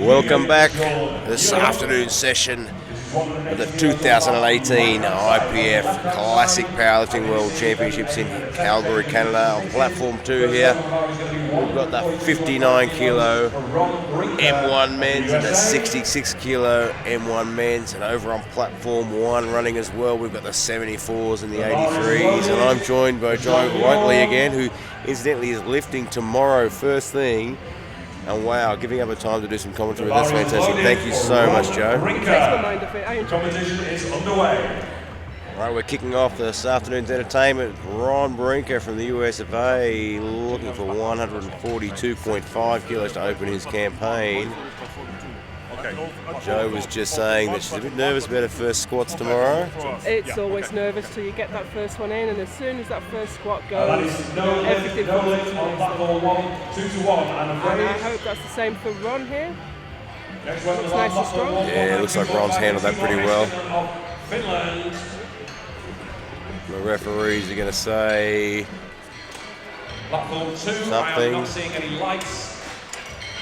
Welcome back this afternoon session of the 2018 IPF Classic Powerlifting World Championships in Calgary, Canada. On platform 2 here, we've got the 59 kilo M1 men's and the 66 kilo M1 men's, and over on platform 1 running as well, we've got the 74s and the 83s, and I'm joined by Joe Whiteley again, who incidentally is lifting tomorrow first thing. And wow, giving up a time to do some commentary, that's fantastic. Thank you so much, Joe. Competition is underway. All right, we're kicking off this afternoon's entertainment. Ron Brinker from the US of A looking for 142.5 kilos to open his campaign. Joe was just saying that she's a bit nervous about her first squats tomorrow. It's always nervous till you get that first one in, and as soon as that first squat goes, everything falls into place. And I hope that's the same for Ron here. Looks nice and strong. Yeah, it looks like Ron's handled that pretty well. The referees are going to say something.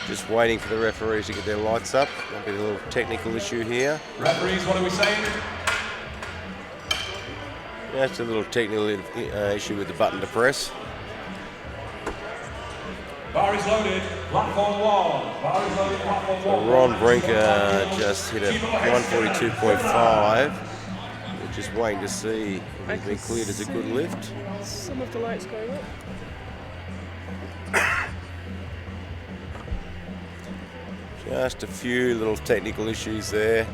Just waiting for the referees to get their lights up. Might be a little technical issue here. Referees, what are we saying? Yeah, it's a little technical issue with the button to press. Bar is loaded, platform 1. Bar is loaded, platform 1. So Ron Brinker just hit a 142.5. We're just waiting to see if he's been cleared as a good lift. Some of the lights going up. Just a few little technical issues there.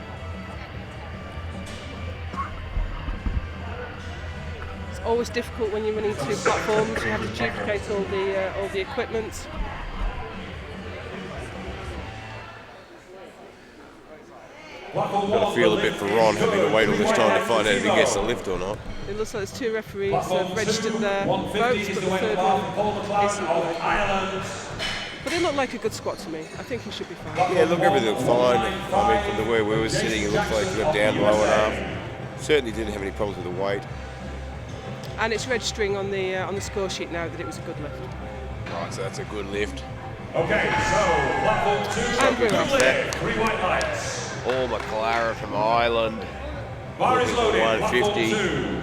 It's always difficult when you're running 2 platforms. You have to duplicate all the equipment. Got to feel a bit for Ron having to wait all this time to find out if he gets the lift or not. It looks like there's 2 referees have registered their votes, but the third one isn't working. But it looked like a good squat to me. I think he should be fine. Yeah, look, everything looked fine. I mean, from the way we were sitting, it looked like he got down low enough. Certainly didn't have any problems with the weight. And it's registering on the score sheet now that it was a good lift. Right, so that's a good lift. Okay, so platform 2, good lift. 3 white lights. All McLaren from Ireland. Bar is loaded, 150. platform 2.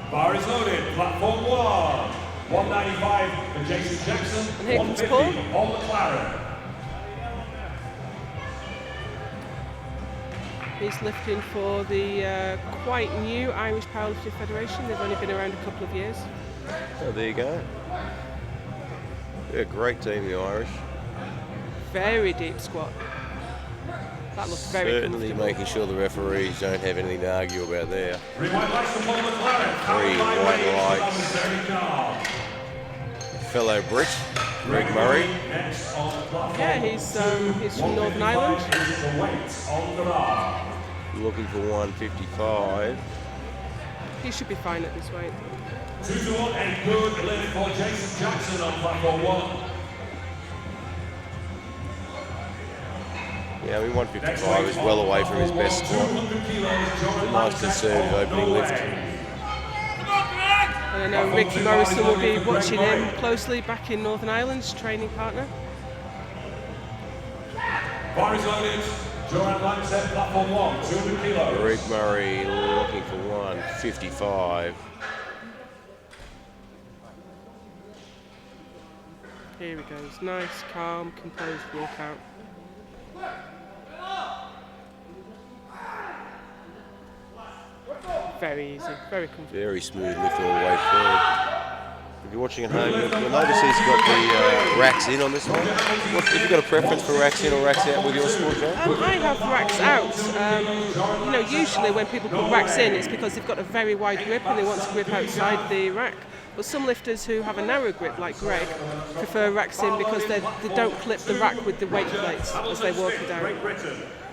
Bar is loaded, platform 1. 195 for Jason Jackson, And here comes 150 Paul. for Paul McLaren. He's lifting for the quite new Irish Powerlifting Federation. They've only been around a couple of years. Oh, there you go. They're a great team, the Irish. Very deep squat. That looks very Certainly comfortable. making sure the referees don't have anything to argue about there. 3 white lights for Paul McLaren. 3 white lights. Fellow Brit, Greg Murray. Yeah, he's from Northern Ireland. Looking for 155. He should be fine at this weight. 2-1, a good lift for Jason Jackson on platform 1. Yeah, I mean 155 is well away from his best squat. A nice conservative opening lift. And I know Rick Morrison will be watching him closely back in Northern Ireland's training partner. Bar is loaded. Joran Langseth, platform 1, 200 kilos. Rick Murray looking for 155. Here he goes. Nice, calm, composed walkout. Very easy, very comfortable. Very smooth lift all the way through. If you're watching at home, you'll notice he's got the racks in on this one. Have you got a preference for racks in or racks out with your sport, Joe? I have racks out. You know, usually when people put racks in, it's because they've got a very wide grip and they want to grip outside the rack. But some lifters who have a narrow grip, like Greg, prefer racks in because they don't clip the rack with the weight plates as they walk it down.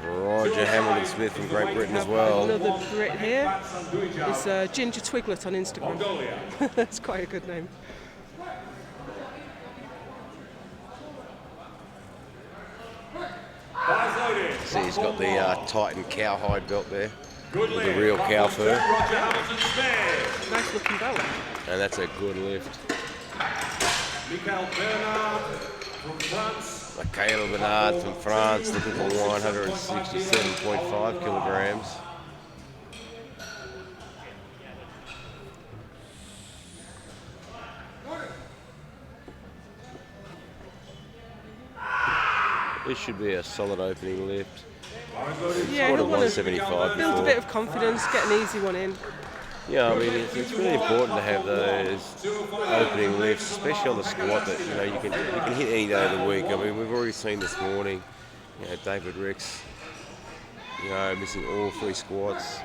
Roger Hamilton-Smith from Great Britain as well. Another Brit here is Ginger Twiglet on Instagram. That's quite a good name. See, he's got the Titan cowhide belt there with the real cow fur. Nice looking belt. And that's a good lift. Michael Bernard from France. Michael Bernard from France looking for 167.5 kilograms. This should be a solid opening lift. Yeah, he'll want to 175 build a bit of confidence, get an easy one in. Yeah, I mean, it's really important to have those opening lifts, especially on the squat that, you know, you can hit any day of the week. I mean, we've already seen this morning, you know, David Ricks, you know, missing all 3 squats.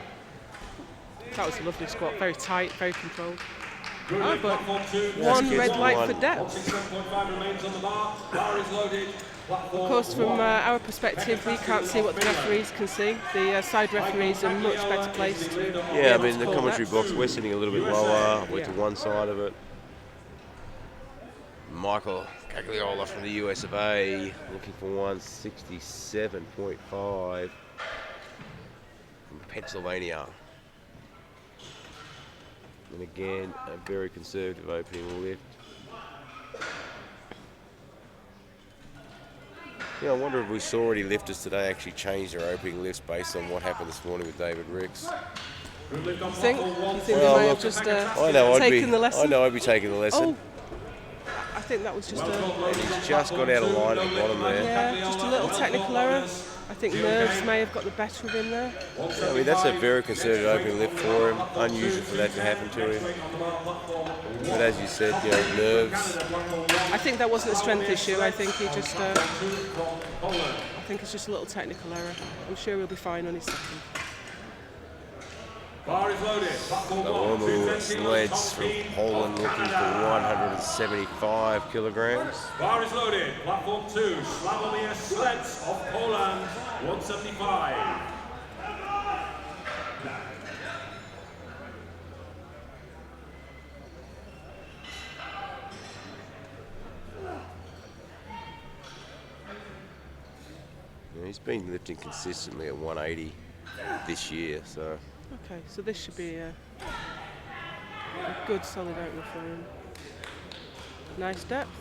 That was a lovely squat, very tight, very controlled. Oh, but one red light for depth. Of course, from our perspective, we can't see what the referees can see. The side referees are much better placed to Yeah, I mean, the commentary box, we're sitting a little bit lower, we're to one side of it. Michael Cagliola from the US of A, looking for 167.5 from Pennsylvania. And again, a very conservative opening lift. Yeah, I wonder if we saw any lifters today actually change their opening lifts based on what happened this morning with David Ricks. You think they may have just taken the lesson? I know I'd be taking the lesson. Oh, I think that was just He's just got out of line at the bottom there. yeah, just a little technical error. I think nerves may have got the better of him there. I mean, that's a very conservative opening lift for him. Unusual for that to happen to him. But as you said, you know, nerves. I think that wasn't a strength issue. I think he just, I think it's just a little technical error. I'm sure he'll be fine on his second. Bar is loaded. Nawomu Sleds from Poland looking for 175 kilograms. Bar is loaded. Platform 2, Slavomir Sleds of Poland, 175. Yeah, he's been lifting consistently at 180 this year, so. Okay, so this should be a good solid opener for him. Nice depth.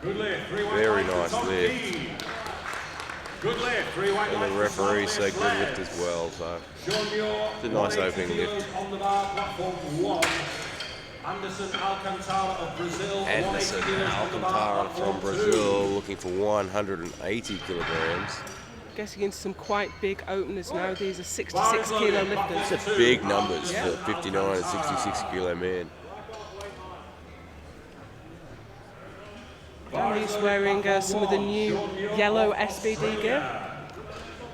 Good lift. Very nice lift. Good lift. 3 white And the referees say good lift as well, so it's a nice opening lift. On the bar, platform 1. Anderson Alcantara of Brazil. Anderson Alcantara from Brazil looking for 180 kilograms. Getting into some quite big openers now. These are 66 kilo lifters. These are big numbers for 59 and 66 kilo men. And he's wearing some of the new yellow SBD gear.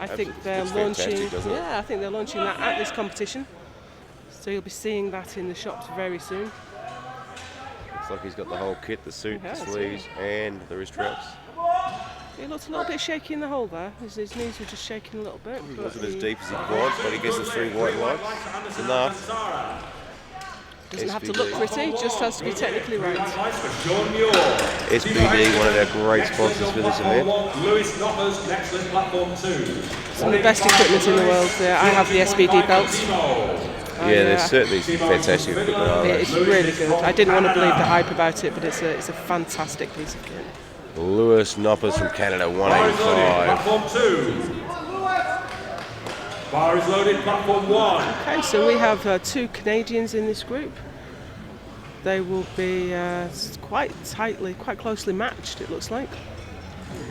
I think they're launching. Yeah, I think they're launching that at this competition. So you'll be seeing that in the shops very soon. Looks like he's got the whole kit: the suit, the sleeves, and the wrist straps. He looked a little bit shaky in the hole there. His knees were just shaking a little bit. He wasn't as deep as he was, but he gets the 3 white lights. It's enough. Doesn't have to look pretty, just has to be technically right. SBD, one of our great sponsors for this event. Some of the best equipment in the world. I have the SBD belts. Yeah, there's certainly some fantastic equipment on it. It's really good. I didn't want to believe the hype about it, but it's a fantastic piece of kit. Lewis Knoppers from Canada, 185. Platform 2. Bar is loaded, platform 1. Okay, so we have 2 Canadians in this group. They will be quite closely matched, it looks like.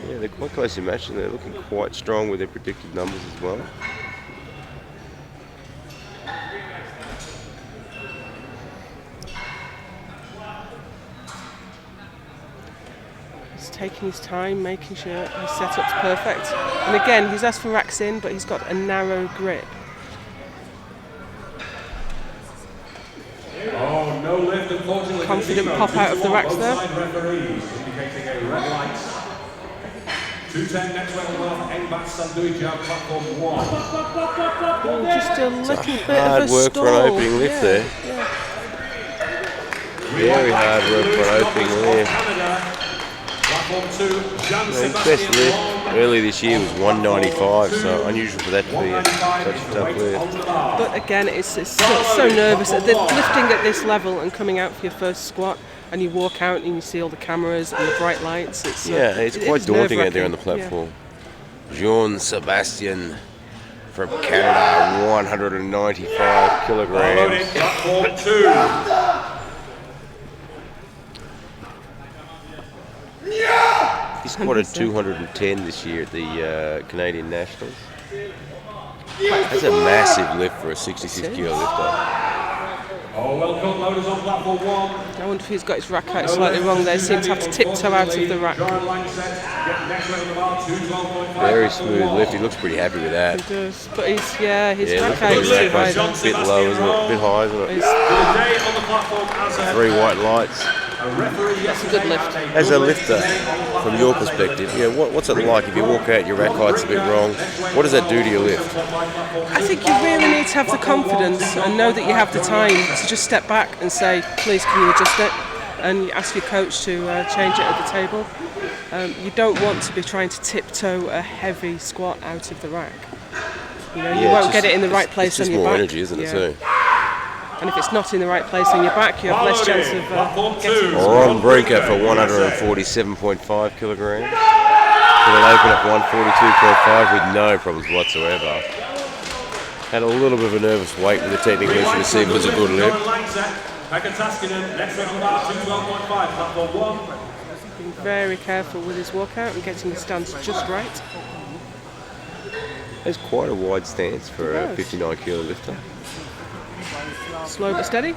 Yeah, they're quite closely matched and they're looking quite strong with their predicted numbers as well. Taking his time, making sure his setup's perfect. And again, he's asked for racks in, but he's got a narrow grip. Oh, no lift, unfortunately. Confident pop out of the racks there. Referees indicating a red light. 210 next level off, Engbat Sanduija, platform 1. Oh, just a little bit hard of a work stall. for an opening lift there. Yeah. Very hard work for an opening lift. His best lift early this year was 195, so unusual for that to be such a tough lift. But again, it's so nervous. The lifting at this level and coming out for your first squat, and you walk out and you see all the cameras and the bright lights. It's quite daunting out there on the platform. Jean-Sebastien from Canada, 195 kilograms. Platform 2. He squatted 210 this year at the Canadian Nationals. That's a massive lift for a 66 kilo lifter. Oh, well caught loaders on platform 1. I wonder if he's got his rack out slightly wrong there. He seems to have to tiptoe out of the rack. Very smooth lift. He looks pretty happy with that. He does, but his rack out is too high. A bit low, isn't it? A bit high, isn't it? 3 white lights. That's a good lift. As a lifter, from your perspective, what's it like if you walk out, your rack height's a bit wrong? What does that do to your lift? I think you really need to have the confidence and know that you have the time to just step back and say, please, can you adjust it? And you ask your coach to change it at the table. You don't want to be trying to tiptoe a heavy squat out of the rack. You won't get it in the right place on your back. It's just more energy, isn't it, too? And if it's not in the right place on your back, you have less chance of getting it. Ron Brinker for 147.5 kilograms. It'll open up 142.5 with no problems whatsoever. Had a little bit of a nervous wait with the technical issue to see if it was a good lift. Being very careful with his walkout and getting the stance just right. It's quite a wide stance for a 59 kilo lifter. Slow but steady.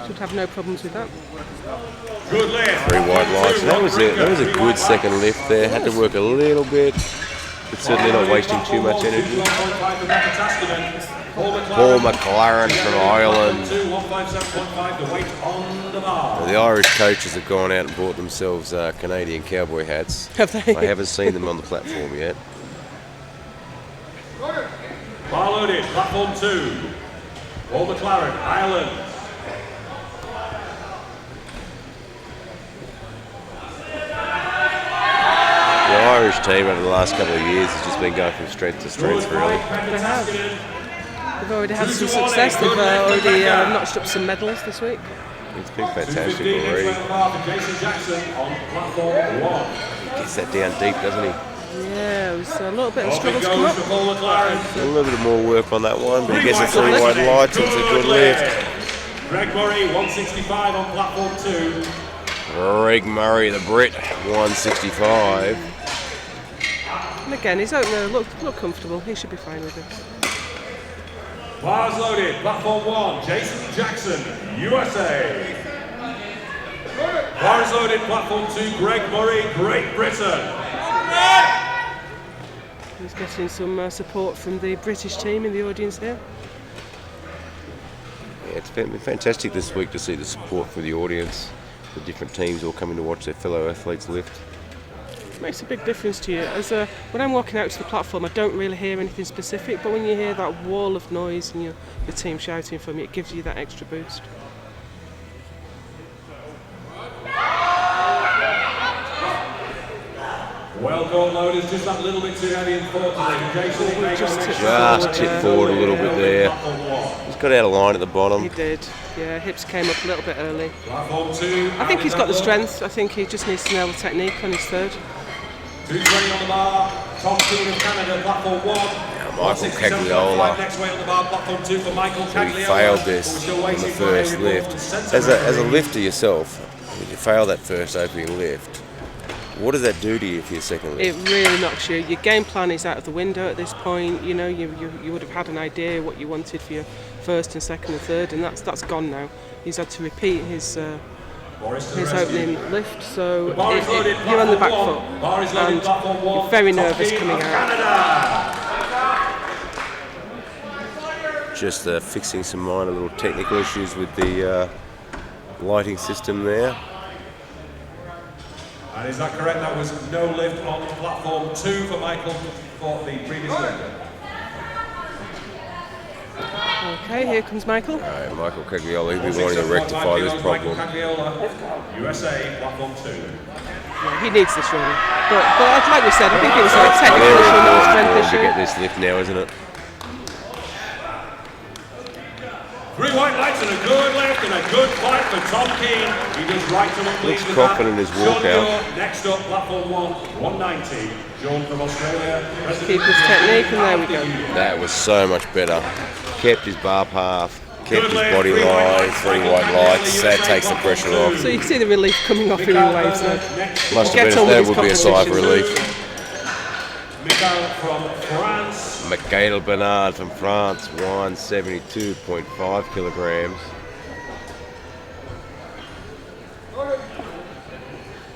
Should have no problems with that. Good lift. 3 white lights. That was a good second lift there. Had to work a little bit, but certainly not wasting too much energy. Paul McLaren from Ireland. The Irish coaches have gone out and bought themselves Canadian cowboy hats. Have they? I haven't seen them on the platform yet. Bar loaded, platform 2. Paul McLaren, Ireland. The Irish team over the last couple of years has just been going from strength to strength, really. They have. They've already had some success. They've already notched up some medals this week. It's been fantastic already. Jason Jackson on platform 1. He gets that down deep, doesn't he? Yeah, it was a little bit of a struggle to come up. A little bit more work on that one, but he gets the 3 white lights. It's a good lift. Greg Murray, 165 on platform 2. Greg Murray, the Brit, 165. And again, he's out there, look comfortable. He should be fine with it. Bars loaded, platform 1. Jason Jackson, USA. Bars loaded, platform 2. Greg Murray, Great Britain. He's getting some support from the British team in the audience here. Yeah, it's been fantastic this week to see the support for the audience. The different teams all coming to watch their fellow athletes lift. It makes a big difference to you. When I'm walking out to the platform, I don't really hear anything specific, but when you hear that wall of noise and your team shouting for me, it gives you that extra boost. Well caught loaders, just that little bit too heavy and fortunately. Just tipped forward a little bit there. He's got out of line at the bottom. He did. Yeah, hips came up a little bit early. Platform 2. I think he's got the strength. I think he just needs to nail the technique on his third. 220 on the bar. Tom Keane of Canada, platform 1. Michael Cagliola. Next weight on the bar, platform 2 for Michael Cagliola. He failed this on the first lift. As a lifter yourself, when you fail that first opening lift, what does that do to you for your second lift? It really knocks you. Your game plan is out of the window at this point. You know, you would have had an idea what you wanted for your first and second and third, and that's gone now. He's had to repeat his opening lift, so you're on the back foot and you're very nervous coming out. Just fixing some minor little technical issues with the lighting system there. And is that correct? That was no lift on platform 2 for Michael for the previous lifter. Okay, here comes Michael. Michael Cagliola, he'll be wanting to rectify this problem. USA, platform 2. Yeah, he needs this really. But like we said, I think it was a technical issue, not a strength issue. To get this lift now, isn't it? 3 white lights and a good lift and a good fight for Tom Keane. He does right to look Looks confident in his walkout. Next up, platform 190. John from Australia. Keep his technique, and there we go. That was so much better. Kept his bar path, kept his body line, 3 white lights. That takes the pressure off. So you can see the relief coming off in waves now. Must have been, that would be a sigh of relief. Michael from France. Michael Bernard from France, 172.5 kilograms.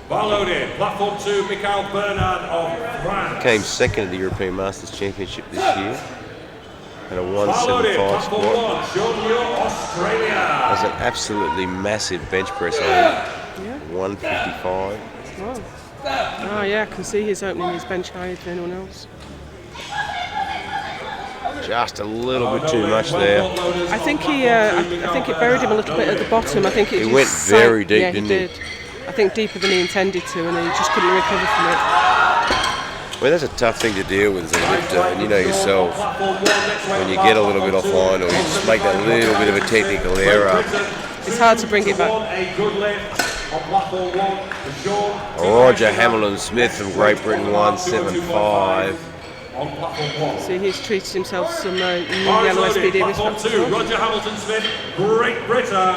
Bar loaded, platform 2, Michael Bernard of France. Came second at the European Masters Championship this year. Had a Bar 175 squat. 1, Australia. That's an absolutely massive bench press on him. 155. Wow. Oh yeah, I can see he's opening his bench higher than anyone else. Just a little bit too much there. I think I think it buried him a little bit at the bottom. I think it He went very deep, yeah, didn't he he? did. I think deeper than he intended to, and he just couldn't recover from it. Well, that's a tough thing to deal with as a lifter, and you know yourself, when you get a little bit offline or you just make that little bit of a technical error. It's hard to bring it back. Roger Hamilton-Smith from Great Britain, 175. See, he's treated himself some new yellow SPD platform 2, Roger Hamilton-Smith, Great Britain.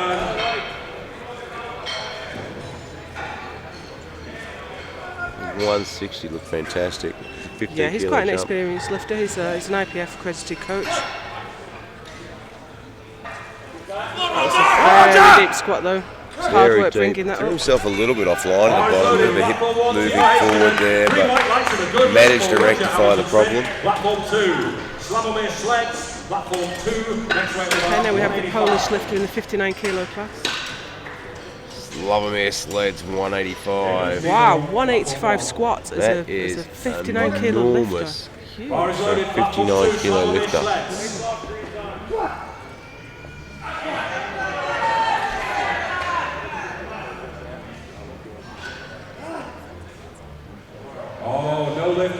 160 looked fantastic. 15 Yeah, he's kilo quite an jump. experienced lifter. He's an IPF accredited coach. Very deep squat though. It's hard work bringing that Threw up. himself a little bit offline at the bottom, a bit of a hip moving forward there, but managed to rectify the problem. Platform 2, Slavomir Sleds, platform 2, next weight. Okay, now we have the Polish lifter in the 59 kilo class. Slavomir Sleds, 185. Wow, 185 squat as That a is 59 kilo lifter. enormous. Huge. For a 59 kilo lifter.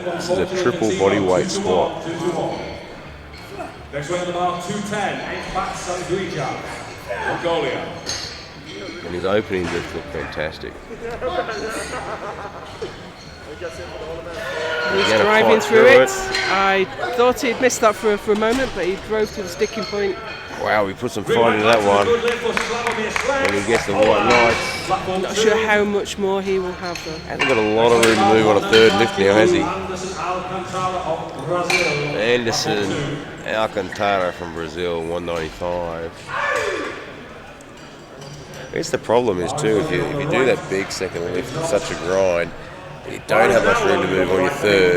This is a triple body weight squat. Next weight on the bar, 210, Engbat Sanduija, Mongolia. And his opening lift looked fantastic. He's Again, a driving fight through it. I thought he'd missed that for a moment, but he drove to the sticking point. Wow, we put some fight into that one. And he gets the white lights. Not sure how much more he will have though. Hasn't got a lot of room to move on a third lift now, has he? Anderson Alcantara from Brazil, 195. I guess the problem is too, if you do that big second lift, it's such a grind, you don't have much room to move on your third,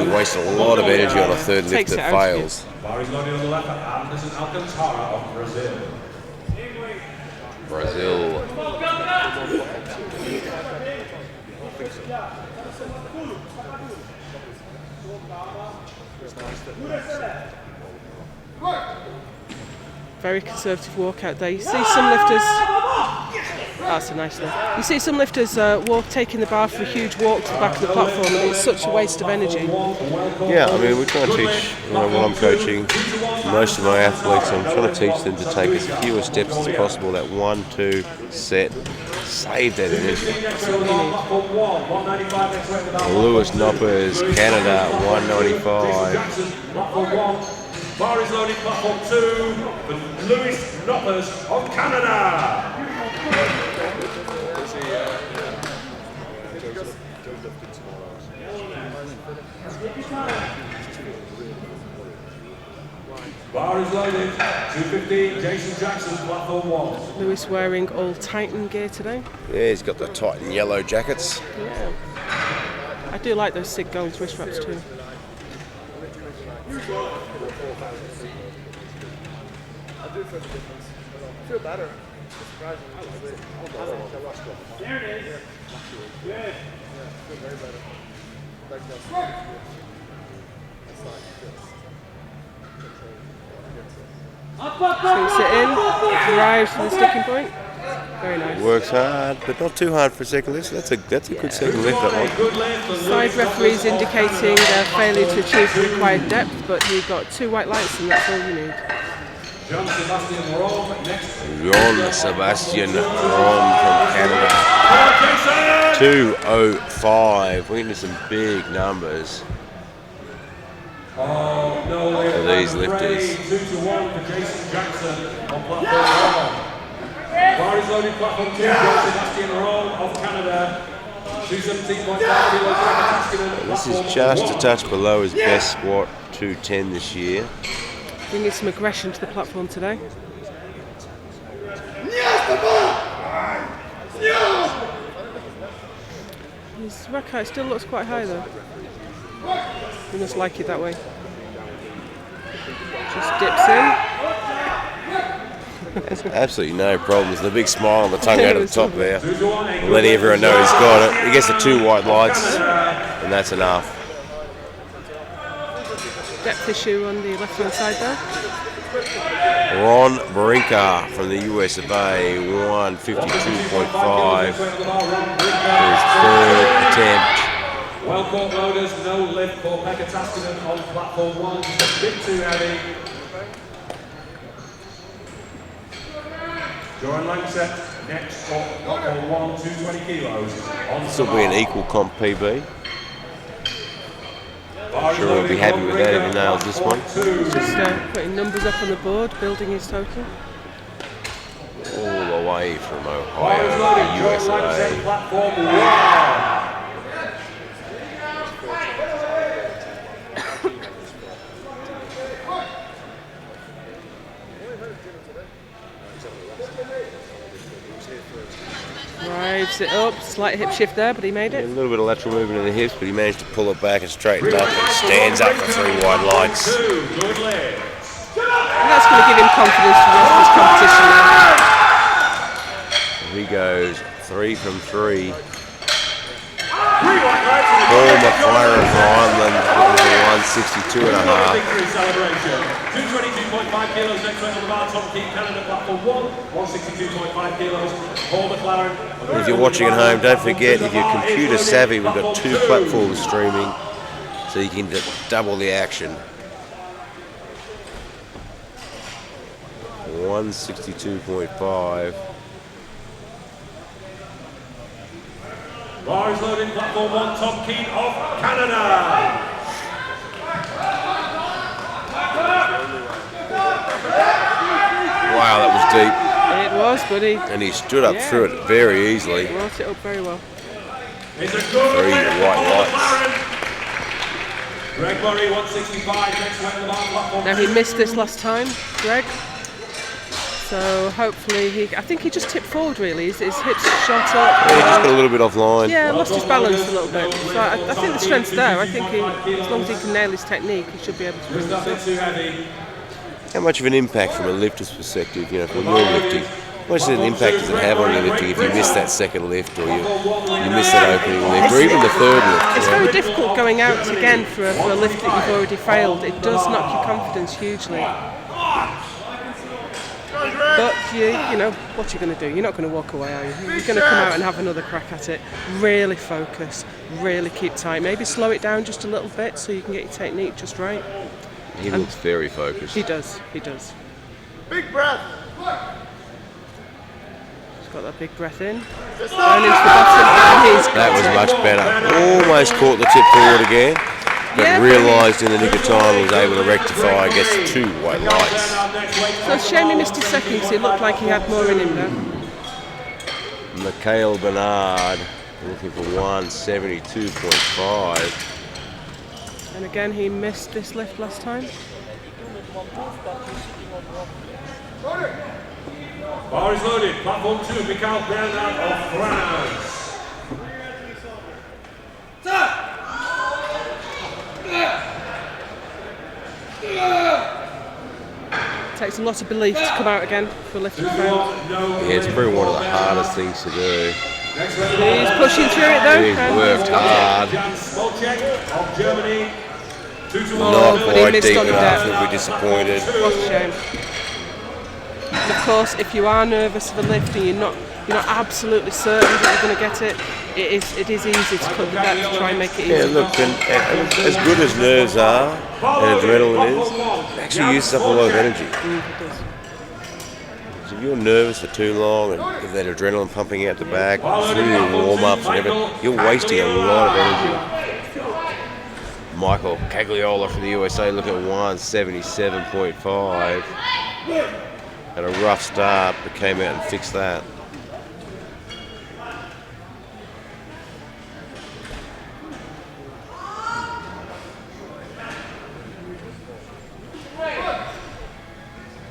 you waste a lot of energy on a third lift that fails. Bar is loaded on the left, Anderson Alcantara of Brazil. Brazil. Very conservative walkout there. You see some lifters. That's a nice lift. You see some lifters taking the bar for a huge walk to the back of the platform, and it's such a waste of energy. Yeah, I mean, we're trying to teach, when I'm coaching most of my athletes, I'm trying to teach them to take as few steps as possible, that 1-2 set, save that energy. Lewis Noppers, Canada, 195. Bar is loaded, platform 2, for Lewis Noppers of Canada. Bar is loaded, 215, Jason Jackson, platform 1. Lewis wearing all Titan gear today. Yeah, he's got the Titan yellow jackets. Yeah. I do like those SIG gold wrist wraps too. Feel better. Surprising. There it is. Good. Yeah, feel very better. Like that's So you sit in, drives to the sticking point. Very nice. Works hard, but not too hard for a second lift. That's a good second lift, that one. Side referees indicating their failure to achieve the required depth, but you've got 2 white lights and that's all you need. John Sebastian Rome next. Ron Sebastian Rom from Canada. 2:05. We need some big numbers Oh, no way. for these lifters. 2-1 for Jason Jackson on platform 1. Bar is loaded, platform 2, John Sebastian Rome of Canada. 217.5 kilos. This is just a touch below his best squat, 210 this year. Bringing some aggression to the platform today. His rack height still looks quite high though. You must like it that way. Just dips in. There's absolutely no problems. The big smile on the tongue out of the top there. Letting everyone know he's got it. He gets the 2 white lights, and that's enough. Depth issue on the left hand side there. Ron Brinker from the US of A, 152.5 for his 3rd attempt. Well caught loaders, no lift for Pekka Taskinen on platform 1, just a bit too heavy. Joran Langset next on platform 1, 220 kilos. This will be an equal comp PB. Sure we'll be happy with that if he nails this one. Just putting numbers up on the board, building his total. All the way from Ohio, the USA. Platform 1. Drives it up, slight hip shift there, but he made A it. little bit of lateral movement in the hips, but he managed to pull it back and straighten up and stands up for 3 white lights. Good leg. And that's going to give him confidence for the rest of this competition now. He goes 3 from 3. Paul McLaren from Ireland with a 162.5. Victory celebration. 222.5 kilos next round on the bar. Tom Keane, Canada, platform 1. 162.5 kilos. Paul McLaren. If you're watching at home, don't forget, if you're computer savvy, we've got 2 platforms streaming, so you can double the action. 162.5. Bar is loaded, platform 1, Tom Keane of Canada. Wow, that was deep. It was, but he And he stood up through it very easily. brought it up very well. It's a 3 good white lights. Greg Murray, 165, next round on the bar, platform Now 2. he missed this last time, Greg. So hopefully I think he just tipped forward really. His hips shot up. He just got a little bit offline. Yeah, lost his balance a little bit. So I think the strength's there. I think as long as he can nail his technique, he should be able to bring Just a this bit up. too heavy. How much of an impact from a lifter's perspective, you know, when you're lifting? How much of an impact does it have on your lifting if you miss that second lift or you miss that opening lift or even the third lift? It's You know? very difficult going out again for a lift that you've already failed. It does knock your confidence hugely. But you know, what you're going to do? You're not going to walk away, are you? You're going to come out and have another crack at it. Really focus, really keep tight. Maybe slow it down just a little bit so you can get your technique just right. He looks very focused. He does, he does. Big breath. He's got that big breath in. Down into the bottom, and he's That got was it. much better. Almost caught the tip forward again, but Yeah. realised in the nick of time was able to rectify and gets 2 white lights. So it's a shame he missed his second because it looked like he had more in him there. Mikhail Bernard looking for 172.5. And again, he missed this lift last time. Bar is loaded, platform 2, Mikhail Bernard of France. Takes a lot of belief to come out again for a lift and fail. Yeah, it's probably one of the hardest things to do. He's pushing through it though. He's and worked hard. Jan Smolczek of Germany. 2-1. Not but he quite missed deep on the enough, depth. he'll be disappointed. What a shame. And of course, if you are nervous of a lift and you're not absolutely certain that you're going to get it, it is easy to cut the depth to try and make it Yeah, easy. look, and as good as nerves are and adrenaline is, it actually uses up a lot of energy. It does. So if you're nervous for too long and get that adrenaline pumping out the back through your warm-ups and everything, you're wasting a lot of energy. Michael Cagliola from the USA looking at 177.5. Had a rough start, but came out and fixed that.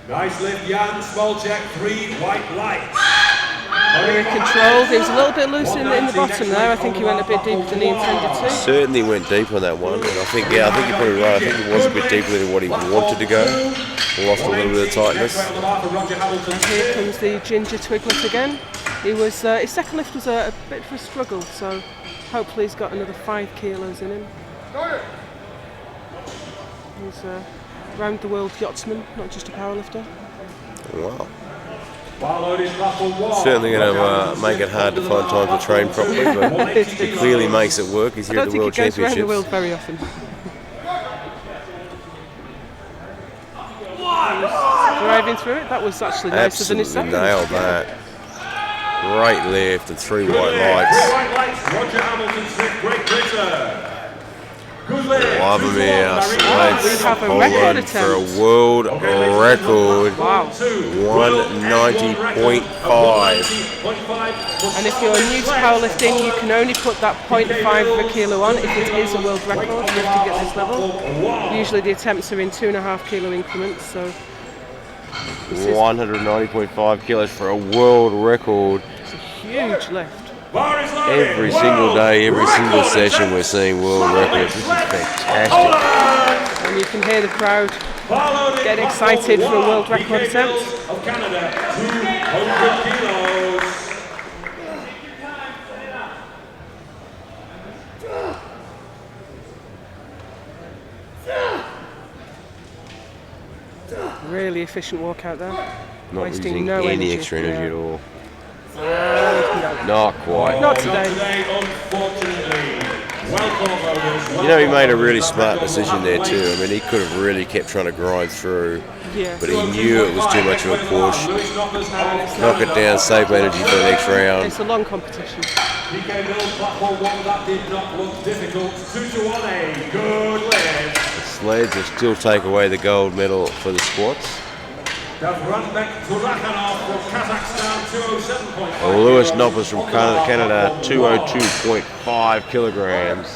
Nice lift, Jan. Small check, 3 white lights. Very controlled. He was a little bit loose in the bottom there. I think he went a bit deeper than he intended to. Certainly went deep on that one. And I think you're probably right. I think it was a bit deeper than what he wanted to go. Lost a little bit of tightness. And here comes the Ginger Twiglet again. He was his second lift was a bit of a struggle, so hopefully he's got another 5 kilos in him. He's a round the world yachtsman, not just a powerlifter. Wow. Certainly going to make it hard to find time to train properly, but he clearly makes it work. He's here at the World Championships. I don't think he goes around the world very often. Driving through it, that was actually nicer than his second. Nailed that. Great lift and 3 white lights. Roger Hamilton Smith, Great Britain. Vladimir Sleds have a record for a attempt. world record. Wow. 190.5. And if you're new to powerlifting, you can only put that 0.5 per kilo on if it is a world record. You have to get this level. Usually the attempts are in 2.5 kilo increments, so 190.5 kilos for a world record. It's a huge lift. Every single day, every single session, we're seeing world records. This is fantastic. And you can hear the crowd get excited for a world record attempt. Of Canada, 200 kilos. Really efficient walkout there. Not Wasting using no any energy. extra energy at all. No. Not quite. Not today. Unfortunately. Well, You know, he made a really smart decision there too. I mean, he could have really kept trying to grind through, Yeah. but he knew it was too much of a push. Knock it down, save energy for the next round. It's a long competition. PK Mills, platform 1, that did not look difficult. 2-1, good lift. The Sleds will still take away the gold medal for the squats. Davranbek Turakhanov from Kazakhstan, 207.5. Lewis Knoppers from Canada, 202.5 kilograms.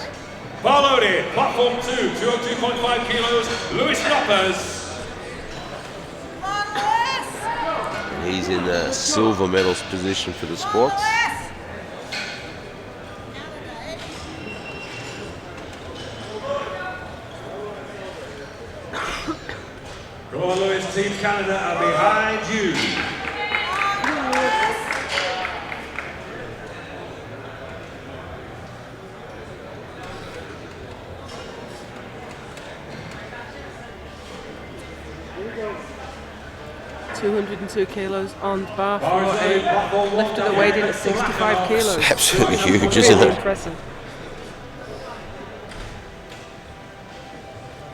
Bar loaded, platform 2, 202.5 kilos, Lewis Knoppers. And he's in the silver medals position for the squats. Go on, Lewis, Team Canada are behind you. $202 kilos on the bar for a lifter that weighed in at 65 kilos. It's absolutely huge, isn't Really it? impressive.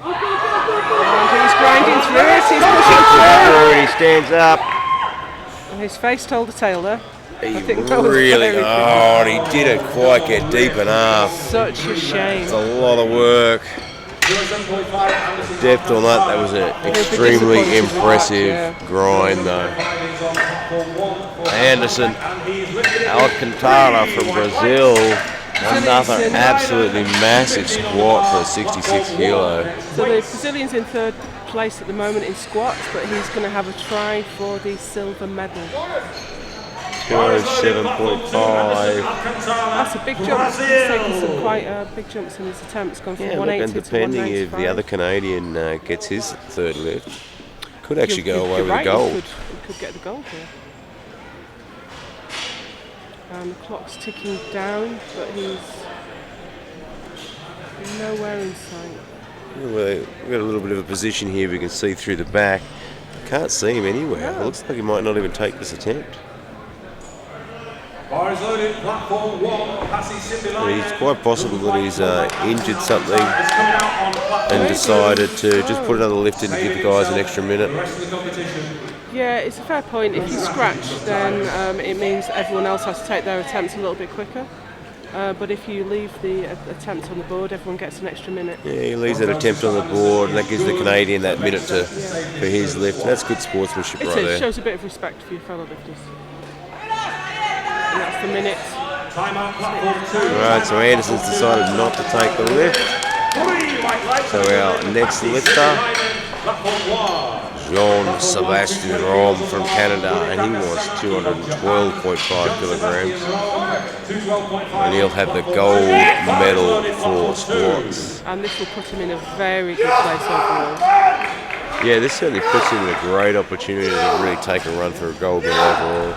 And he's grinding through it, he's pushing through. He stands up. And his face told the tale there. He I think that was really, very and he didn't quite get deep enough. Such a shame. It's a lot of work. Depth on that was an extremely impressive grind though. Anderson Alcantara from Brazil, another absolutely massive squat for 66 kilo. So the Brazilian's in third place at the moment in squats, but he's going to have a try for the silver medal. 207.5. That's a big jump. He's taken some quite big jumps in his attempts, gone from Yeah, look, 180 and to depending 195. if the other Canadian gets his third lift, could actually go away You're with right, the gold. He could get the gold here. And the clock's ticking down, but he's nowhere in sight. We've got a little bit of a position here we can see through the back. Can't see him anywhere. It looks like he might not even take this attempt. Bar is loaded, platform 1, Pasi Simbilainen. It's quite possible that he's injured something and decided to just put another lift in to give the guys an extra minute. The rest of the competition. Yeah, it's a fair point. If you scratch, then it means everyone else has to take their attempts a little bit quicker. But if you leave the attempt on the board, everyone gets an extra minute. Yeah, he leaves that attempt on the board, and that gives the Canadian that minute for his lift. That's good sportsmanship right there. It shows a bit of respect for your fellow lifters. And that's the minute. Timeout platform 2. Alright, so Anderson's decided not to take the lift. So our next lifter, Platform 1. Jean-Sebastien Rome from Canada, and he wants 212.5 kilograms. And he'll have the gold medal for squats. And this will put him in a very good place overall. Yeah, this certainly puts him in a great opportunity to really take a run for a gold medal overall.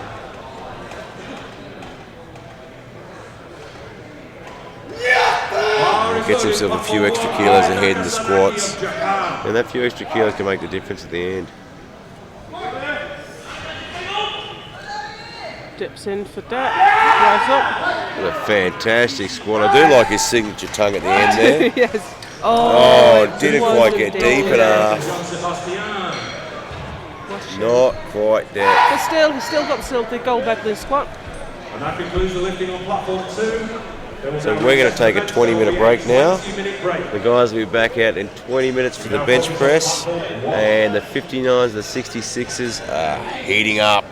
Gets himself a few extra kilos ahead in the squats, and that few extra kilos can make the difference at the end. Dips in for depth, drives up. What a fantastic squat. I do like his signature tongue at the end there. Yes. Oh, didn't quite get deep enough. Not quite there. But still, he's still got the gold medal in squat. And that concludes the lifting on platform 2. So we're going to take a 20-minute break now. The guys will be back out in 20 minutes for the bench press, and the 59s, the 66s are heating up.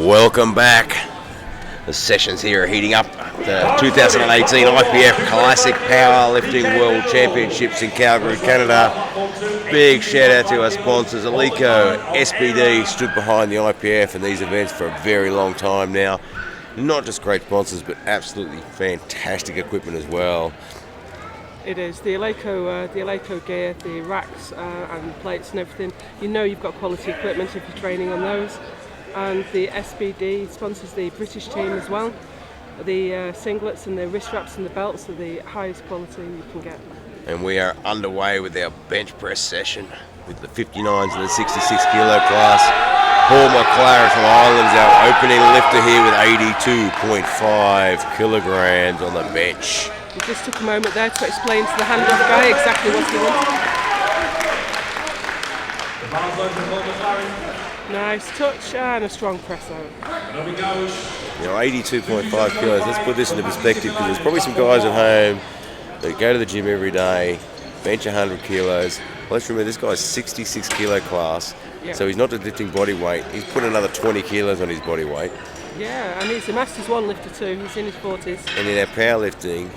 Welcome back. The sessions here are heating up. The 2018 IPF Classic Powerlifting World Championships in Calgary, Canada. Big shout out to our sponsors. Alico, SBD stood behind the IPF and these events for a very long time now. Not just great sponsors, but absolutely fantastic equipment as well. It is the Alico gear, the racks and plates and everything. You know you've got quality equipment if you're training on those. And the SBD sponsors the British team as well. The singlets and the wrist straps and the belts are the highest quality you can get. And we are underway with our bench press session with the 59s and the 66 kilo class. Paul McLaren from Ireland is our opening lifter here with 82.5 kilograms on the bench. We just took a moment there to explain to the handoff guy exactly what he wanted. Nice touch and a strong press out. 82.5 kilos. Let's put this into perspective because there's probably some guys at home that go to the gym every day, bench 100 kilos. Let's remember this guy's 66 kilo class, so he's not just lifting body weight. He's put another 20 kilos on his body weight. Yeah, and he's a Masters 1 lifter too. He's in his 40s. And in our powerlifting,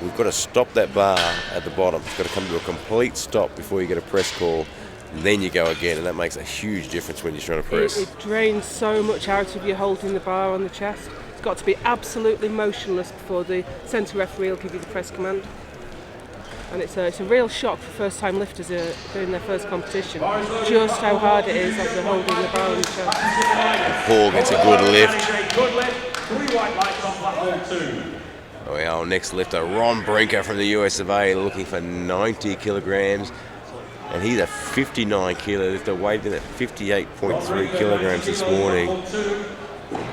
we've got to stop that bar at the bottom. It's got to come to a complete stop before you get a press call. And then you go again, and that makes a huge difference when you're trying to press. It drains so much out of you holding the bar on the chest. It's got to be absolutely motionless before the centre referee will give you the press command. And it's a real shock for first-time lifters doing their first competition, just how hard it is after holding the bar on the chest. Paul gets a good lift. Our next lifter, Ron Brinker from the US of A, looking for 90 kilograms. And he's a 59 kilo lifter, weighed in at 58.3 kilograms this morning.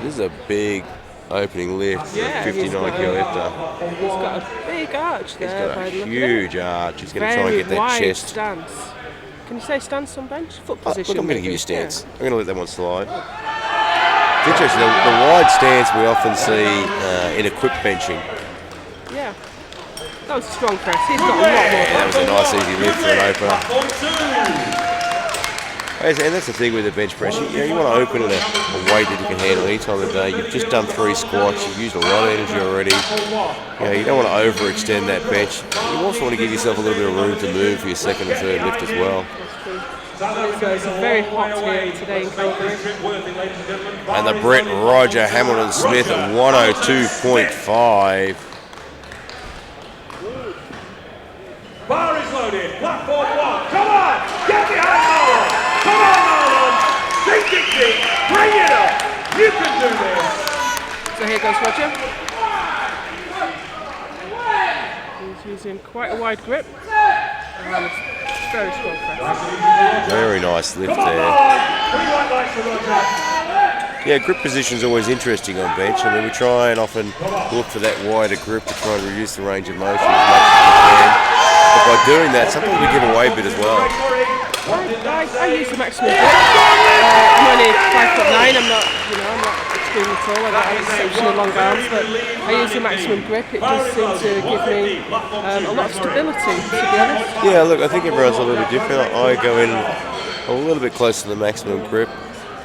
This is a big opening lift for a 59 kilo lifter. He's got a big arch there. He's got a huge arch. He's going to try and get that chest. Stance. Can you say stance on bench? Foot position. Look, I'm going to give you a stance. I'm going to let that one slide. It's interesting, the wide stance we often see in equipped benching. Yeah. That was a strong press. He's got a lot more. That was a nice easy lift for an opener. And that's the thing with the bench press. You want to open at a weight that you can handle any time of the day. You've just done 3 squats. You've used a lot of energy already. You don't want to overextend that bench. You also want to give yourself a little bit of room to move for your second and third lift as well. It's very hot here today in Calgary. And the Brit Roger Hamilton Smith at 102.5. Bar is loaded, platform 1, come on, get behind Marlon, come on Marlon, sink it deep, bring it up, you can do this. So here goes Roger. He's using quite a wide grip and a very strong press. Very nice lift there. Yeah, grip position is always interesting on bench. I mean, we try and often look for that wider grip to try and reduce the range of motion as much as we can. But by doing that, sometimes we give away a bit as well. I use the maximum grip. I'm only 5'9". I'm not extremely tall. I don't have exceptionally long arms, but I use the maximum grip. It does seem to give me a lot of stability, to be honest. Yeah, look, I think everyone's a little bit different. I go in a little bit closer to the maximum grip,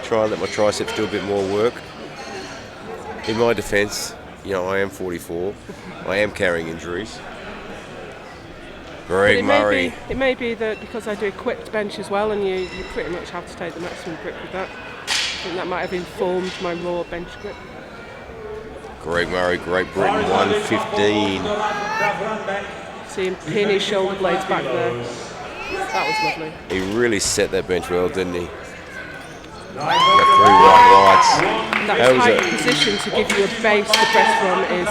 try and let my triceps do a bit more work. In my defence, I am 44. I am carrying injuries. Greg Murray. It may be that because I do equipped bench as well, and you pretty much have to take the maximum grip with that. I think that might have informed my raw bench grip. Greg Murray, Great Britain, 115. See him pin his shoulder blades back there. That was lovely. He really set that bench well, didn't he? Got 3 white lights. That height position to give you a base to press from is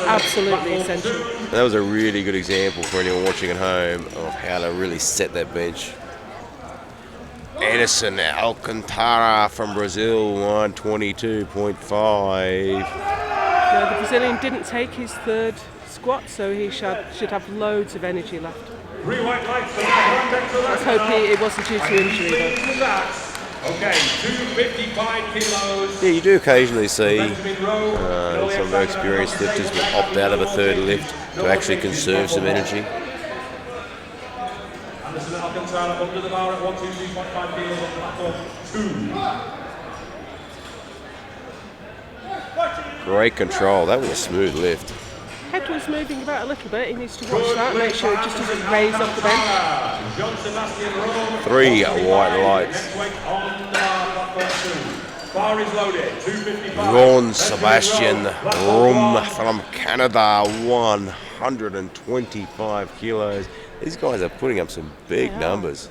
absolutely essential. That was a really good example for anyone watching at home of how to really set that bench. Edison Alcantara from Brazil, 122.5. The Brazilian didn't take his third squat, so he should have loads of energy left. Let's hope it wasn't due to injury though. Okay, 255 kilos. Yeah, you do occasionally see some of our experienced lifters will opt out of a third lift to actually conserve some energy. Anderson Alcantara under the bar at 123.5 kilos on platform 2. Great control. That was a smooth lift. Head was moving about a little bit. He needs to watch that, make sure it just doesn't raise off the bench. 3 white lights. Bar is loaded, 255. Ron Sebastian Rum from Canada, 125 kilos. These guys are putting up some big numbers.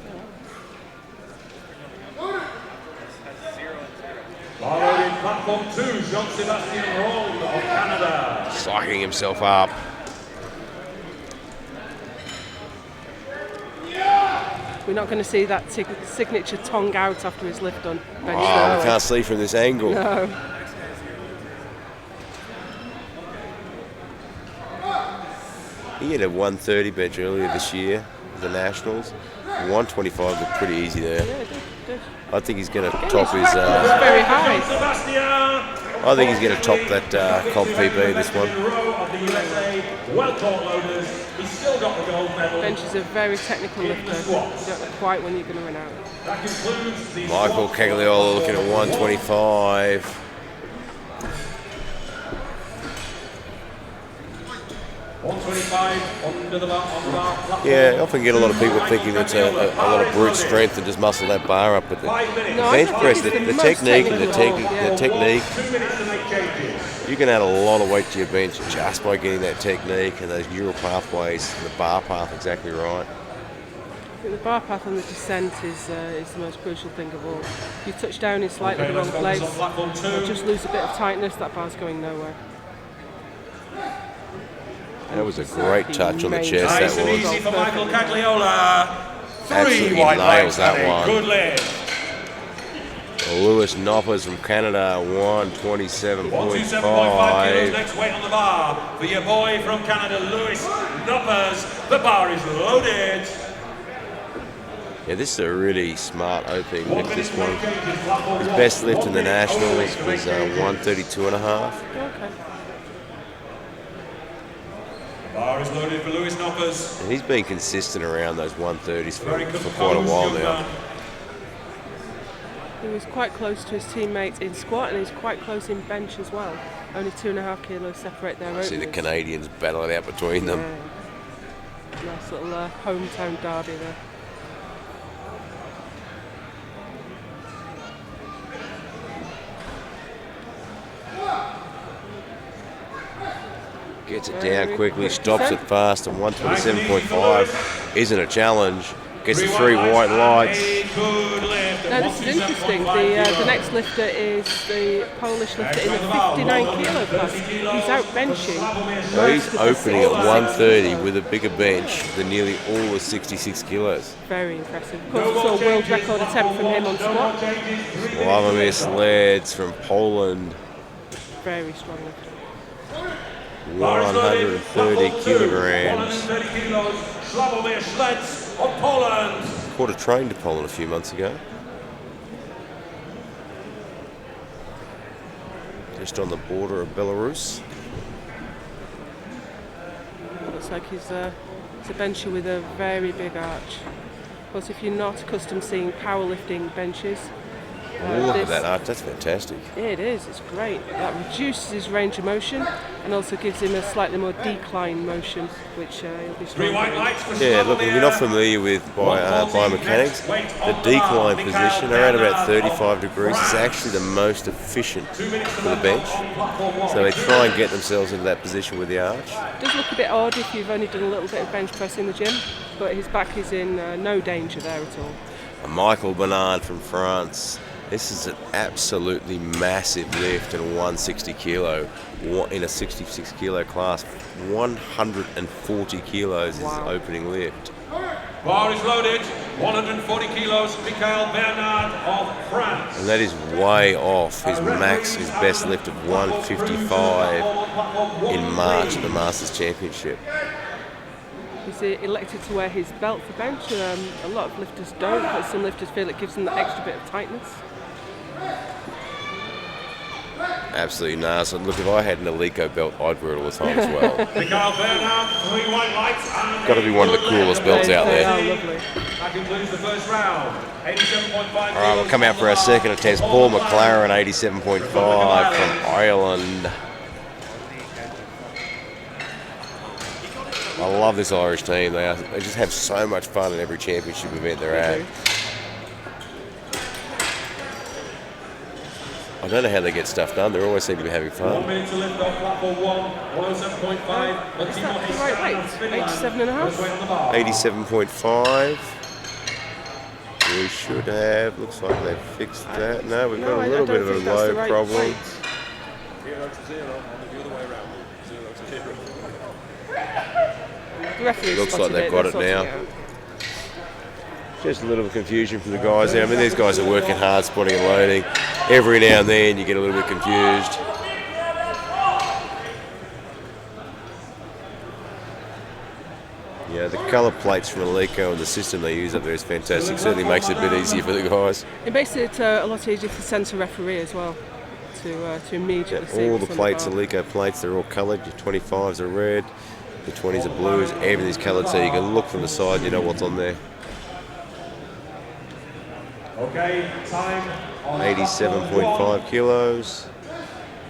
Bar loaded, platform 2, Jean-Sebastian Ron of Canada. Psyching himself up. We're not going to see that signature tongue out after his lift on bench. Oh, we can't see from this angle. No. He had a 130 bench earlier this year at the Nationals. 125 looked pretty easy there. Yeah, it did. I think he's going to top his. Very high. I think he's going to top that comp PB this one. Bench is a very technical lifter. You don't know quite when you're going to run out. Michael Cagliola looking at 125. Yeah, I often get a lot of people thinking it's a lot of brute strength and just muscle that bar up, but the bench press, the technique, you can add a lot of weight to your bench just by getting that technique and those neural pathways, and the bar path exactly right. I think the bar path on the descent is the most crucial thing of all. If you touch down in slightly the wrong place, or just lose a bit of tightness, that bar's going nowhere. That was a great touch on the chest, that was. Easy for Michael Cagliola. Absolutely nails that one. Good lift. Lewis Noppers from Canada, 127.5. 127.5 kilos next weight on the bar for your boy from Canada, Lewis Noppers. The bar is loaded. Yeah, this is a really smart opening lift, this one. His best lift in the Nationals was 132.5. Okay. Bar is loaded for Lewis Noppers. And he's been consistent around those 130s for quite a while now. He was quite close to his teammate in squat and he's quite close in bench as well. Only 2.5 kilos separate their openers. See the Canadians battle it out between them. Yeah. Nice little hometown derby there. Gets it down quickly, stops it fast, and 127.5 isn't a challenge. Gets the 3 white lights. Now this is interesting. The next lifter is the Polish lifter in the 59 kilo class. He's out benching. So he's opening at 130 with a bigger bench than nearly all the 66 kilos. Very impressive. Of course, we saw a world record attempt from him on squat. Slavomir Sleds from Poland. Very strong lifter. 130 kilograms. 130 kilos. Slavomir Sleds of Poland. Caught a train to Poland a few months ago. Just on the border of Belarus. Looks like he's a bencher with a very big arch. Of course, if you're not accustomed to seeing powerlifting benches, Look at that arch, that's fantastic. Yeah, it is, it's great. That reduces his range of motion and also gives him a slightly more decline motion, which he'll be strong. Yeah, look, if you're not familiar with biomechanics, the decline position around about 35 degrees is actually the most efficient for the bench. So they try and get themselves into that position with the arch. It does look a bit odd if you've only done a little bit of bench press in the gym, but his back is in no danger there at all. And Michael Bernard from France. This is an absolutely massive lift in a 160 kilo, in a 66 kilo class. 140 kilos is his opening lift. Bar is loaded, 140 kilos, Michael Bernard of France. And that is way off his best lift of 155 in March at the Masters Championship. He's elected to wear his belt for bench. A lot of lifters don't, but some lifters feel it gives them that extra bit of tightness. Absolutely nice. And look, if I had an Alico belt, I'd wear it all the time as well. Got to be one of the coolest belts out there. That concludes the first round. 87.5. All right, we'll come out for our second attempt. Paul McLaren, 87.5 from Ireland. I love this Irish team. They just have so much fun in every championship event they're at. I don't know how they get stuff done. They always seem to be having fun. 1 minute to lift off platform 1, 107.5. Is that the right weight? 87.5? 87.5. We should have. Looks like they've fixed that. No, we've got a little bit of a low problem. 0 to 0, and the other way around. 0 to 0. The referee's Looks like spotted they've got they're it now. sorting out. Just a little bit of confusion from the guys there. I mean, these guys are working hard, spotting and loading. Every now and then you get a little bit confused. Yeah, the colour plates from Alico and the system they use up there is fantastic. Certainly makes it a bit easier for the guys. It makes it a lot easier for the centre referee as well to immediately see. All the what's on plates, bar. Alico plates, they're all coloured. Your 25s are red, the 20s are blues, everything's coloured so you can look from the side, you know what's on there. Okay, time on 87.5 kilos.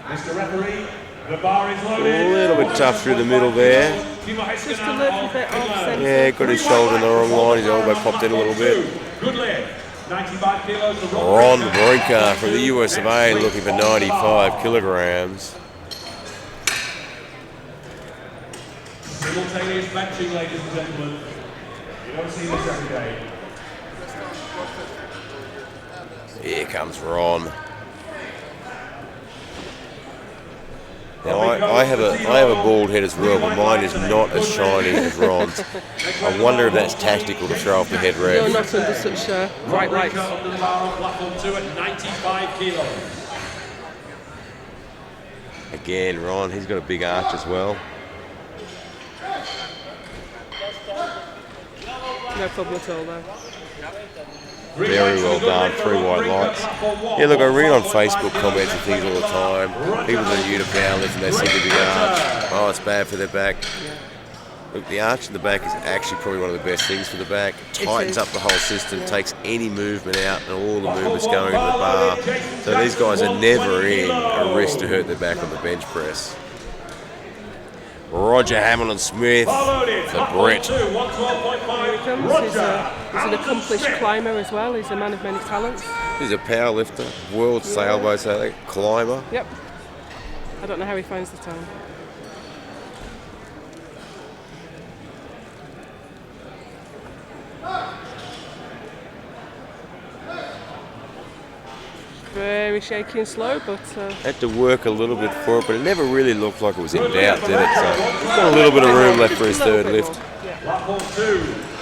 Mr. Referee, the bar is A loaded. little bit tough through the middle there. Just a little bit off centre. Yeah, got his shoulder in the wrong line, his elbow popped in a little bit. Good leg. 95 kilos to Ron Brinker from the US of A looking for 95 kilograms. Simultaneous benching, ladies and gentlemen. You don't see this every day. Here comes Ron. Now I have a bald head as well, but mine is not as shiny as Ron's. I wonder if that's tactical to throw off the head You're rev. not under such bright lights. Brinker under the bar on platform 2 at 95 kilos. Again, Ron, he's got a big arch as well. No problem at all though. Very well done, 3 white lights. Yeah, look, I read on Facebook comments and things all the time. People that are new to powerlifting, they see the big arch. Oh, it's bad for their back. Look, the arch in the back is actually probably one of the best things for the back. Tightens up the whole system, takes any movement out, and all the movement's going into the bar. So these guys are never in a risk to hurt their back on the bench press. Roger Hamilton-Smith for Brett. Here he comes. He's an accomplished climber as well. He's a man of many talents. He's a powerlifter, world sailboat climber. Yep. I don't know how he finds the time. Very shaky and slow, but Had to work a little bit for it, but it never really looked like it was in doubt, did it? So he's got a little bit of room left for his third lift.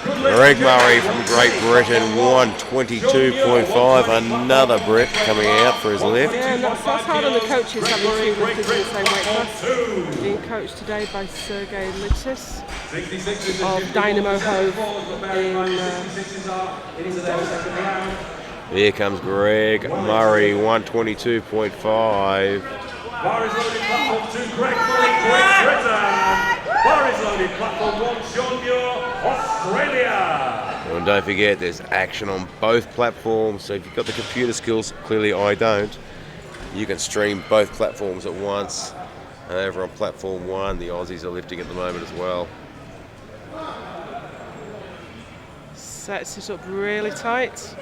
Greg Murray from Great Britain, 122.5. Another Brit coming out for his lift. yeah, and that's hard on the coaches having 2 lifters in the same weight class. Being coached today by Sergei Litsis of Dynamo Hove in Denver. Here comes Greg Murray, 122.5. Bar is loaded, platform 2, Greg Murray, Great Britain. Bar is loaded, platform 1, Sean Muir, Australia. And don't forget, there's action on both platforms, so if you've got the computer skills, clearly I don't, you can stream both platforms at once. And over on platform 1, the Aussies are lifting at the moment as well. Sets it up really tight.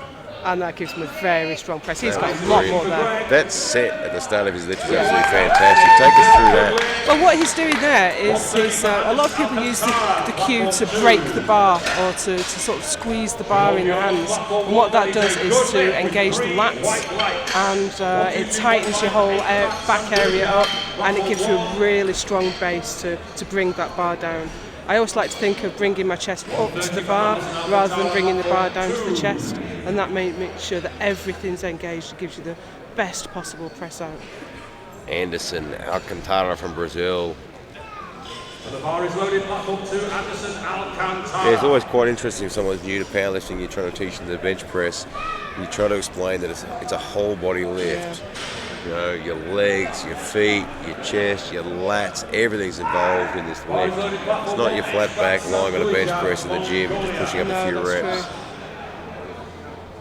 And that gives him a very strong press. He's got a lot more there. That set at the start of his lift is absolutely fantastic. Take us through that. Well, what he's doing there is a lot of people use the cue to break the bar or to sort of squeeze the bar in your hands. And what that does is to engage the lats, and it tightens your whole back area up, and it gives you a really strong base to bring that bar down. I always like to think of bringing my chest up to the bar rather than bringing the bar down to the chest, and that makes sure that everything's engaged and gives you the best possible press out. Anderson Alcantara from Brazil. The bar is loaded, platform 2, Anderson Alcantara. Yeah, it's always quite interesting if someone's new to powerlifting, you're trying to teach them the bench press, and you try to explain that it's a whole body lift. Yeah. You know, your legs, your feet, your chest, your lats, everything's involved in this lift. It's not your flat back lying on a bench press in the gym and just pushing up a few reps. True.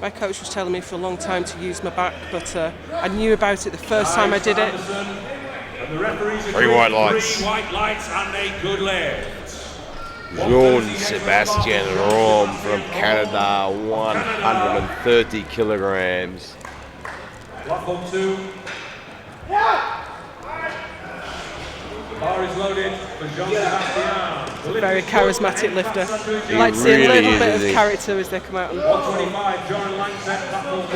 My coach was telling me for a long time to use my back, but I knew about it the first time I did it. And the referees 3 white lights. 3 white lights and a good lift. Jean-Sebastien Rome from Canada, 130 kilograms. Platform 2. Bar is loaded for Jean-Sebastien. Very charismatic lifter. He Like to see really a little is, bit of isn't he? character as they come out on the platform. 125, John Langsett, platform 1.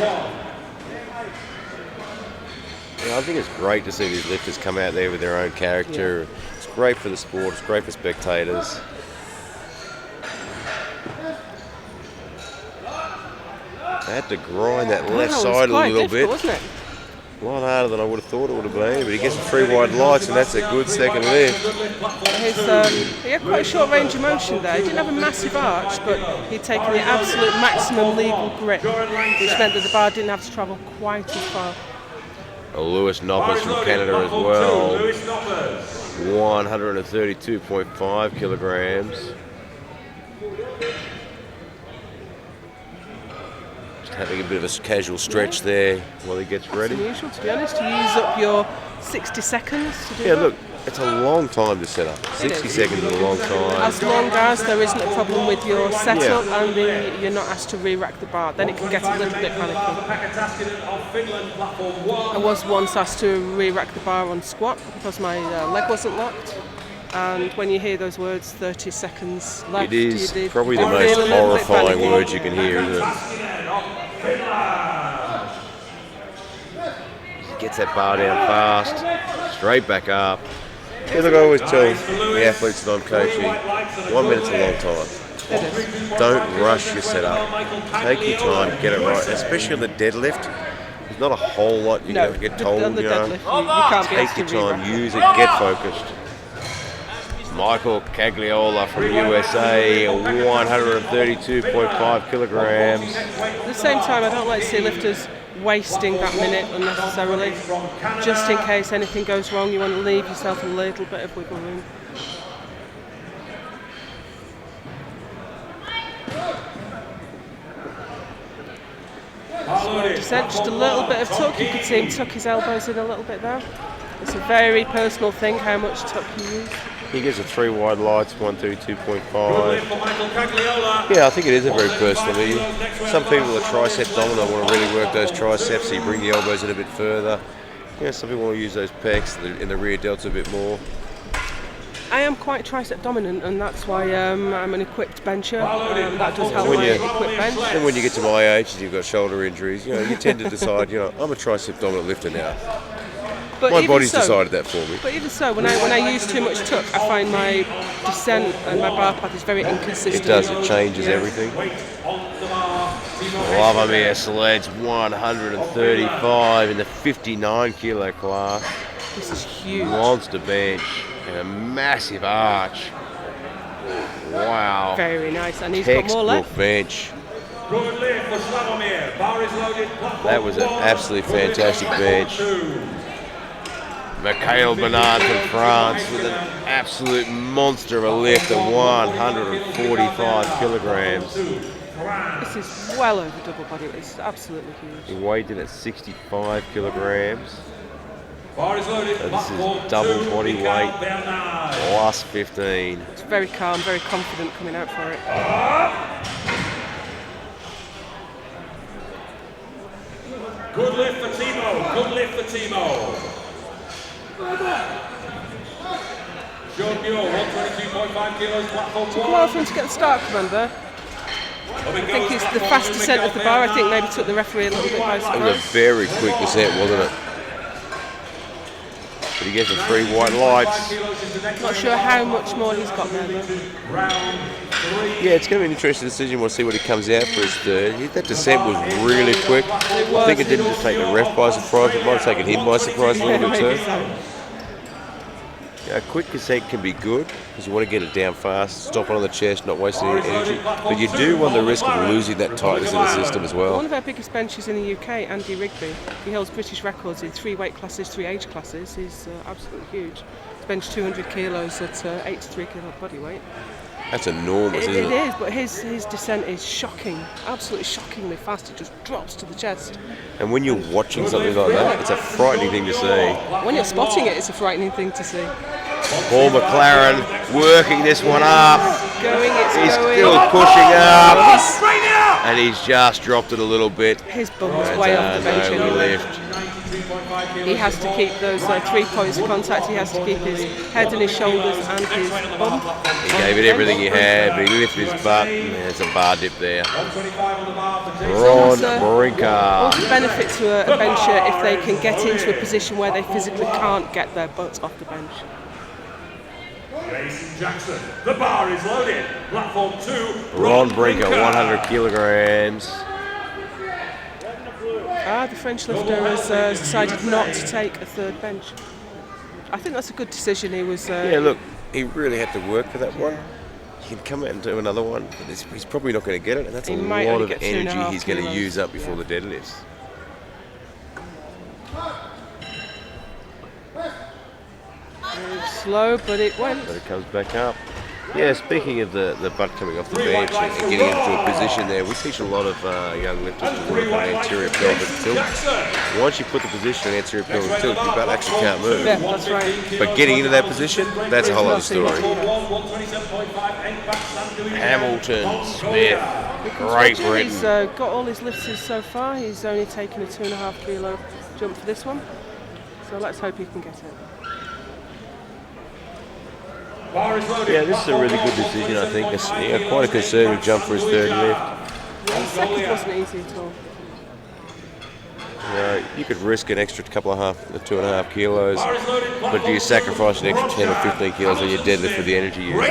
Yeah, I think it's great to see these lifters come out there with their own character. Yeah. It's great for the sport, it's great for spectators. I had to grind that left Wow, side it's a quite little bit. difficult, wasn't it? A lot harder than I would have thought it would have been, but he gets the 3 wide lights and that's a good second lift. He had quite a short range of motion there. He didn't have a massive arch, but he'd taken the absolute maximum legal grip, which meant that the bar didn't have to travel quite as far. Lewis Knoppers from Canada as well, 132.5 kilograms. Just having a bit of a casual stretch there while he gets It's ready. unusual, to be honest, to use up your 60 seconds to do Yeah, that. look, it's a long time to set up. 60 seconds is a long time. As long as there isn't a problem with your setup and you're not asked to re-rack the bar, then it can get a little bit panicky. I was once asked to re-rack the bar on squat because my leg wasn't locked. And when you hear those words, 30 seconds left, It is you probably the feel most a little bit horrifying panicky. words you can hear, isn't it? Gets that bar down fast, straight back up. Yeah, look, I always tell the athletes that I'm coaching, 1 minute's a long time. Don't rush your setup. Take your time, get it right, especially on the deadlift. There's not a whole lot you No, can get told, on the you know. deadlift, you can't be Take asked your to time, re-rack. use it, get focused. Michael Cagliola from USA, 132.5 kilograms. At the same time, I don't like to see lifters wasting that minute unnecessarily. Just in case anything goes wrong, you want to leave yourself a little bit of wiggle room. Descent, just a little bit of tuck. You could see him tuck his elbows in a little bit there. It's a very personal thing how much tuck you use. He gives a 3 wide lights, 132.5. Yeah, I think it is a very personal meeting. Some people are tricep dominant, want to really work those triceps, so you bring the elbows in a bit further. Yeah, some people want to use those pecs in the rear delts a bit more. I am quite tricep dominant, and that's why I'm an equipped bencher. That does help When my you- equipped bench. And when you get to my age and you've got shoulder injuries, you tend to decide, I'm a tricep dominant lifter now. But My even body's so- decided that for me. But even so, when I use too much tuck, I find my descent and my bar path is very inconsistent. It does, it changes everything. Lavamir Sledge, 135 in the 59 kilo class. This is huge. Monster bench and a massive arch. Wow. Very nice, and he's got more Textbook left. bench. Good lift for Slavomir. Bar is loaded. That was an absolutely fantastic bench. Mikhail Bernard from France with an absolute monster of a lift of 145 kilograms. This is well over double body weight. It's absolutely He huge. weighed in at 65 kilograms. Bar is loaded. This Platform is double 2, body Mikael weight Bernard. plus 15. It's very calm, very confident coming out for it. Good lift for Timo. Good lift for Timo. Sean Muir, 122.5 kilos, platform Took a 1. while for him to get the start command there. I think it's the fast descent of the bar. I think maybe took the referee a little bit by It was a surprise. very quick descent, wasn't it? But he gets the 3 white lights. Not sure how much more he's got there though. Yeah, it's going to be an interesting decision. We'll see what he comes out for his third. That descent was really quick. I think it didn't just take the ref by surprise, it might have taken him by surprise a little bit Maybe too. so. Yeah, a quick descent can be good because you want to get it down fast, stop it on the chest, not wasting any energy. But you do run the risk of losing that tightness in the system as well. One of our biggest benches in the UK, Andy Rigby, he holds British records in 3 weight classes, 3 age classes. He's absolutely huge. He's benched 200 kilos at 83 kilo body weight. That's enormous, It isn't it? is, but his descent is shocking, absolutely shockingly fast. It just drops to the chest. And when you're watching something like that, it's a frightening thing to see. When you're spotting it, it's a frightening thing to see. Paul McLaren working this one up. Go He's going. still pushing up, and he's just dropped it a little bit. His bum was way off the bench No anyway. lift. He has to keep those 3 points of contact. He has to keep his head and his shoulders and his bum. He gave it everything he had, but he lifted his butt, and there's a bar dip there. Ron Brinker. Also benefit to a bencher if they can get into a position where they physically can't get their butts off the bench. Jason Jackson, the bar is loaded. Platform 2, Ron Brinker, 100 kilograms. The French lifter has decided not to take a third bench. I think that's a good decision. He was. Yeah, look, he really had to work for that one. He can come out and do another one, but he's probably not going to get it, and that's a lot of energy he's going to use up before the deadlifts. Slow, but it went. But it comes back up. Yeah, speaking of the butt coming off the bench and getting into a position there, we teach a lot of young lifters to work on anterior pelvic tilt. Once you put the position in anterior pelvic tilt, your butt actually can't move. Yeah, that's right. But getting into that position, that's a whole other story. Hamilton, Smith, Great Britain. He's got all his lifts so far. He's only taken a 2.5 kilo jump for this one. So let's hope he can get it. Yeah, this is a really good decision, I think. It's quite a conservative jump for his third lift. The second wasn't easy at all. You could risk an extra 2.5 kilos, but do you sacrifice an extra 10 or 15 kilos on your deadlift for the energy you use?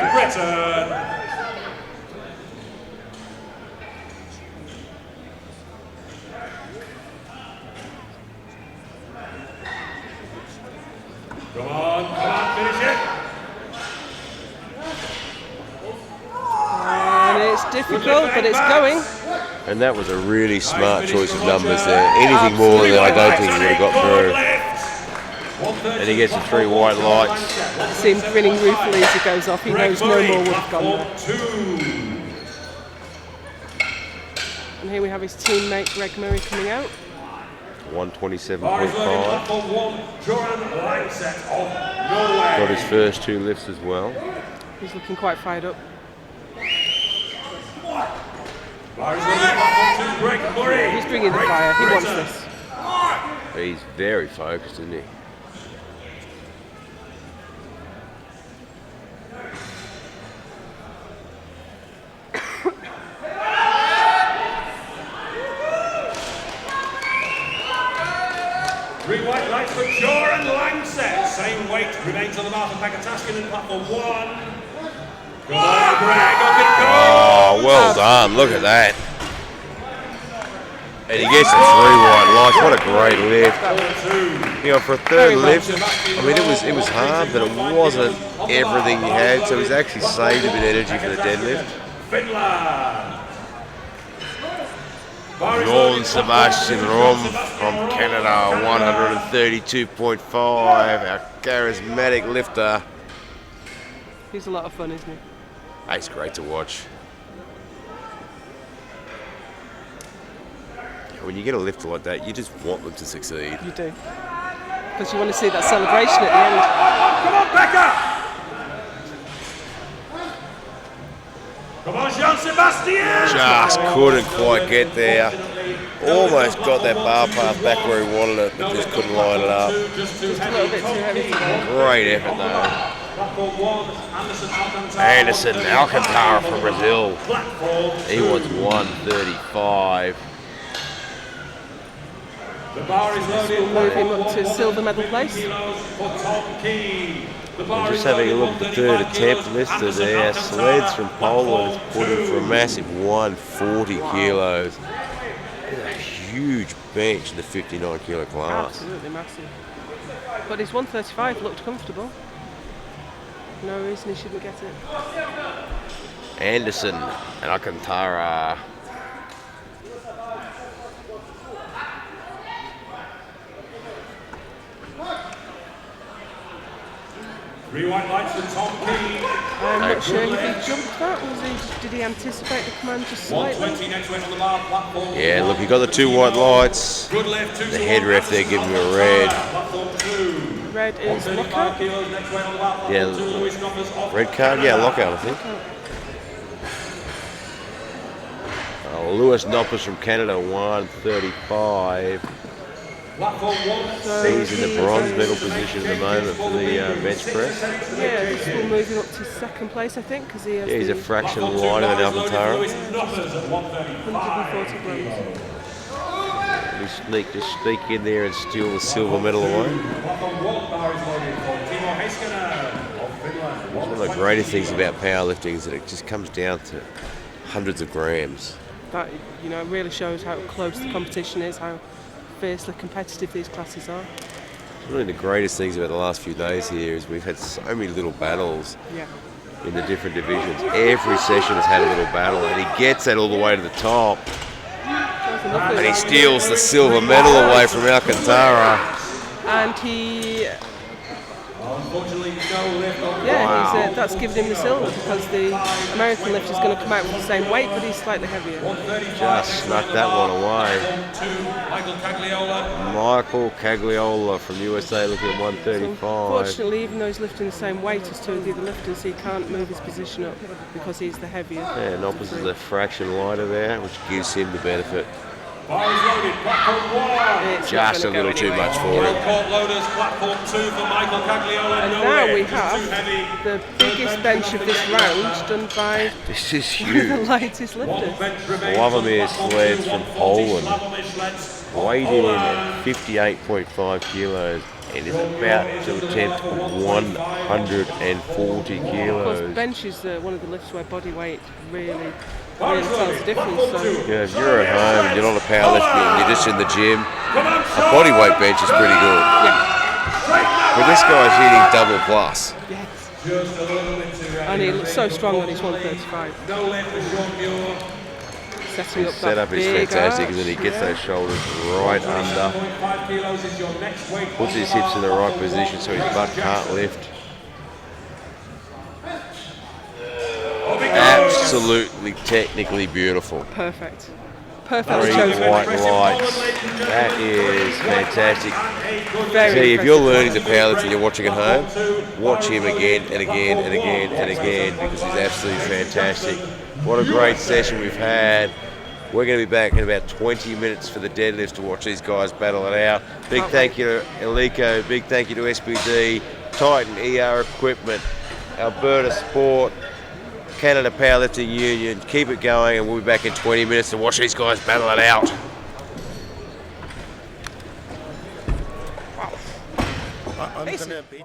Come on, finish it. And it's difficult, but it's going. And that was a really smart choice of numbers there. Anything more than I don't think he would have got through. And he gets the 3 white lights. See him grinning ruefully as he goes off. He knows no more would have gone there. And here we have his teammate Greg Murray coming out. 127.5. Got his first 2 lifts as well. He's looking quite fired up. He's bringing the fire. He wants this. He's very focused, isn't he? Green white lights for Jaw and Lancet. Same weight remains on the bar for Pagataskin in platform 1. Come on, Greg, up it goes. Oh, well done. Look at that. And he gets the 3 white lights. What a great lift. For a third lift, I mean, it was hard, but it wasn't everything he had, so he's actually saved a bit of energy for the deadlift. Finland. Ron Sebastian Rom from Canada, 132.5, our charismatic lifter. He's a lot of fun, isn't he? It's great to watch. When you get a lifter like that, you just want them to succeed. You do. Because you want to see that celebration at the end. Come on, Becca! Come on, Jean-Sebastian! Just couldn't quite get there. Almost got that bar path back where he wanted it, but just couldn't line it up. Just a little bit too heavy today. Great effort though. Anderson Alcantara from Brazil. He wants 135. The bar is loaded. We'll move him up to silver medal place. Just having a look at the third attempt listed there. Sleds from Poland has put him for a massive 140 kilos. It's a huge bench in the 59 kilo class. Absolutely massive. But his 135 looked comfortable. No reason he shouldn't get it. Anderson and Alcantara. Green white lights for Tom Key. I'm not sure if he jumped that. Did he anticipate the command just slightly? 120 next weight on the bar, platform. Yeah, look, he got the 2 white lights. Good lift, 2 The head ref there giving him a red. Platform 2. Red is lockout. Kilos next weight on the bar, Yeah, platform 2. Luis Goffers off. Red card, yeah, lockout I think. Lewis Noppers from Canada, 135. He's in the bronze medal position at the moment for the bench press. Yeah, he's still moving up to second place, I think, because he has Yeah, he's a fraction wider than Alcantara. 140 grams. He just sneak in there and steal the silver medal away. One of the greatest things about powerlifting is that it just comes down to hundreds of grams. That, you know, really shows how close the competition is, how fiercely competitive these classes are. One of the greatest things about the last few days here is we've had so many little battles in the different divisions. Every session has had a little battle, and he gets that all the way to the top. And he steals the silver medal away from Alcantara. And he... that's given him the silver, because the American lift is going to come out with the same weight, but he's slightly heavier. Just snuck that one away. Michael Cagliola from USA looking at 135. Unfortunately, even though he's lifting the same weight as two of the other lifters, he can't move his position up because he's the heavier. Yeah, Noppers is a fraction wider there, which gives him the benefit. Just a little too much for him. And now we have the biggest bench of this round done by This is one huge. of the lightest lifters. Wavomir Sleds from Poland weighed in at 58.5 kilos and is about to attempt 140 Of course, kilos. bench is one of the lifts where body weight really tells the difference. So. Yeah, if you're at home and you're not a powerlifter and you're just in the gym, a body weight bench is pretty good. But this guy's hitting double plus. Yes. And he looks so strong on his 135. Setting up that Setup is big fantastic, arch. and then he gets those shoulders right under, puts his hips in the right position so his butt can't lift. Absolutely technically beautiful. Perfect. Perfect. Three chosen. white lights. That is fantastic. Very See, if you're impressive. learning the powerlifting you're watching at home, watch him again and again and again and again, because he's absolutely fantastic. What a great session we've had. We're going to be back in about 20 minutes for the deadlifts to watch these guys battle it out. Big thank you to Elico, big thank you to SBD, Titan ER Equipment, Alberta Sport, Canada Powerlifting Union. Keep it going, and we'll be back in 20 minutes to watch these guys battle it out. I'm gonna beat.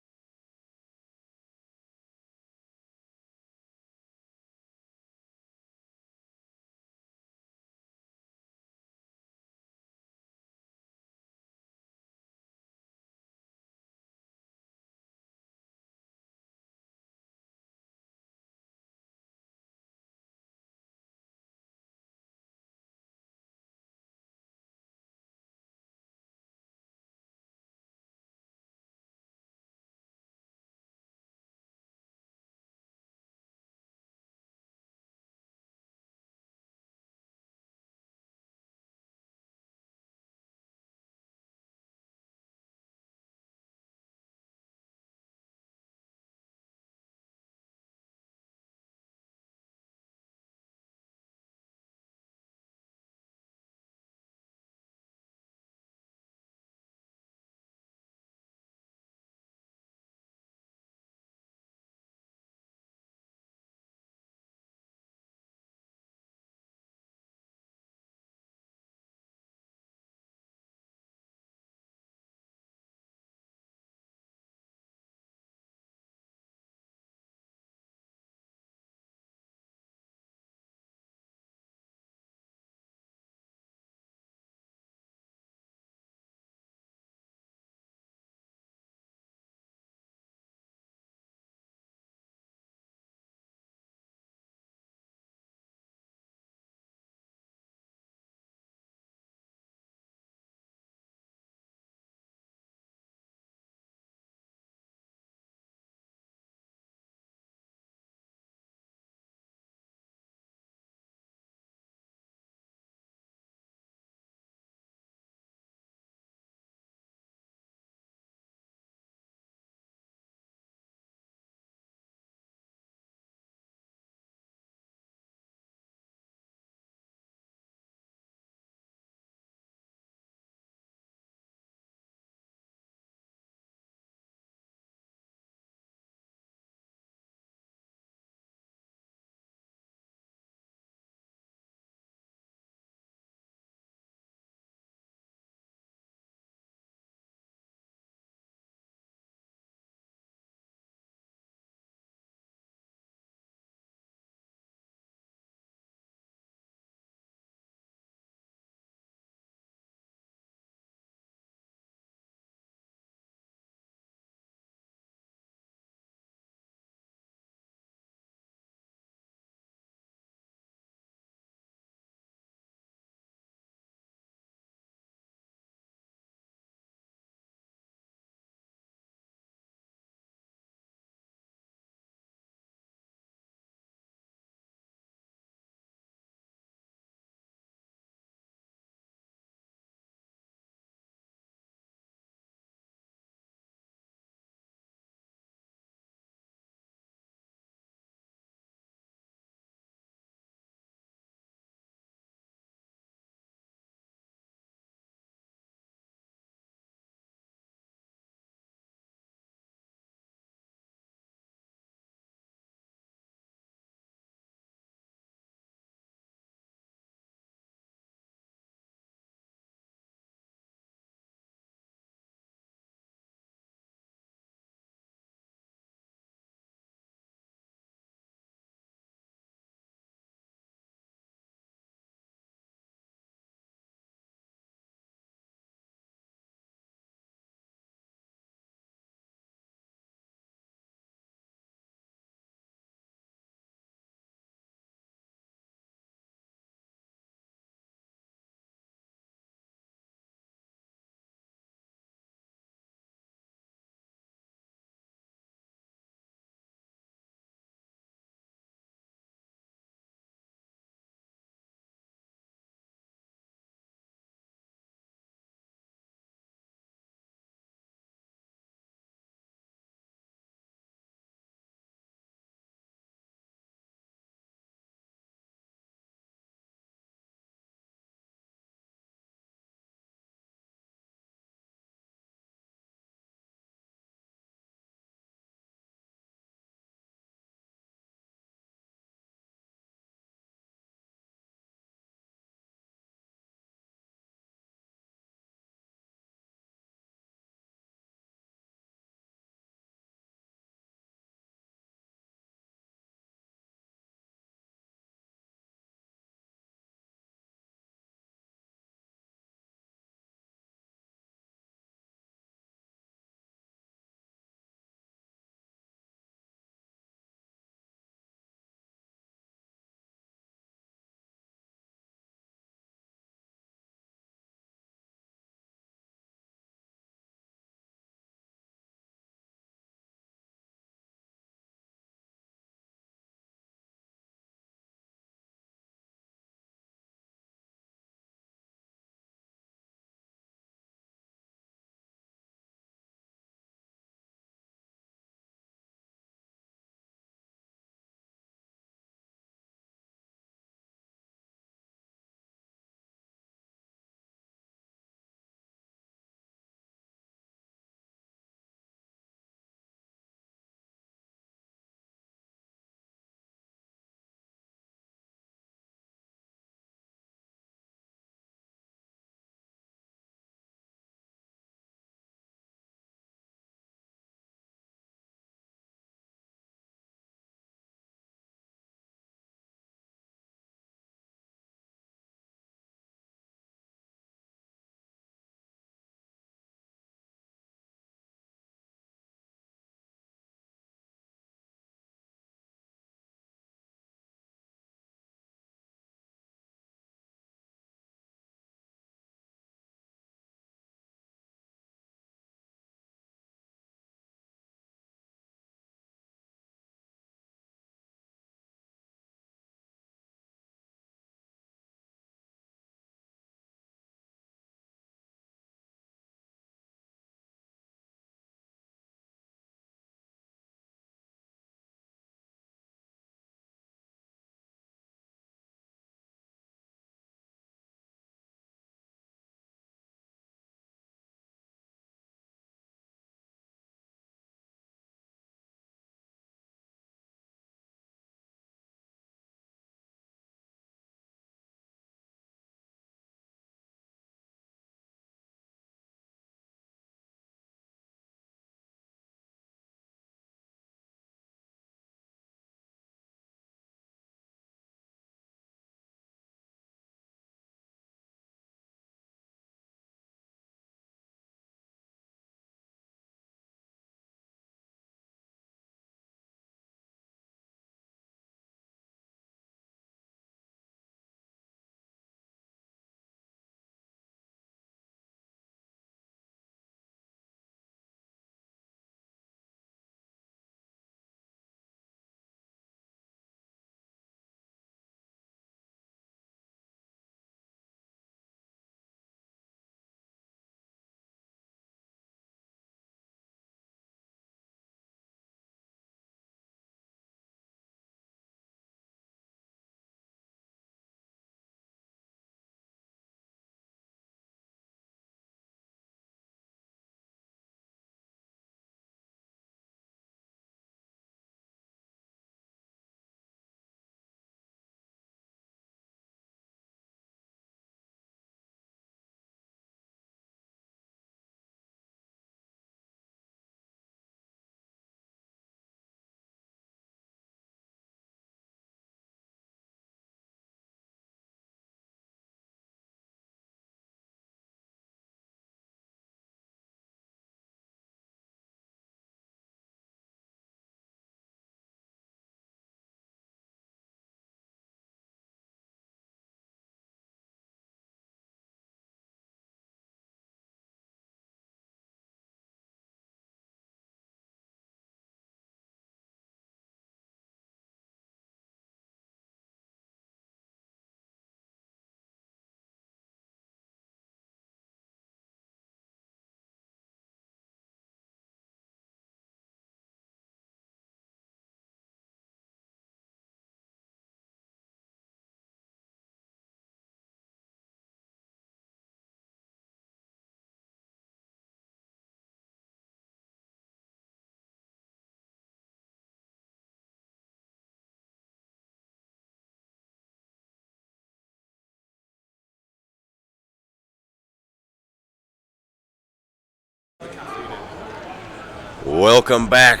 Welcome back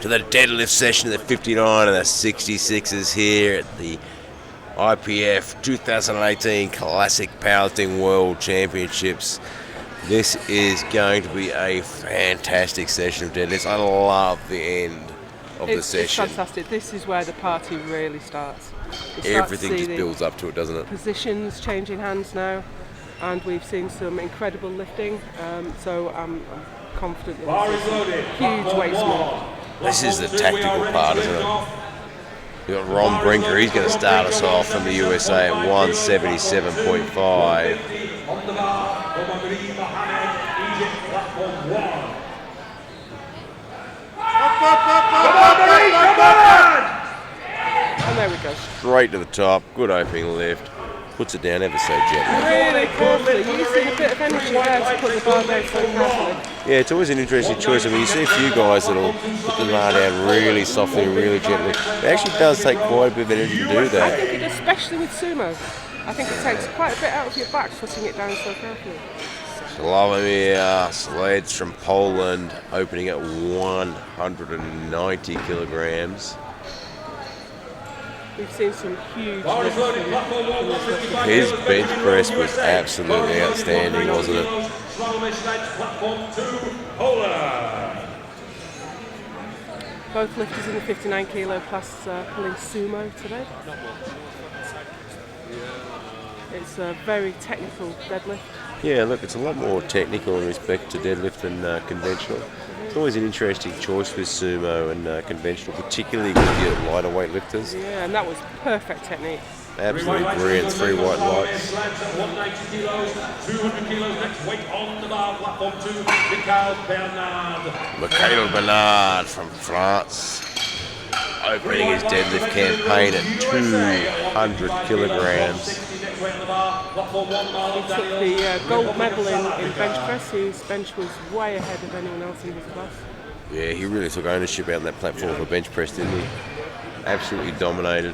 to the deadlift session of the 59 and the 66s here at the IPF 2018 Classic Powerlifting World Championships. This is going to be a fantastic session of deadlifts. I love the end of the session. It's fantastic. This is where the party really starts. Everything just builds up to it, doesn't it? Positions changing hands now, and we've seen some incredible lifting. So I'm confident that this is a huge weight split. This is the tactical part, isn't it? We've got Ron Brinker. He's going to start us off from the USA at 177.5. And there we go. Straight to the top. Good opening lift. Puts it down ever so gently. Really carefully. Using a bit of energy there to put the bar down so carefully. Yeah, it's always an interesting choice. I mean, you see a few guys that'll put the bar down really softly and really gently. It actually does take quite a bit of energy to do I that. think it, especially with sumo, I think it takes quite a bit out of your back putting it down so carefully. Slavomir Sleds from Poland, opening at 190 kilograms. We've seen some huge His bench press was absolutely outstanding, wasn't it? Both lifters in the 59 kilo class pulling sumo today. It's a very technical deadlift. Yeah, look, it's a lot more technical in respect to deadlift than conventional. It's always an interesting choice with sumo and conventional, particularly with your lighter weight lifters. Yeah, and that was perfect technique. Absolutely brilliant, 3 white lights. 190 kilos, 200 kilos next weight on the bar, platform 2, Mikhail Bernard from France, opening his deadlift campaign at 200 kilograms. He took the gold medal in bench press. His bench was way ahead of anyone else in his class. Yeah, he really took ownership out on that platform for bench press, didn't he? Absolutely dominated.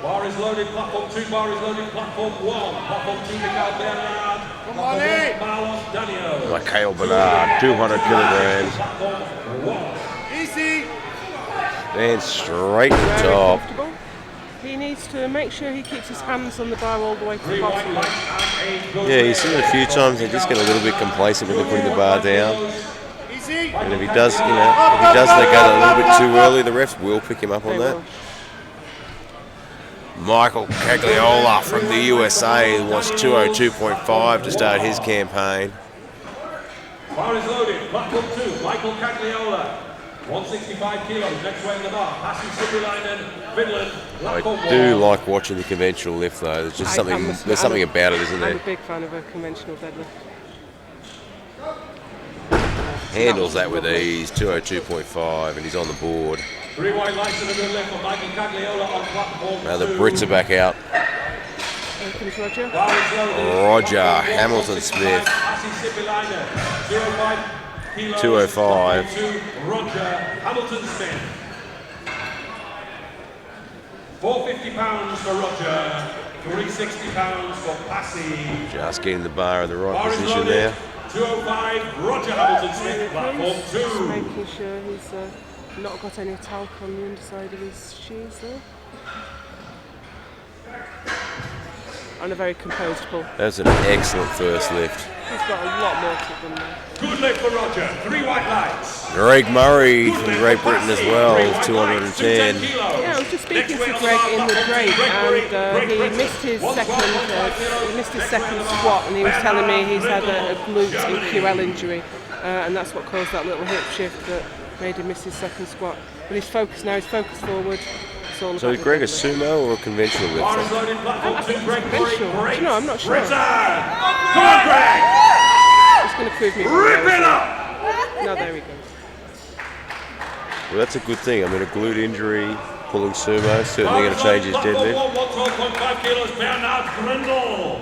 Bar is loaded, platform 2, bar is loaded, platform 1, platform 2, Mikhail Bernard, platform 1, Marlos Daniel. Mikhail Bernard, 200 kilograms. Easy. And straight to the Very top. comfortable. He needs to make sure he keeps his hands on the bar all the way to the bottom. Yeah, you've seen it a few times. They just get a little bit complacent when they're putting the bar down. And if he does, let go a little bit too early, the refs will pick him up on that. Michael Cagliola from the USA wants 202.5 to start his campaign. Bar is loaded, platform 2, Michael Cagliola, 165 kilos, next way on the bar, passing Sipilainen, Finland, platform 1. I do like watching the conventional lift though. There's just something about it, isn't I'm there? a big fan of a conventional deadlift. Handles that with ease, 202.5, and he's on the board. 3 white lights and a good lift for Michael Cagliola on platform 2. Now the Brits are back out. Here comes Roger. Bar is loaded. Roger Hamilton-Smith, 205. 2 Roger Hamilton-Smith. 450 pounds for Roger, 360 pounds for Passy. Just getting the bar in the right Bar is position loaded. there. 205 Roger Hamilton-Smith, platform Just 2. making sure he's not got any talc on the underside of his shoes there. On a very composed pull. That's an excellent first lift. He's got a lot more to them there. Good lift for Roger, 3 white lights. Greg Murray from Great Britain as well, 210. Yeah, I was just speaking to Greg in the break, and he missed his second squat, and he was telling me he's had a glute and QL injury, and that's what caused that little hip shift that made him miss his second squat. But he's focused now. He's focused forward. It's all So about is Greg a the deadlift. sumo or a conventional Bar is lifter? loaded, platform 2, Greg Conventional. Do you know, I'm not sure. Come on, Greg! He's going to prove me Rip wrong. it up! No, there we go. Well, that's a good thing. I mean, a glute injury, pulling sumo, certainly going to change his deadlift. 112.5 kilos, Bernard Grindel.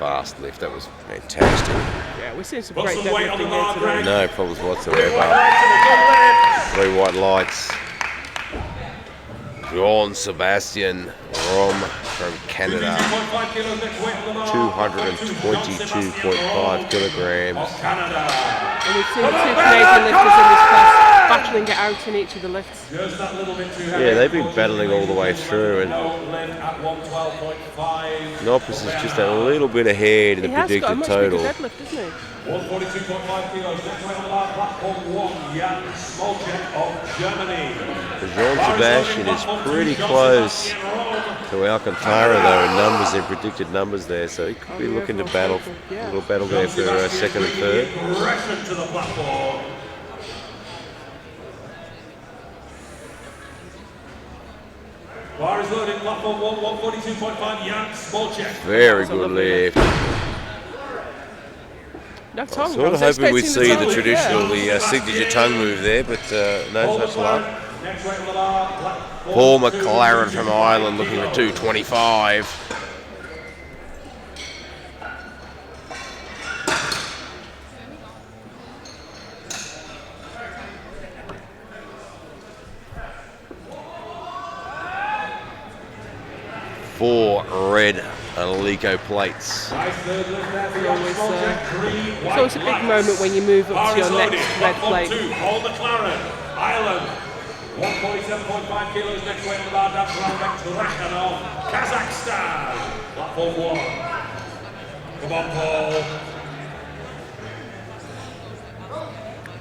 fast lift. That was fantastic. Yeah, we're seeing some great deadlifting here today. No problems whatsoever. 3 white lights. Jean Sebastian Rom from Canada. 222.5 kilograms. And we've seen 2 Canadian lifters in this class battling it out in each of the lifts. Yeah, they've been battling all the way through, and Noppus is just a little bit ahead in the predicted total. total. He has got a much bigger deadlift, isn't he? 142.5 kilos, next weight on the bar, platform 1, Jan Smolcek of Germany. Jean Sebastian is pretty close to Alcantara though in numbers, in predicted numbers there, so he could be looking to battle, a little battle there for second and third. Aggression to the platform. Bar is loaded, platform 1, 142.5, Jan Smolcek. Very good lift. No tongue. Sort of hoping we'd see the traditional, the signature tongue move there, but no such luck. Paul McLaren from Ireland looking for 225. Four red Alico plates. It's always a big moment when you move up to your next red plate. Paul McLaren, Ireland. 147.5 kilos next weight on the bar, that's Rambek Trakhanov, Kazakhstan. Platform 1. Come on, Paul.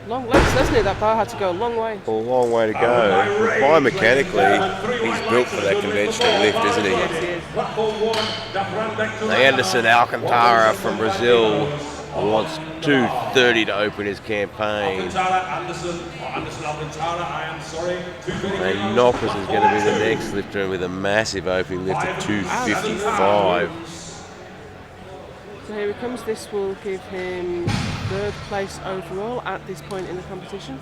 Long legs, doesn't it? That bar had to go a long way. A long way to go. Biomechanically, he's built for that conventional lift, isn't he? Yes, he is. Anderson Alcantara from Brazil wants 230 to open his campaign. And Noppus is going to be the next lifter with a massive opening lift of 255. So here he comes. This will give him 3rd place overall at this point in the competition.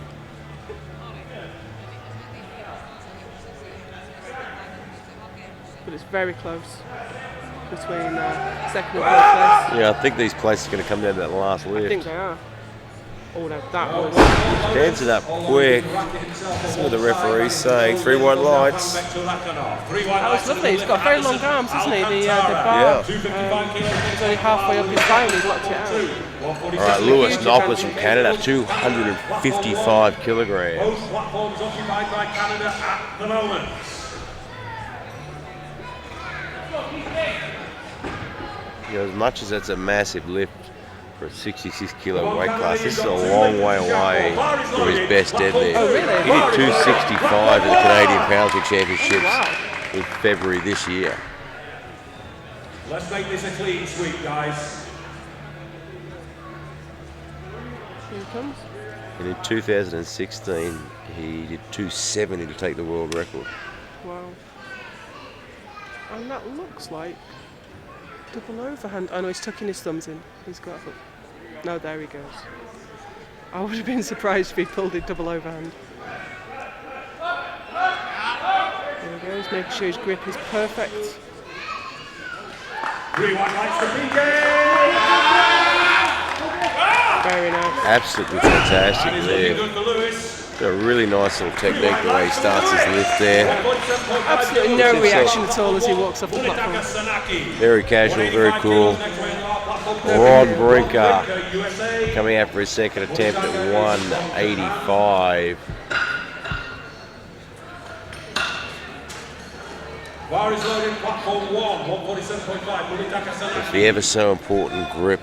But it's very close between 2nd and 3rd place. Yeah, I think these places are going to come down to that last I lift. think they are. Oh no, that was... Dancing up quick. That's what the referee's saying. 3 white lights. That was lovely. He's got very long arms, hasn't he? The bar is only halfway up his thigh and he's locked it out. Alright, Lewis Noppus from Canada, 255 kilograms. Both platforms occupied by Canada at the moment. You know, as much as that's a massive lift for a 66 kilo weight class, this is a long way away from his best deadlift. Oh, really? He did 265 at the Canadian Powerlifting Championships in February this year. Let's make this a clean sweep, guys. Here he comes. And in 2016, he did 270 to take the world record. Wow. And that looks like double overhand. Oh no, he's tucking his thumbs in. He's got a... No, there he goes. I would have been surprised if he pulled it double overhand. There he goes, making sure his grip is perfect. 3 white lights for PK! Very nice. Absolutely fantastic lift. Good for Lewis. Got a really nice little technique the way he starts his lift there. Absolutely no reaction at all as he walks off the platform. Very casual, very cool. Ron Brinker coming out for his second attempt at 185. Bar is loaded, platform 1, 147.5. It's the ever so important grip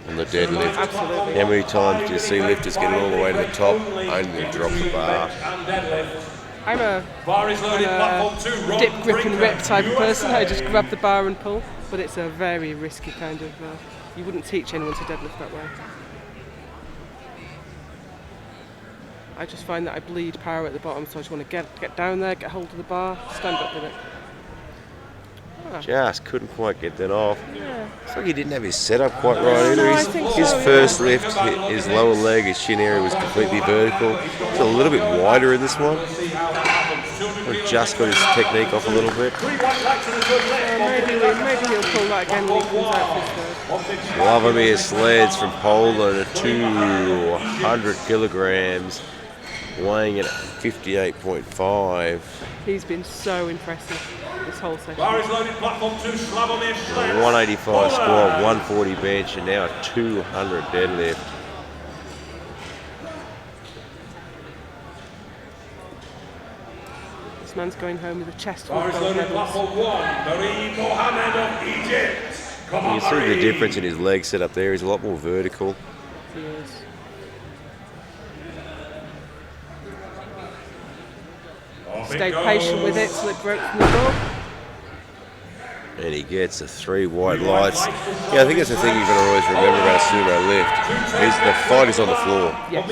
on the deadlift. Absolutely. How many times do you see lifters get all the way to the top, only to drop the bar? I'm a Bar is loaded, platform 2, dip, grip and rip type of person. I just grab the bar and pull, but it's a very risky kind of... you wouldn't teach anyone to deadlift that way. I just find that I bleed power at the bottom, so I just want to get down there, get hold of the bar, stand up with it. Just couldn't quite get that off. Yeah. It's like he didn't have his setup quite right either. No, I think His so, first lift, his lower leg, his shin area was completely vertical. It's a little bit wider in this one. Just got his technique off a little bit. Maybe he'll pull that again when he comes out for his third. Vladimir Sleds from Poland at 200 kilograms, weighing in at 58.5. He's been so impressive this whole session. 185 squat, 140 bench, and now a 200 deadlift. This man's going home with a chest full of gold medals. You can see the difference in his leg set up there. He's a lot more vertical. He is. Stayed patient with it till it broke from the door. And he gets the 3 white lights. Yeah, I think that's the thing you've got to always remember about a sumo lift. Is the fight is on the floor. Yes.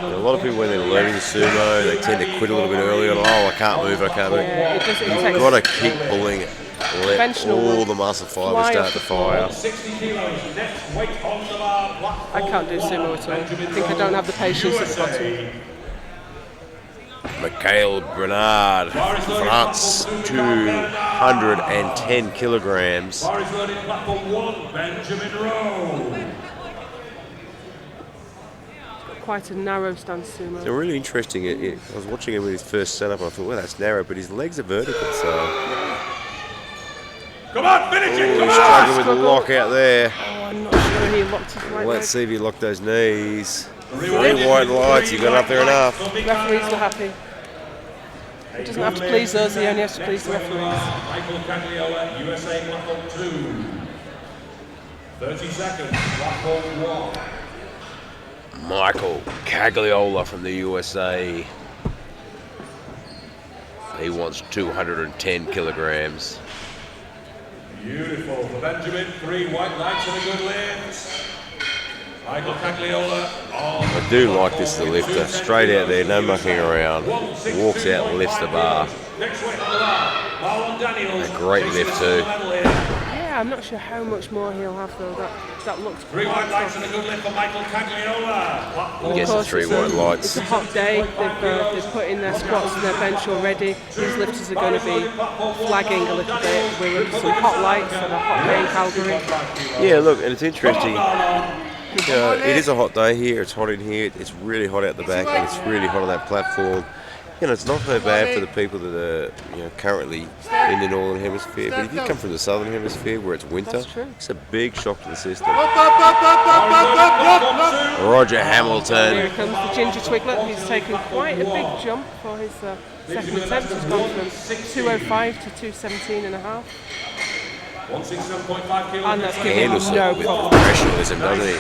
A lot of people, when they're learning sumo, they tend to quit a little bit early on. Oh, I can't move, I can't move. Yeah, it does, it You've takes got to keep pulling it. Let conventional all the muscle fibers start to fire. I can't do sumo at all. I think I don't have the patience at the bottom. Mikhail Bernard, France, 210 kilograms. Quite a narrow stance sumo. So really interesting. I was watching him with his first setup and I thought, well, that's narrow, but his legs are vertical, so... Come on, finish it! He's struggling with the lock out there. Oh, I'm not sure he locked his right Let's leg. see if he locked those knees. 3 white lights, he got up there enough. Referees are happy. He doesn't have to please us, he only has to please the referees. Michael Cagliola, USA Platform 2. 30 seconds, Platform 1. Michael Cagliola from the USA. He wants 210 kilograms. Beautiful for Benjamin, 3 white lights and a good lift. Michael Cagliola on. I do like this as a lifter. Straight out there, no mucking around. Walks out and lifts the bar. Next weight on the bar, Marlon Daniels. A great lift too. Yeah, I'm not sure how much more he'll have though. That looks 3 white lights and a good lift for Michael Cagliola. He gets the 3 white lights. It's a hot day. They've put in their squats and their bench already. These lifters are going to be flagging a little bit. We're with some hot lights and a hot day in Calgary. Yeah, look, and it's interesting. It is a hot day here. It's hot in here. It's really hot out the back, and it's really hot on that platform. It's not so bad for the people that are currently in the northern hemisphere. But if you come from the southern hemisphere where it's winter, it's a big shock to the system. Roger Hamilton. Here comes the ginger twiglet. He's taken quite a big jump for his second attempt. He's gone from 205 to 217.5. 167.5 kilos. And that's giving Handles him it no with problem. professionalism, doesn't he?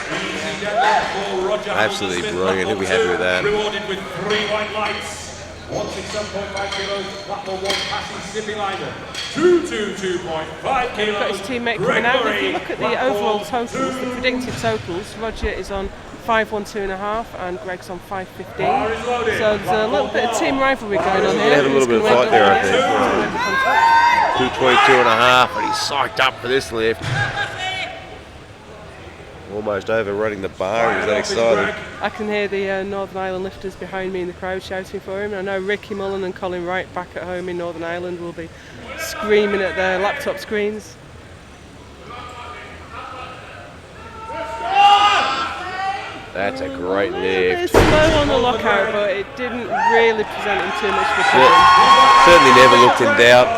Absolutely brilliant. He'll be happy with that. Rewarded with 3 white lights. 167.5 kilos. Platform 1 passing Sippy Liner. 222.5 kilos. Got his teammate coming out. If you look at the overall totals, the predicted totals, Roger is on 512.5 and Greg's on 515. So there's a little bit of team rivalry going on here. They had a little bit of fight there, I think. 222.5, and he's psyched up for this lift. Almost overrunning the bar. He's that excited. I can hear the Northern Ireland lifters behind me in the crowd shouting for him. I know Ricky Mullen and Colin Wright back at home in Northern Ireland will be screaming at their laptop screens. That's a great A lift. bit slow on the lockout, but it didn't really present him too much for Certainly never looked in doubt.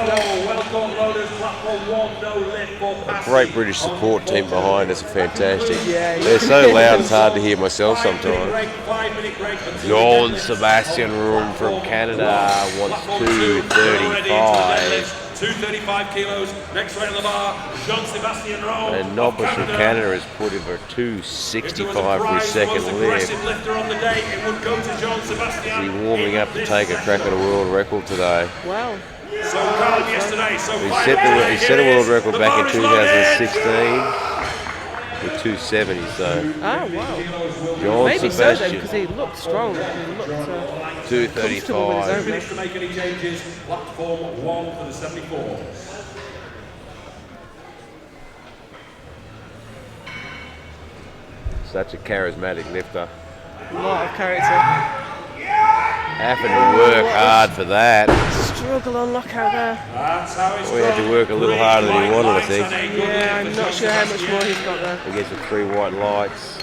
Welcome loaders, Platform 1, no lift for A great British support team behind us are fantastic. Yeah, They're so loud it's hard to hear myself sometimes. 5-minute break. John Sebastian Room from Canada wants 235. 235 kilos. Next weight on the bar, Jean-Sébastien Rowe. And Nobbs from Canada has put him for 265 for his second lift. Lifter on the day, it would go to Jean-Sébastien. He's warming up to take a crack at a world record today. Wow. So Carl yesterday, so He set a world record back in 2016 with 270. So Oh, wow. John Maybe so then, Sebastian, because he looked strong. He looked comfortable with his 235. own Finish lift. to make any changes. Platform 1 for the 74. Such a charismatic lifter. A lot of character. Having to work hard for that. Struggle on lockout there. That's how it's We had to work a little harder than he wanted, I think. Yeah, I'm not sure how much more he's got there. Against the 3 white lights.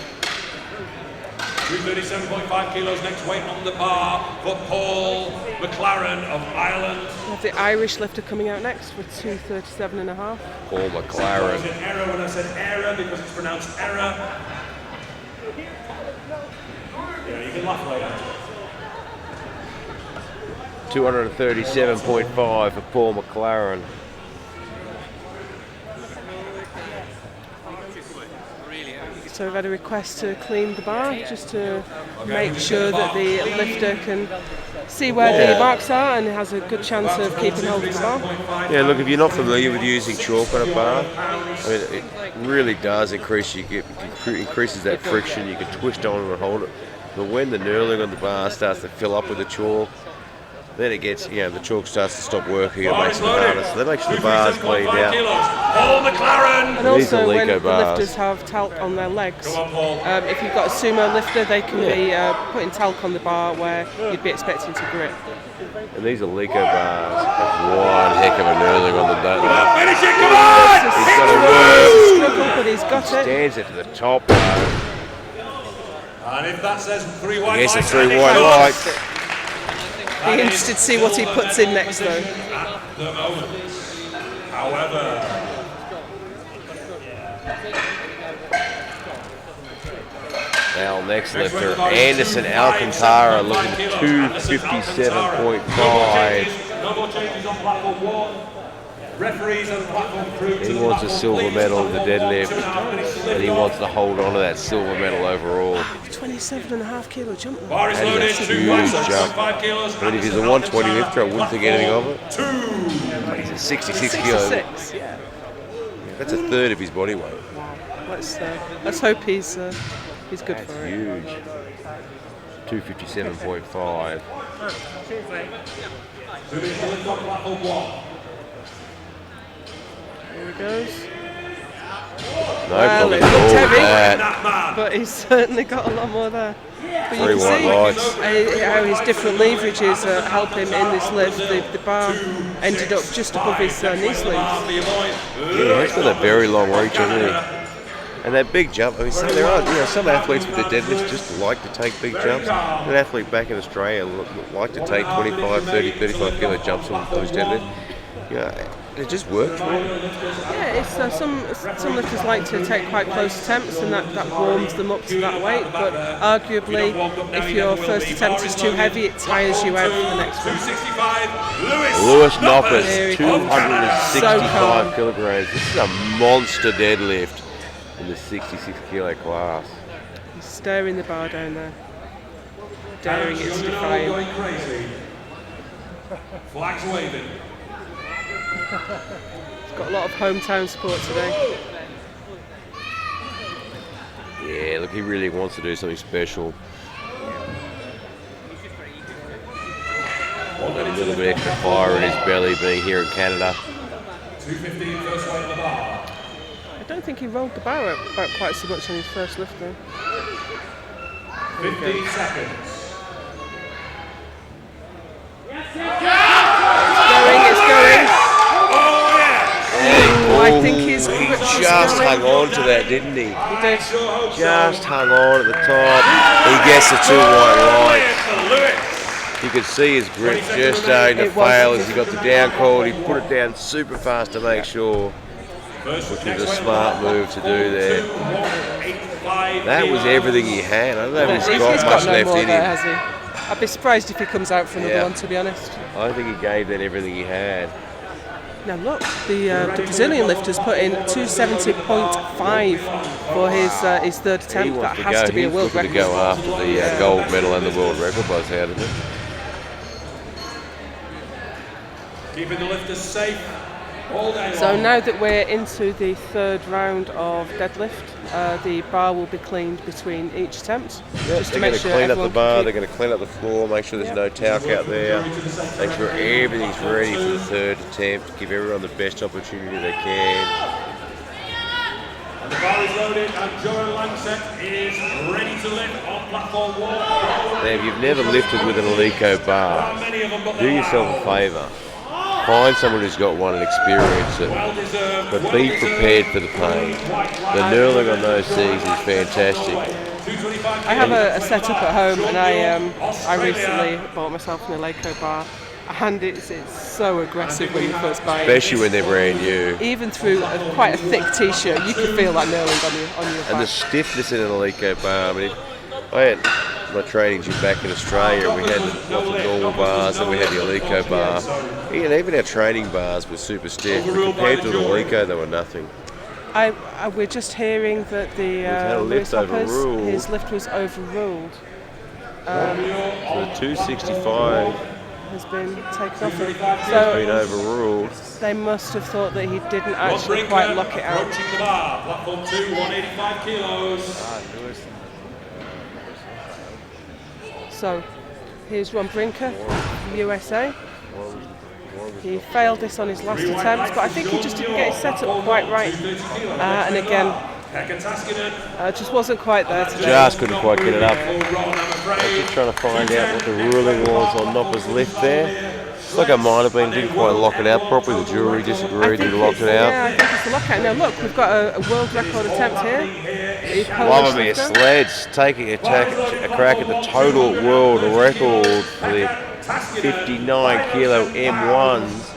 237.5 kilos next weight on the bar for Paul McLaren of Ireland. We have the Irish lifter coming out next with 237.5. Paul I McLaren. was in error when I said error because it's pronounced error. Yeah, you can laugh later. 237.5 for Paul McLaren. So we've had a request to clean the bar just to make sure that the lifter can see where the marks are and has a good chance of keeping hold of the bar. Yeah, look, if you're not familiar with using chalk on a bar, I mean, it really does increases that friction. You can twist on it and hold it. But when the knurling on the bar starts to fill up with the chalk, then it gets, the chalk starts to stop working and makes it harder. So that makes sure the bar's cleaned out. Paul McLaren. And also when the bars. lifters have talc on their legs, if you've got a sumo lifter, they can be putting talc on the bar where you'd be expecting to grip. And these are Lico bars. That's one heck of a knurling on the deadlift. Finish it, come on! He's got to work. Struggle, but he's got it. Stands it to the top though. And if that says 3 white Yes, lights, it's 3 white lights. Be interested to see what he puts in next though. at the moment. However, Now next lifter, Anderson Alcantara looking at 257.5. no more changes on platform 1. Referees and platform crew. He wants a silver medal in the deadlift, and he wants to hold on to that silver medal overall. 27.5 kilo jump. Bar is loaded, That's a 2 huge whites, jump. 5 kilos. But if he's a 120 lifter, I wouldn't think anything of it. 2. But he's a 66 kilo. 66, yeah. That's a third of his body weight. Let's hope he's good for That's it. huge. 257.5. Platform 1. Here he goes. No Well, problem it looked at all with heavy. that. That man. But he's certainly got a lot more there. But you 3 can white see lights. how his different leverages help him in this lift. The bar ended up just above his knee sleeves. Yeah, he's got a very long reach, hasn't he? And that big jump, I mean, there are some athletes with the deadlift just like to take big jumps. An athlete back in Australia like to take 25, 30, 35 kilo jumps on his deadlift. It just worked for him. Yeah, it's some lifters like to take quite close attempts, and that warms them up to that weight. But arguably, if your first attempt is too heavy, it tires you out for the next one. 265, Lewis Knoppers, There he goes. 265 kilograms. This is a monster deadlift in the 66 kilo class. He's staring the bar down there, daring it to defy him. Going crazy. Flags waving. He's got a lot of hometown support today. Yeah, look, he really wants to do something special. Want a little bit extra fire in his belly being here in Canada. 215 first weight on the bar. I don't think he rolled the bar out quite so much on his first lift though. 15 seconds. It's going. Oh, I think his grip was just going. hung on to that, didn't he? He did. Just hung on at the top. He gets the 2 white lights. You could see his grip just starting to fail as he got the down called. He put it down super fast to make sure, which was a smart move to do there. That was everything he had. I don't know if he's got much no left more in there, him. has he? I'd be surprised if he comes out for another one, to be honest. I think he gave that everything he had. Now look, the Brazilian lifter's put in 270.5 for his third He attempt. That wants has to be a he's world looking record. to go after the gold medal and the world record by the sound of it. Keeping the lifters safe all day long. So now that we're into the third round of deadlift, the bar will be cleaned between each attempt. Just to They're going make to sure clean up the everyone bar, can they're going to clean up the floor, make sure there's no talc out there, make sure everything's ready for the third attempt, give everyone the best opportunity they can. And the bar is loaded, and Joel Langsett is ready to lift on platform 1. Now, if you've never lifted with an Alico bar, do yourself a favour. Find someone who's got one and experience it, but be prepared for the pain. The knurling on those things is fantastic. I have a setup at home, and I recently bought myself an Alico bar, and it's so aggressive when you first buy it. Especially when they're brand new. Even through quite a thick t-shirt, you can feel that knurling on your back. And the stiffness in an Alico bar. I mean, I had my training gym back in Australia, and we had lots of normal bars, and we had the Alico bar. And even our training bars were super stiff. But compared to the Alico, they were nothing. We're just hearing that the Lewis Hoppers, his lift was overruled. So the 265 has been taken off. has been overruled. They must have thought that he didn't actually quite lock it out. Approaching the bar, platform 2, 185 kilos. So here's Ron Brinker, USA. He failed this on his last attempt, but I think he just didn't get his setup quite right. And again, just wasn't quite there today. Just couldn't quite get it up. I'm just trying to find out what the ruling was on Nopper's lift there. It's like it might have been, didn't quite lock it out properly. The jury disagreed and locked it out. Yeah, I think it's the lockout. Now look, we've got a world record attempt here. Love me a sledge taking a crack at the total world record for the 59 kilo M1s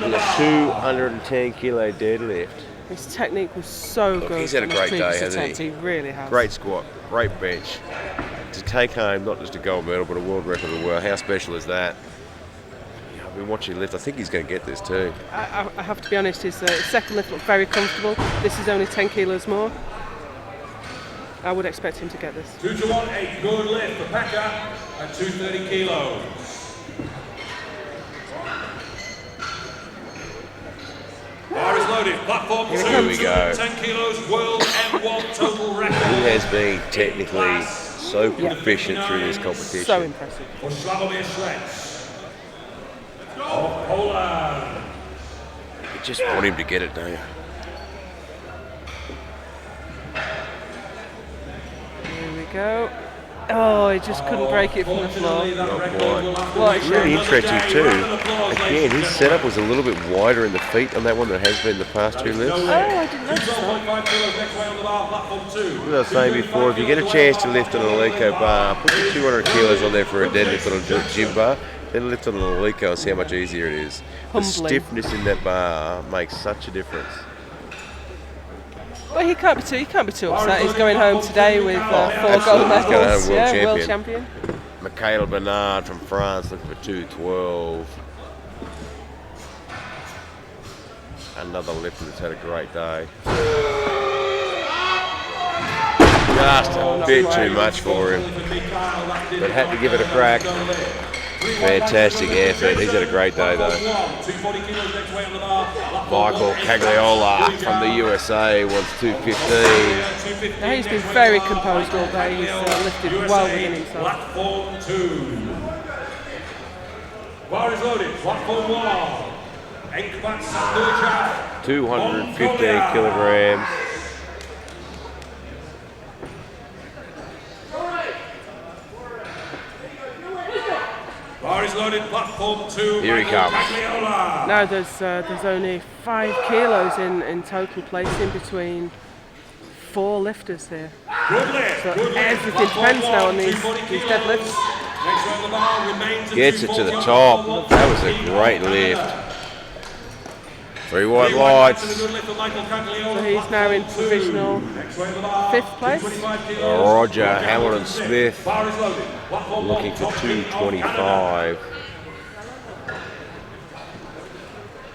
with a 210 kilo deadlift. His technique was so good. He's had a great day, hasn't he? He really has. Great squat, great bench. To take home not just a gold medal but a world record as well. How special is that? I've been watching lift. I think he's going to get this too. I have to be honest, his second lift looked very comfortable. This is only 10 kilos more. I would expect him to get this. 2 to 1, 8, good lift for Pekka at 230 kilos. Bar is loaded, platform 2, Here we go. 10 kilos, world M1 total record. He has been technically so proficient through this competition. So impressive. For Slavomir Švec of Poland. You just want him to get it, don't you? Here we go. Oh, he just couldn't break it from the floor. It's really interesting too. Again, his setup was a little bit wider in the feet on that one than it has been the past two lifts. Oh, I didn't notice that. As I was saying before, if you get a chance to lift on an Alico bar, put your 200 kilos on there for a deadlift on a gym bar, then lift on an Alico and see how much easier it is. The stiffness in that bar makes such a difference. But he can't be too upset. He's going home today with 4 gold medals. World champion. Michael Bernard from France looking for 212. Another lifter that's had a great day. Just a bit too much for him, but had to give it a crack. Fantastic effort. He's had a great day though. Michael Cagliola from the USA wants 215. Now he's been very composed all day. He's lifted well within himself. Platform 2. Bar is loaded. Platform 1. Enkbat Sandurchak. 215 kilograms. Bar is loaded, platform 2. Here he comes. Now there's only 5 kilos in total placing between 4 lifters here. Good lift. So everything depends now on these deadlifts. Next round the bar remains Gets it to the top. That was a great lift. 3 white lights. So he's now in provisional 5th place. Roger Hamilton Smith looking for 225.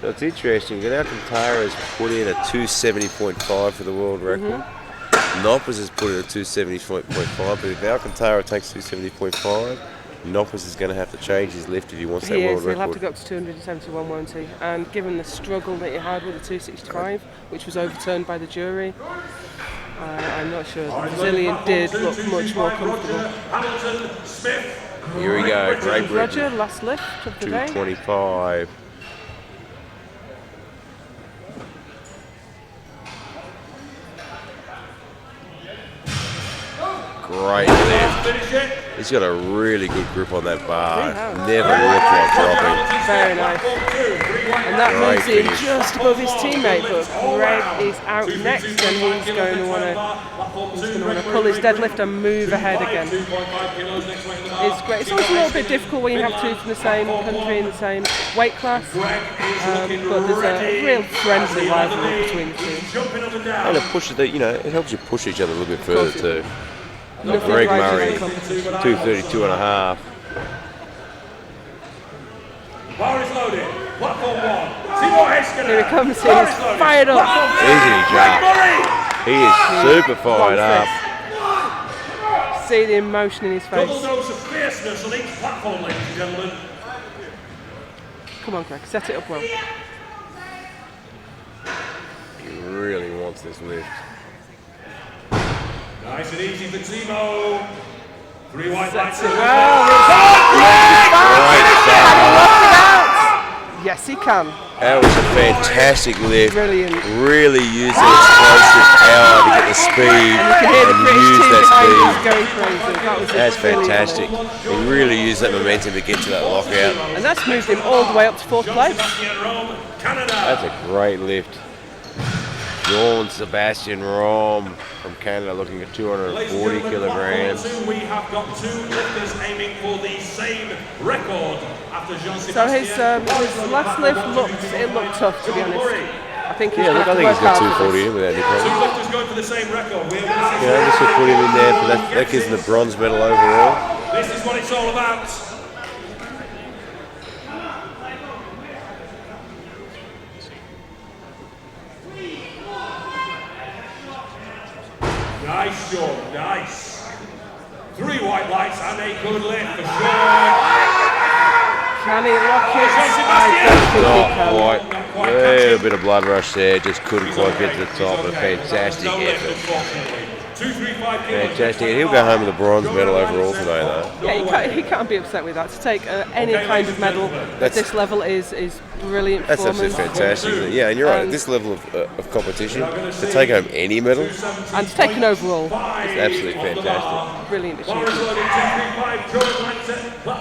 So it's interesting that Alcantara has put in a 270.5 for the world record. Noppers has put in a 270.5, but if Alcantara takes 270.5, Noppers is going to have to change his lift if he wants that world record. He'll have to go up to 271, won't he? And given the struggle that he had with the 265, which was overturned by the jury, I'm not sure. The Brazilian did look much more comfortable. Here we go, Great Britain. Roger, last lift of the day. 225. great lift. Finish it. He's got a really good grip on that bar. He has. Never looked like dropping. Very nice. And that Great moves him finish. just above his teammate, but Greg is out next, and he's going to want to pull his deadlift and move ahead again. It's great. It's always a little bit difficult when you have two from the same country in the same weight class, but there's a real friendly rivalry between the two. And it pushes it helps you push each other a little bit further too. Nothing Greg rises Murray, in competition. 232.5. Bar is loaded. Platform 1. See more heads Here he comes, he's fired up. Easy jump. He is super fired up. See the emotion in his face. Double dose of fierceness on each platform, ladies and gentlemen. Come on, Greg, set it up well. He really wants this lift. Nice and easy for Timo. 3 white lights. Sets it well. Yes, he can. That was a fantastic lift. Brilliant. Really used the explosive power to get the speed You can hear the and British use team that behind speed. us going crazy. That was That's brilliant. fantastic. He really used that momentum to get to that lockout. And that's moved him all the way up to 4th place. Rome, Canada. That's a great lift. John Sebastian Rom from Canada looking at 240 kilograms. We have got 2 lifters aiming for the same record after So his last lift looked tough, to be honest. I think he's Yeah, going look, to I think he's work got hard for 240 this. in without any 2 problem. lifters going for the same record. Yeah, this will put him in there for that gives him the bronze medal overall. This is what it's all about. Nice, Sean, nice. 3 white lights and a good lift for Sean. Can he lock it? Not quite. A little bit of blood rush there, just couldn't quite get to the top, but a fantastic effort. 235 Fantastic. He'll go home with a bronze medal overall today though. Yeah, he can't be upset with that. To take any kind of medal at this level is brilliant That's performance. absolutely fantastic. Yeah, and you're right, at this level of competition, to take home any medal is And to take an overall, absolutely fantastic. brilliant achievement.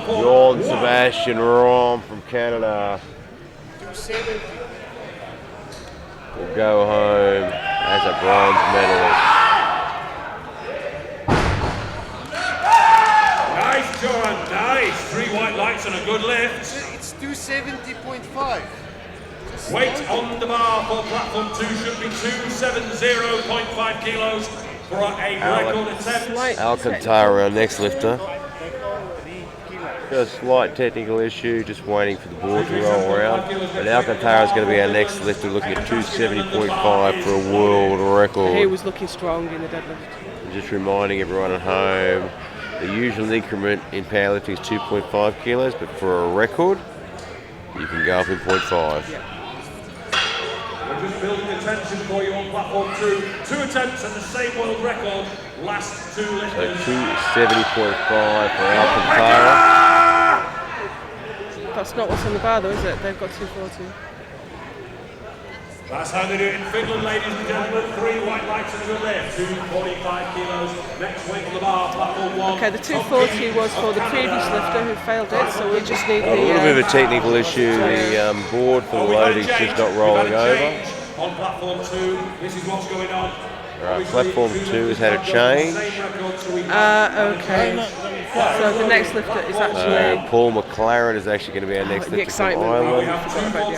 John Sebastian Rom from Canada will go home as a bronze medalist. Nice, John, nice. 3 white lights and a good lift. It's 270.5. Weight on the bar for platform 2 should be 270.5 kilos for a record attempt. Slight Alcantara, our next lifter. Got a slight technical issue, just waiting for the board to roll around. But Alcantara is going to be our next lifter, looking at 270.5 for a world He record. was looking strong in the deadlift. Just reminding everyone at home, the usual increment in powerlifting is 2.5 kilos, but for a record, you can go up in 0.5. We're just building the tension for you on platform 2. 2 attempts at the same world record. Last 2 So lifters. 270.5 for Alcantara. That's not what's on the bar though, is it? They've got 240. That's how they do it in Finland, ladies and gentlemen. 3 white lights and a good lift. 245 kilos. Next weight on the bar, platform 1. Okay, the 240 was for the previous lifter who failed it, so we just need A little bit of a technical issue. The board for the loading's just not rolling over. On platform 2, this is what's going on. Right, platform 2 has had a change. Okay. So the next lifter is actually Paul McLaren is actually going to be our next the lifter from excitement. Ireland. I forgot about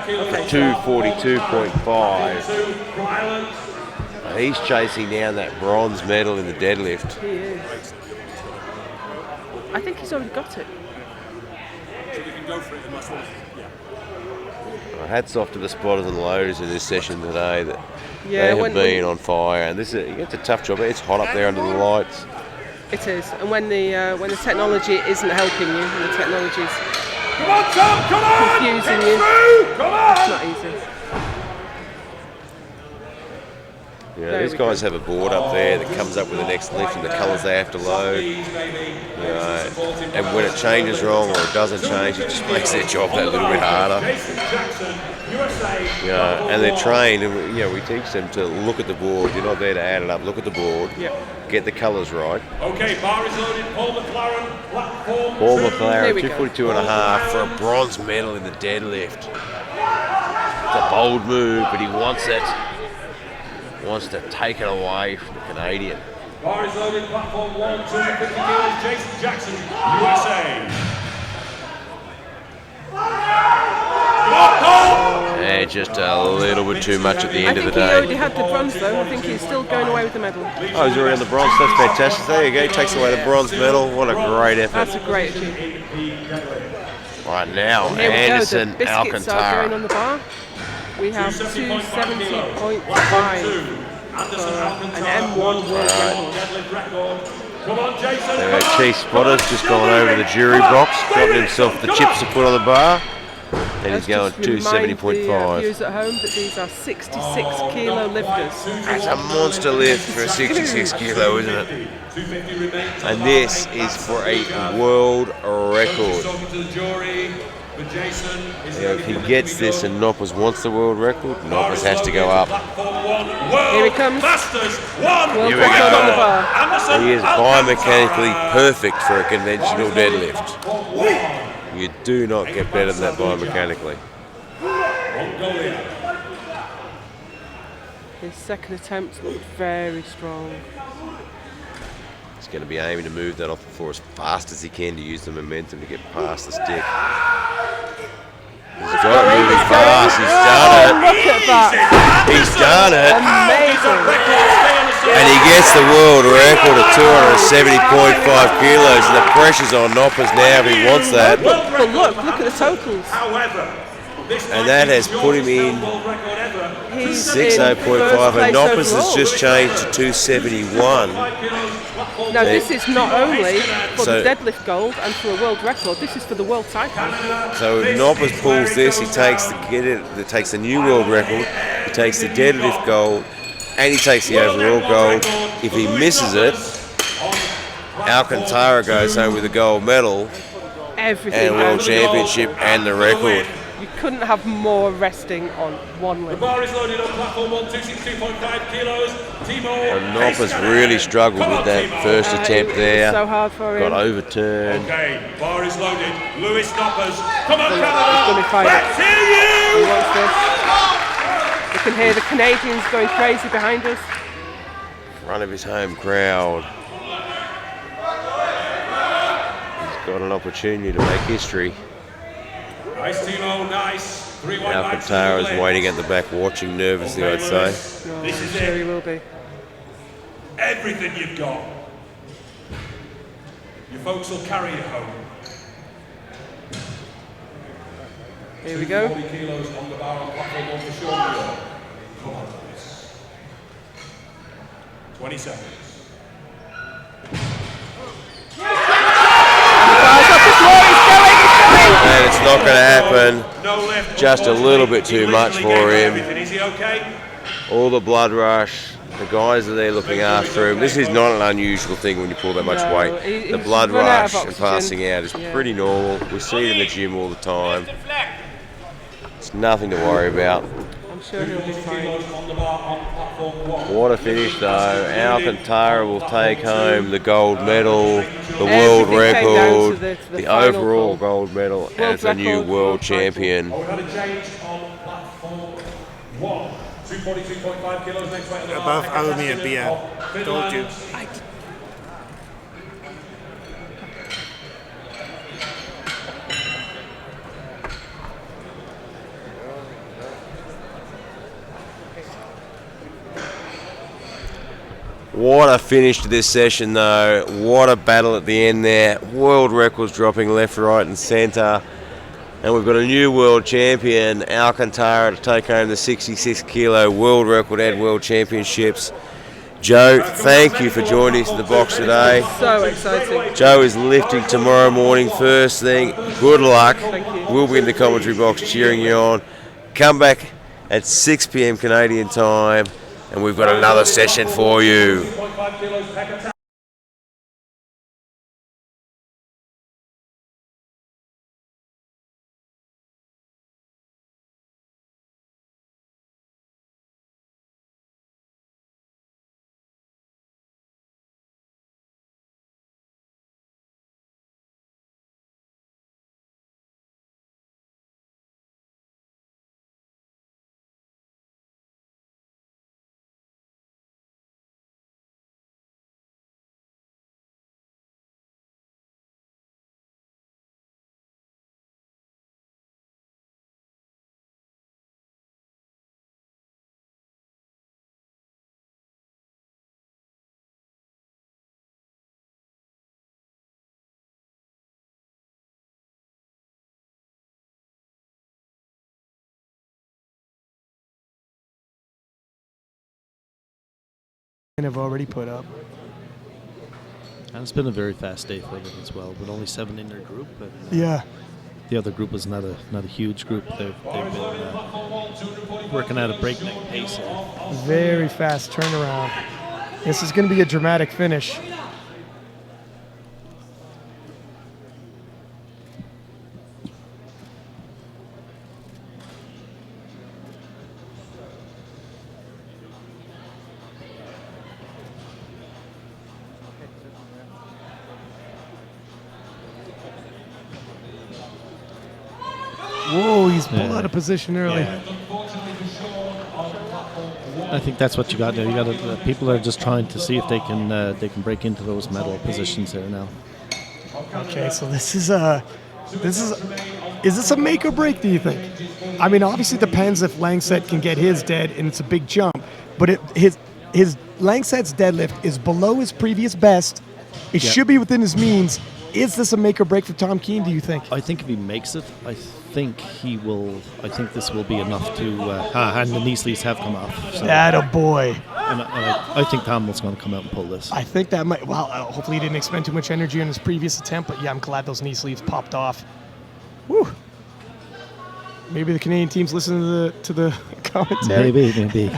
the Irish. 242.5. From Ireland. He's chasing down that bronze medal in the deadlift. He is. I think he's already got it. Hats off to the spotters and loaders in this session today. That Yeah, they have when- been on fire, and this is—it's a tough job. It's hot up there under the lights. It is, and when the technology isn't helping you, and the technology's Come on, Tom, come on! confusing Get you, through! Come on! it's not easy. You know, There these we guys go. have a board up there that comes up with the next lift and the colours they have to load. You know, and when it changes wrong or it doesn't change, it just makes their job that little bit harder. Jason Jackson USA. You know, and they're trained, and we teach them to look at the board. You're not there to add it up. Look at the board. Get the colours right. Okay, bar is loaded. Paul McLaren, platform. Paul McLaren, Here we go. 242.5 for a bronze medal in the deadlift. It's a bold move, but he wants it. Wants to take it away from the Canadian. Bar is loaded. Platform 1, 250 kilos. Jason Jackson, USA. And just a little bit too much at the end of the I think he already day. had the bronze though. I think he's still going away with the medal. Oh, he's already on the bronze. That's fantastic. There you go. He takes away the bronze medal. What a great effort. That's a great achievement. Right now, Here we Anderson go. The biscuits are going on Alcantara. the bar. We have 270.5 for an M1 world record. Come on, Jason. There our chief spotter's just gone over to the jury box, gotten himself the chips to put on the bar, and he's going Just remind the 270.5. viewers at home that these are 66 kilo lifters. That's a monster lift for a 66 kilo, isn't it? And this is for a world record. Talking to the jury, but Jason is If he gets this and Noppers wants the world record, Noppers has to go up. Here he comes. World Here we record go. on the bar. He is biomechanically perfect for a conventional deadlift. You do not get better than that biomechanically. His second attempt looked very strong. He's going to be aiming to move that off the floor as fast as he can to use the momentum to get past the stick. He's got it moving fast. He's done it. Look at that. He's done it. Amazing. And he gets the world record of 270.5 kilos. And the pressure's on Noppers now if he wants that. But look at the totals. And that has put him in He's 60.5, and Noppers has overall. just changed to 271. Now this is not only for So- the deadlift gold and for a world record, this is for the world title. So if Noppers pulls this, he takes the new world record, he takes the deadlift gold, and he takes the overall gold. If he misses it, Alcantara goes home with a gold medal Everything. and world goes. championship and the record. You couldn't have more resting on one lift. Bar is loaded on platform 1, 262.5 kilos. Timo. And Noppers really struggled with that first attempt It there. was so hard for him. Got overturned. Okay, bar is loaded. Lewis Noppers. Come on, He's gonna Canada. fight it. Let's hear He you. wants this. You can hear the Canadians going crazy behind us. Front of his home crowd. He's got an opportunity to make history. Nice, Timo. Nice. 3 white lights to the Alcantara is left. waiting at the back watching nervously, I'd say. Lewis, No, This is I'm sure he it. will be. Everything you've got. Your folks will carry you home. Here we go. 40 kilos on the bar on platform 1 for sure. Come on, Lewis. 20 seconds. And it's not going to happen. No lift. Just a little bit too much He literally for gave him. everything. Is he okay? All the blood rush, the guys are there looking after him. This is not an unusual thing when you pull that much No, weight. he's The blood run out rush of and oxygen. passing out is Yeah. pretty normal. We see it in the gym all the time. It's nothing to worry about. I'm sure he'll be fine. Kilos on the bar on platform 1. What a finish though. Alcantara will take home the gold medal, the world Everything came down record, to the the final overall call. gold medal World as a new record, world world title. champion. Oh, we had a change on platform 1. 242.5 kilos next weight on the bar. Above Almi and Bia. Finland. Told you. What a finish to this session though. What a battle at the end there. World records dropping left, right and centre. And we've got a new world champion, Alcantara, to take home the 66 kilo world record at World Championships. Joe, thank you for joining us in the box today. So exciting. Joe is lifting tomorrow morning first thing. Good luck. Thank you. We'll be in the commentary box cheering you on. Come back at 6 p.m. Canadian time and we've got another session for you. 2.5 kilos pec attack. have already put up. And it's been a very fast day for them as well, with only 7 in their group. And, Yeah. the other group was not a huge group. They've been working at a breakneck pace here. Very fast turnaround. This is going to be a dramatic finish. Whoa, he's pulled out of position early. I think that's what you got there. You got people are just trying to see if they can break into those medal positions there now. Okay, so is this a make or break, do you think? I mean, obviously it depends if Langset can get his dead and it's a big jump, but his Langset's deadlift is below his previous best. It should be within his means. Is this a make or break for Tom Keane, do you think? I think if he makes it, I think he will. I think this will be enough to. And the knee sleeves have come off. So. Attaboy. And I think Tom was going to come out and pull this. I think that might. Well, hopefully he didn't expend too much energy on his previous attempt, but yeah, I'm glad those knee sleeves popped off. Woo. Maybe the Canadian team's listening to the commentary. Maybe.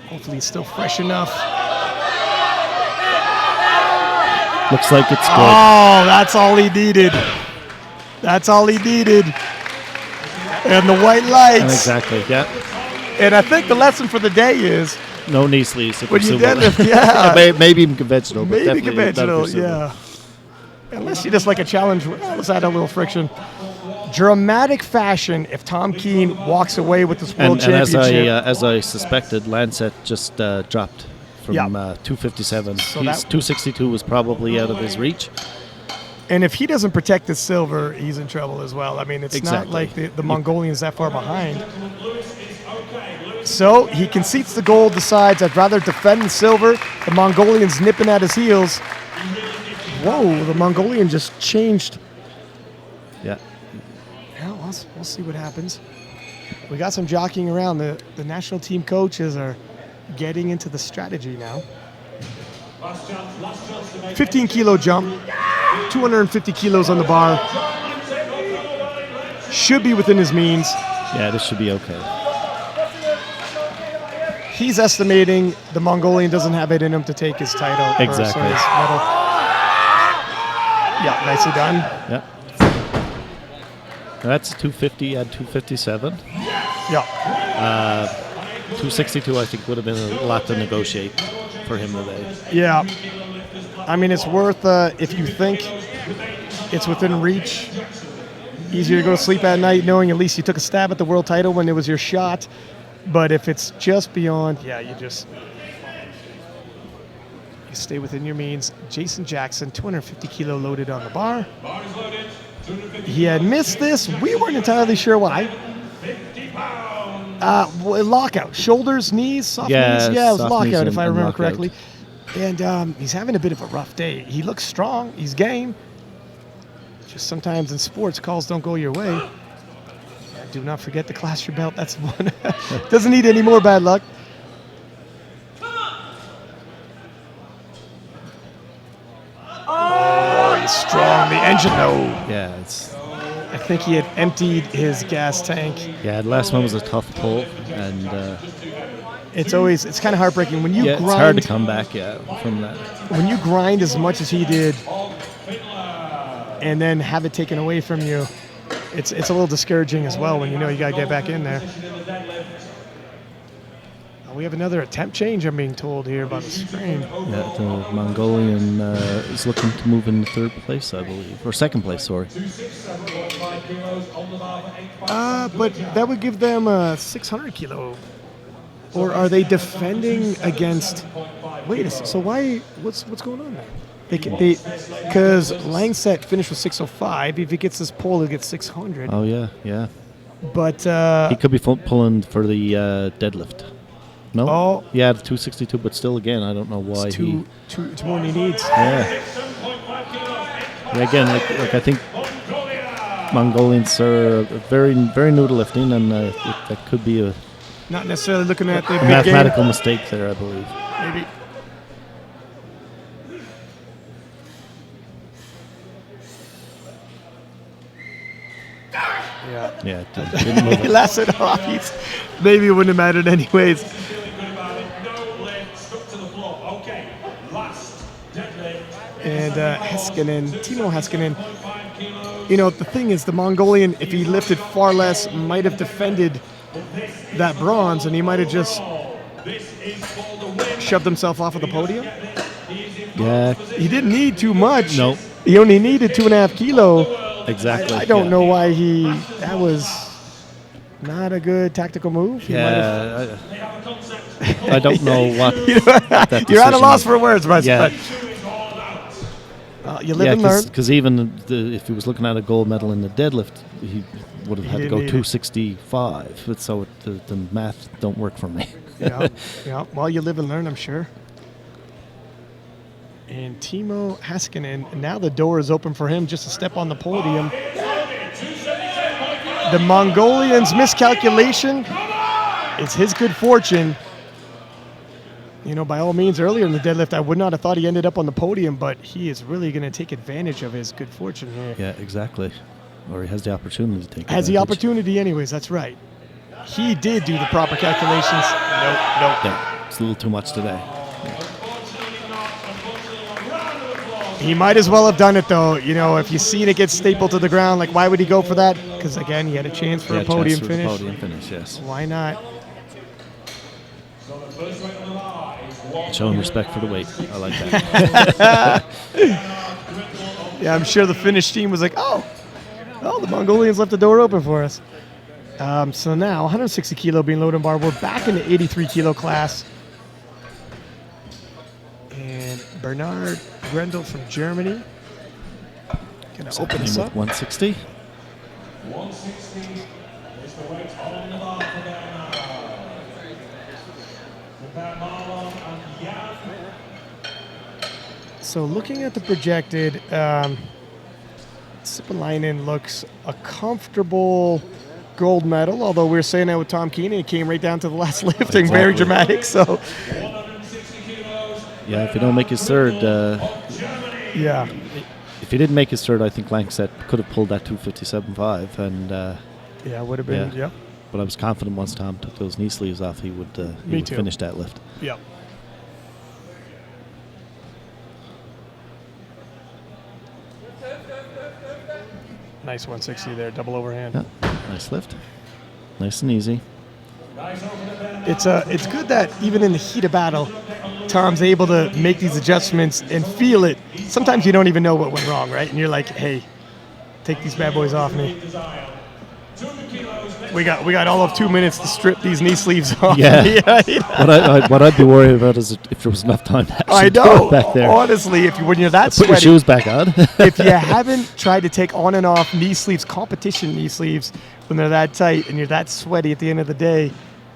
Hopefully he's still fresh enough. Looks like it's good. Oh, that's all he needed. That's all he needed. And the white lights. Exactly, yeah. And I think the lesson for the day is no knee sleeves. When you deadlift, yeah. Maybe even conventional. Maybe conventional, yeah. Unless you just like a challenge, let's add a little friction. Dramatic fashion if Tom Keane walks away with this world championship. And as I suspected, Lancet just dropped from 257. So 262 was probably out of his reach. And if he doesn't protect his silver, he's in trouble as well. I mean, it's not like the Mongolian's that far behind. So he concedes the gold, decides I'd rather defend the silver. The Mongolian's nipping at his heels. Whoa, the Mongolian just changed. Yeah. Well, we'll see what happens. We got some jockeying around. The national team coaches are getting into the strategy now. 15 kilo jump, 250 kilos on the bar. Should be within his means. Yeah, this should be okay. He's estimating the Mongolian doesn't have it in him to take his title. Exactly. His medal. Yeah, nicely done. Yeah. That's 250 at 257. Yeah. 262, I think, would have been a lot to negotiate for him today. Yeah. I mean, it's worth, if you think it's within reach, easier to go to sleep at night knowing at least you took a stab at the world title when it was your shot. But if it's just beyond, you stay within your means. Jason Jackson, 250 kilo loaded on the bar. He had missed this. We weren't entirely sure why. Lockout. Shoulders, knees, soft knees. Yeah, it was lockout if I remember correctly. And he's having a bit of a rough day. He looks strong. He's game. Just sometimes in sports, calls don't go your way. Do not forget to clasp your belt. That's one. Doesn't need any more bad luck. Oh, he's strong. The engine, no. Yeah, I think he had emptied his gas tank. Yeah, the last one was a tough pull, and it's kind of heartbreaking when you grind. It's hard to come back, from that. When you grind as much as he did, and then have it taken away from you, it's a little discouraging as well when you know you got to get back in there. We have another attempt change, I'm being told here about the screen. Yeah, the Mongolian is looking to move in third place, I believe. Or second place, sorry. But that would give them a 600 kilo. Or are they defending against... Wait, so why... What's going on there? Because Langset finished with 605. If he gets this pole, he'll get 600. Oh, yeah. But... he could be pulling for the deadlift. No? Oh. Yeah, the 262, but still, again, I don't know why it's more than he needs. Yeah. Again, like I think Mongolians are very, very new to lifting, and that could be Not necessarily looking at the big mathematical game. mistake there, I believe. Maybe. Yeah. Yeah, it didn't move He it. laughs it off. Maybe it wouldn't have mattered anyways. And Heiskanen, Timo Heiskanen. You know, the thing is, the Mongolian, if he lifted far less, might have defended that bronze, and he might have just shoved himself off of the podium. Yeah, He didn't need too much. No. He only needed 2.5 kilo. exactly. I don't yeah. know why that was not a good tactical move. He might have- Yeah, I don't know what. that You're at a decision- loss for words, Bryce. Yeah. You live and learn. because even if he was looking at a gold medal in the deadlift, he would have had to go didn't need it. 265. But so the math don't work for me. Yeah. Well, you live and learn, I'm sure. And Timo Heiskanen, now the door is open for him just to step on the podium. The Mongolian's miscalculation is his good fortune. You know, by all means, earlier in the deadlift, I would not have thought he ended up on the podium, but he is really going to take advantage of his good fortune here. Yeah, exactly. Or he has the opportunity to take. Has the advantage. opportunity anyways, that's right. He did do the proper calculations. Nope. Yeah, it's a little too much today. He might as well have done it, though. You know, if you seen it get stapled to the ground, like, why would he go for that? Because, again, he had a chance for a podium finish. Podium finish, yes. Why not? Showing respect for the weight. I like that. Yeah, I'm sure the Finnish team was like, oh, the Mongolians left the door open for us. So now, 160 kilo being loaded and bar. We're back in the 83 kilo class. And Bernard Grendel from Germany. Gonna open this up. 160. 160 is the weight on the bar for Bernard. Marlon and Jan. So looking at the projected, Sippalainen looks a comfortable gold medal, although we were saying that with Tom Keenan, it came right down to the last lifting, very Exactly. dramatic. So, 160 kilos. Yeah, if you don't make his third, yeah, if he didn't make his third, I think Langseth could have pulled that 257.5, and yeah, would have been, Yeah. yep, but I was confident once Tom took those knee sleeves off, he would Me too. finish that lift. yep. Nice 160 there, double overhand. Yeah, nice lift, nice and easy. It's good that even in the heat of battle, Tom's able to make these adjustments and feel it. Sometimes you don't even know what went wrong, right? And you're like, hey, take these bad boys off me. We got all of 2 minutes to strip these knee sleeves off. Yeah. You know? What I'd be worried about is if there was enough time to actually I do know. it back there. Honestly, when you're that Put your sweaty, shoes back on. if you haven't tried to take on and off knee sleeves, competition knee sleeves, when they're that tight and you're that sweaty at the end of the day,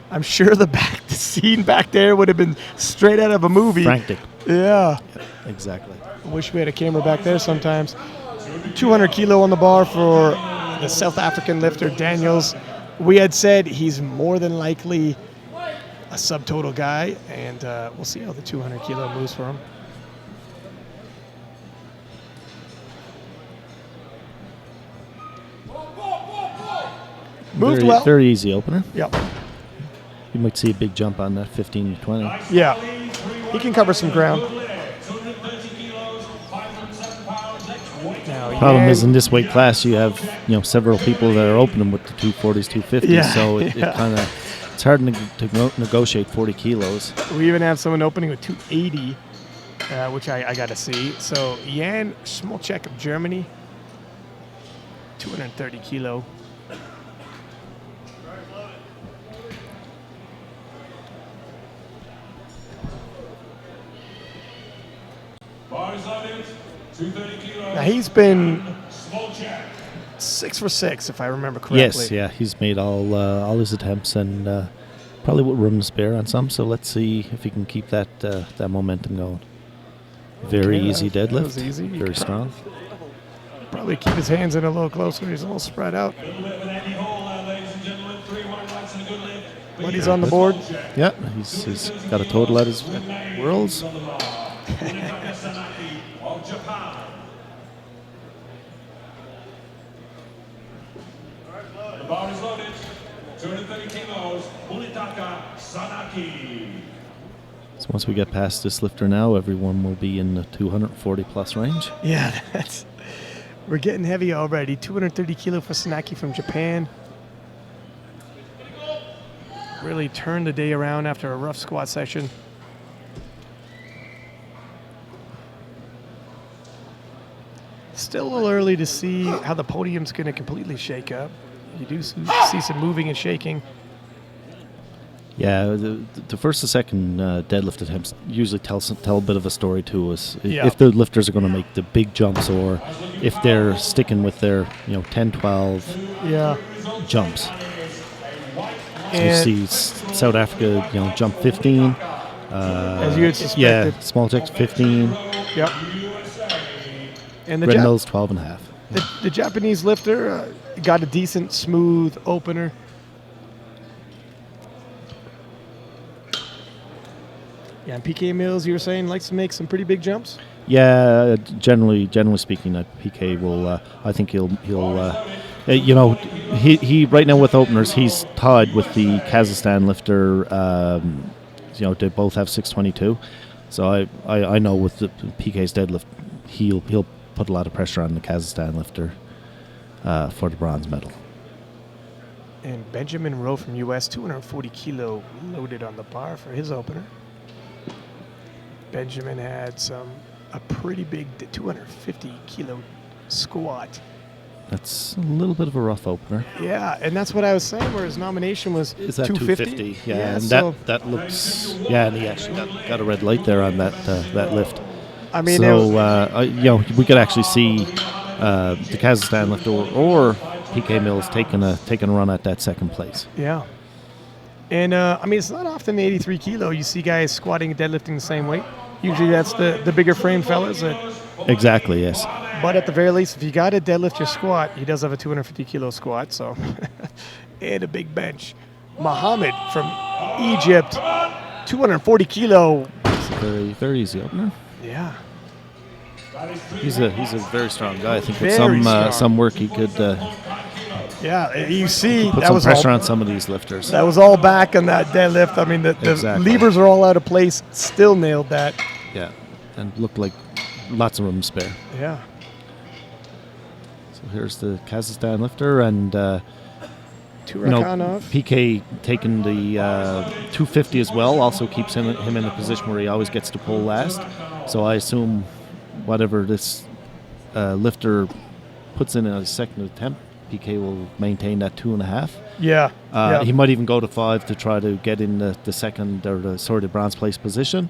I'm sure the scene back there would have been straight out of a movie. Frantic. Yeah. Exactly. I wish we had a camera back there sometimes. 200 kilo on the bar for the South African lifter, Daniels. We had said he's more than likely a subtotal guy, and we'll see how the 200 kilo moves for him. Moved very, well. Very easy opener. Yep. You might see a big jump on that 15 to 20. Yeah. He can cover some ground. Now, Problem is, Yan- in this weight class, you have several people that are opening with the 240s, 250s. Yeah, So it yeah. kind of it's hard to negotiate 40 kilos. we even have someone opening with 280, which I got to see. So Jan Smolchek of Germany, 230 kilo. Bar is loaded. 230 kilos. Now he's been Small check. 6 for 6, if I remember correctly. Yes, yeah, he's made all his attempts and probably with room to spare on some. So let's see if he can keep that momentum going. Very Okay, easy that deadlift. was easy. Very strong. Probably keep his hands in a little closer. He's a little spread out. Good lift with Andy Hall, ladies and gentlemen. 3 white lights and a good lift. Buddy's on the board. Yeah, he's got a total at his Worlds. of Japan. The bar is loaded. 230 kilos, Munitaka Sanaki. So once we get past this lifter now, everyone will be in the 240 plus range. Yeah, we're getting heavy already. 230 kilo for Sanaki from Japan. Really turned the day around after a rough squat session. Still a little early to see how the podium's going to completely shake up. You do see some moving and shaking. Yeah, the first and second deadlift attempts usually tell a bit of a story to us. Yeah. If the lifters are going to make the big jumps, or if they're sticking with their 10, 12 jumps. So you see South Africa, jump 15. As you had suspected. Yeah, small checks 15. Yep. And the Red nose 12 and a half. The Japanese lifter got a decent, smooth opener. Yeah, and PK Mills, you were saying, likes to make some pretty big jumps? Yeah, generally speaking, PK will. I think he'll. He right now with openers, he's tied with the Kazakhstan lifter. They both have 622. So I know with the PK's deadlift, he'll put a lot of pressure on the Kazakhstan lifter for the bronze medal. And Benjamin Rowe from US, 240 kilo loaded on the bar for his opener. Benjamin had a pretty big 250 kilo squat. That's a little bit of a rough opener. Yeah, and that's what I was saying, where his nomination was 250. Yeah, and so that looks. Yeah, and he actually got a red light there on that lift. I mean, so we could actually see the Kazakhstan lifter or PK Mills taking a run at that second place. Yeah. And, it's not often the 83 kilo you see guys squatting and deadlifting the same weight. Usually that's the bigger frame fellas. Exactly, yes. But at the very least, if you got to deadlift your squat, he does have a 250 kilo squat, so. And a big bench. Mohammed from Egypt, 240 kilo. It's a very, very easy opener. Yeah. He's a very strong guy. I think with Very some work he could Yeah, you see, put that some was pressure all, on some of these lifters. that was all back on that deadlift. I mean, the Exactly. levers are all out of place. Still nailed that. Yeah, and looked like lots of room spare. Yeah. So here's the Kazakhstan lifter, and Turakanov. PK taking the 250 as well. Also keeps him in a position where he always gets to pull last. So I assume whatever this lifter puts in a second attempt, PK will maintain that 2.5. Yeah. He might even go to 5 to try to get in the second or the bronze place position,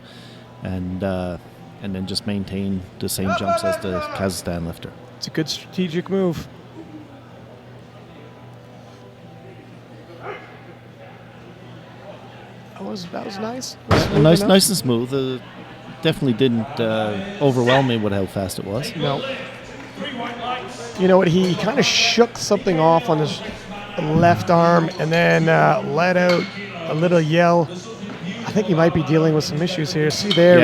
and then just maintain the same jumps as the Kazakhstan lifter. It's a good strategic move. That was nice. Nice and smooth. Definitely didn't overwhelm me with how fast it was. No. You know what? He kind of shook something off on his left arm and then let out a little yell. I think he might be dealing with some issues here. See there?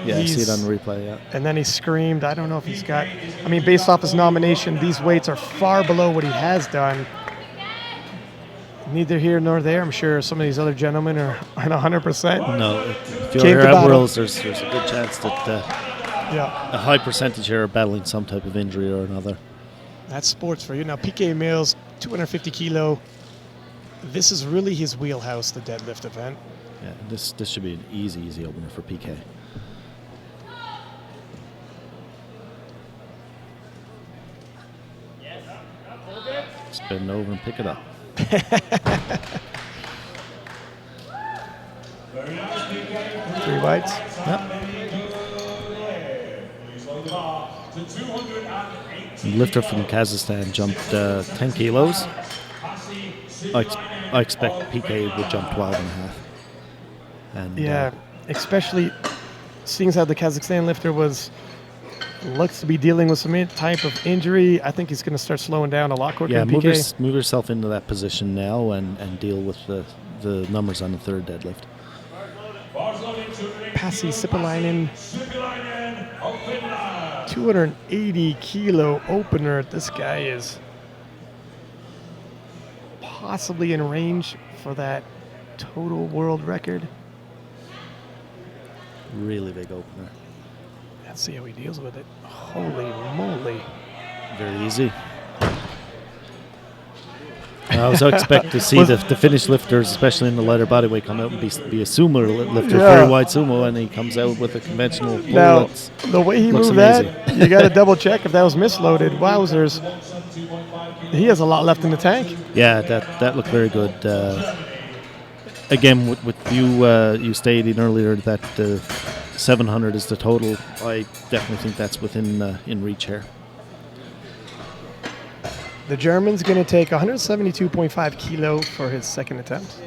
I see it on the replay, yeah. And then he screamed. I don't know if he's got... I mean, based off his nomination, these weights are far below what he has done. Neither here nor there. I'm sure some of these other gentlemen are at 100%. No, if you're Came here to at battle. Worlds, there's a good chance that Yeah. a high percentage here are battling some type of injury or another. That's sports for you. Now, PK Mills, 250 kilo. This is really his wheelhouse, the deadlift event. Yeah, this should be an easy opener for PK. Just bend over and pick it up. 3 bites. Yep. The lifter from Kazakhstan jumped 10 kilos. I expect PK would jump 12 and a half. And, Yeah, especially seeing as how the Kazakhstan lifter looks to be dealing with some type of injury. I think he's going to start slowing down a lot quicker yeah, than PK. move yourself into that position now and deal with the numbers on the third deadlift. Pasi Sipilainen, 280 kilo opener. This guy is possibly in range for that total world record. Really big opener. Let's see how he deals with it. Holy moly. Very easy. I also expect to see the Finnish lifters, especially in the lighter bodyweight, come out and be a sumo lifter, very wide sumo, and he comes out with a conventional pull. Now, the way he moved amazing. that, you got to double check if that was misloaded. Wowzers. He has a lot left in the tank. Yeah, that looked very good. Again, with you stating earlier that 700 is the total, I definitely think that's within in reach here. The German's going to take 172.5 kilo for his second attempt.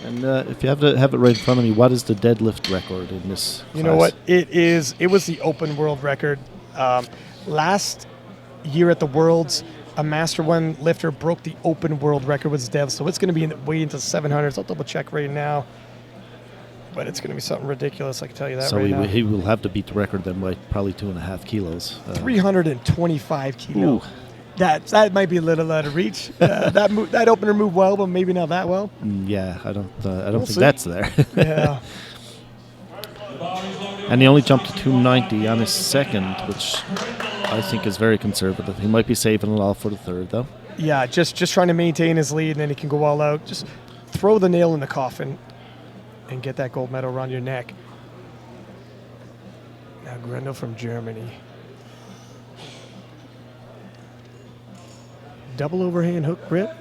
And if you have it right in front of me, what is the deadlift record in this You class? know what? It was the open world record. Last year at the Worlds, a Master 1 lifter broke the open world record with his deadlift, so it's going to be way into 700s. I'll double check right now. But it's going to be something ridiculous, I can tell you that so right now. he will have to beat the record then by probably 2.5 kilos. 325 kilo. Ooh. That might be a little out of reach. That opener moved well, but maybe not that well. Yeah, I don't think see. that's there. Yeah. And he only jumped to 290 on his second, which I think is very conservative. He might be saving it all for the third, though. Yeah, just trying to maintain his lead, and then he can go all out. Just throw the nail in the coffin and get that gold medal around your neck. Now Grendel from Germany. Double overhand hook grip.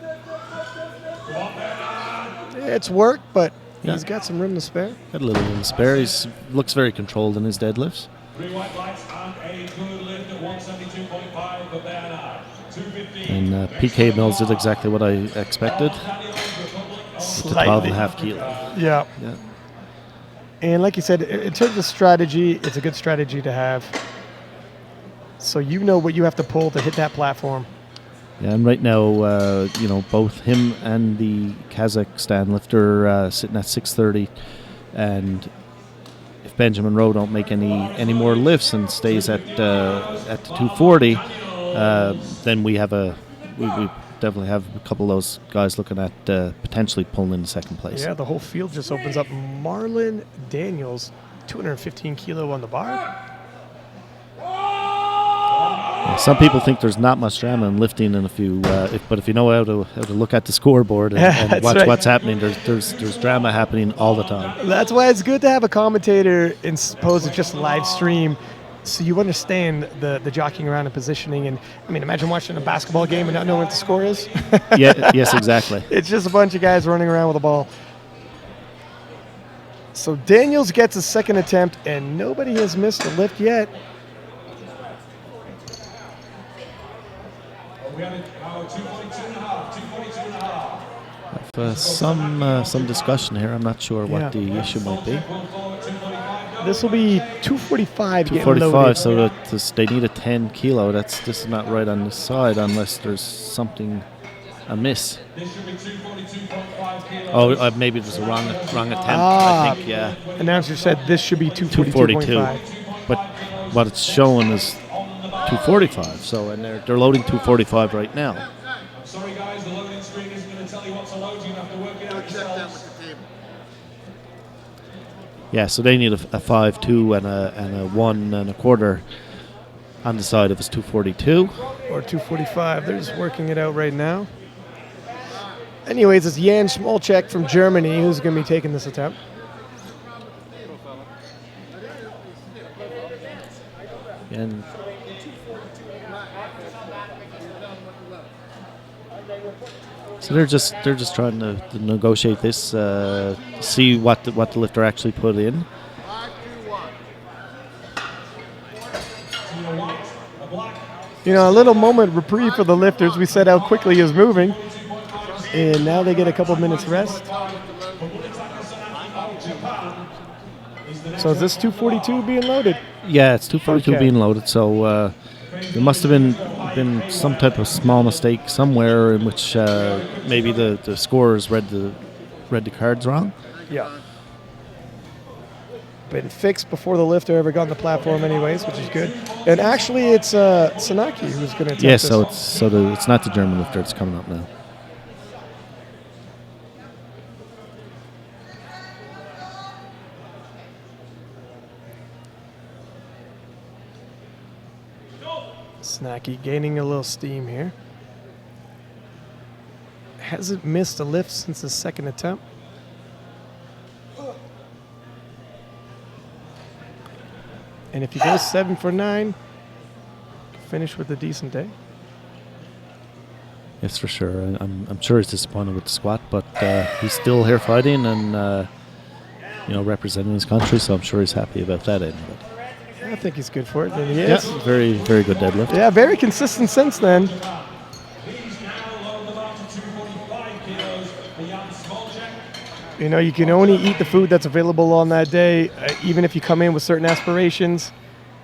It's worked, but he's got some room to spare. Got a little room to spare. He looks very controlled in his deadlifts. 3 white lights and a good lift at 172.5 for Bernard. 215. And PK Mills did exactly what I expected. To 12.5 kilo. Yeah. And like you said, in terms of strategy, it's a good strategy to have. So you know what you have to pull to hit that platform. Yeah, and right now, both him and the Kazakhstan lifter sitting at 630, and if Benjamin Rowe don't make any more lifts and stays at the 240, then we definitely have a couple of those guys looking at potentially pulling in second place. Yeah, the whole field just opens up. Marlon Daniels, 215 kilo on the bar. Some people think there's not much drama in lifting in a few, but if you know how to look at the scoreboard and watch what's happening, there's drama happening all the time. That's why it's good to have a commentator as opposed to just live stream, so you understand the jockeying around and positioning. And I mean, imagine watching a basketball game and not knowing what the score is. Yes, exactly. It's just a bunch of guys running around with a ball. So Daniels gets a second attempt, and nobody has missed a lift yet. Some discussion here. I'm not sure what the issue might be. This will be 245. 245. So they need a 10 kilo. This is not right on the side unless there's something amiss. Oh, maybe there's a wrong attempt. I think. Yeah. Announcer said this should be 242.5. But what it's showing is 245. So and they're loading 245 right now. Sorry guys, the loading screen isn't going to tell you what to load. You have to work it out yourselves. Yeah, so they need a 5.2 and a 1 1/4 on the side of his 242 or 245. They're just working it out right now. Anyways, it's Jan Smolczek from Germany who's going to be taking this attempt. And so they're just trying to negotiate this, see what the lifter actually put in. You know, a little moment reprieve for the lifters. We said how quickly he was moving, and now they get a couple minutes rest. So is this 242 being loaded? Yeah, it's 242 being loaded. So there must have been been some type of small mistake somewhere in which maybe the scorers read the cards wrong. Yeah. Been fixed before the lifter ever got on the platform anyways, which is good. And actually it's Sanaki who's going to attempt this. It's not the German lifter that's coming up now. Snacky gaining a little steam here. Hasn't missed a lift since his second attempt. And if he goes 7 for 9, finish with a decent day. Yes, for sure. I'm sure he's disappointed with the squat, but he's still here fighting and representing his country, so I'm sure he's happy about that end of it. I think he's good for it. And he is. Yeah, very, very good deadlift. Yeah, very consistent since then. You know, you can only eat the food that's available on that day, even if you come in with certain aspirations,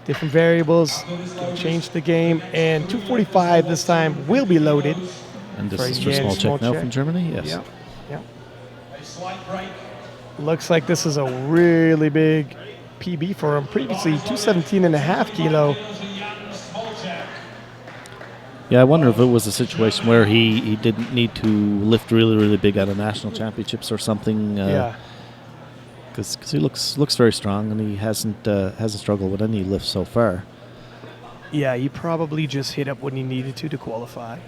different variables, can change the game. And 245 this time will be loaded. And this is for small check now from Germany? Yes. Yeah. Looks like this is a really big PB for him. Previously, 217.5 kilo. Yeah, I wonder if it was a situation where he didn't need to lift really, really big at a national championships or something. Because he looks very strong and he hasn't struggled with any lifts so far. Yeah, he probably just hit up when he needed to qualify.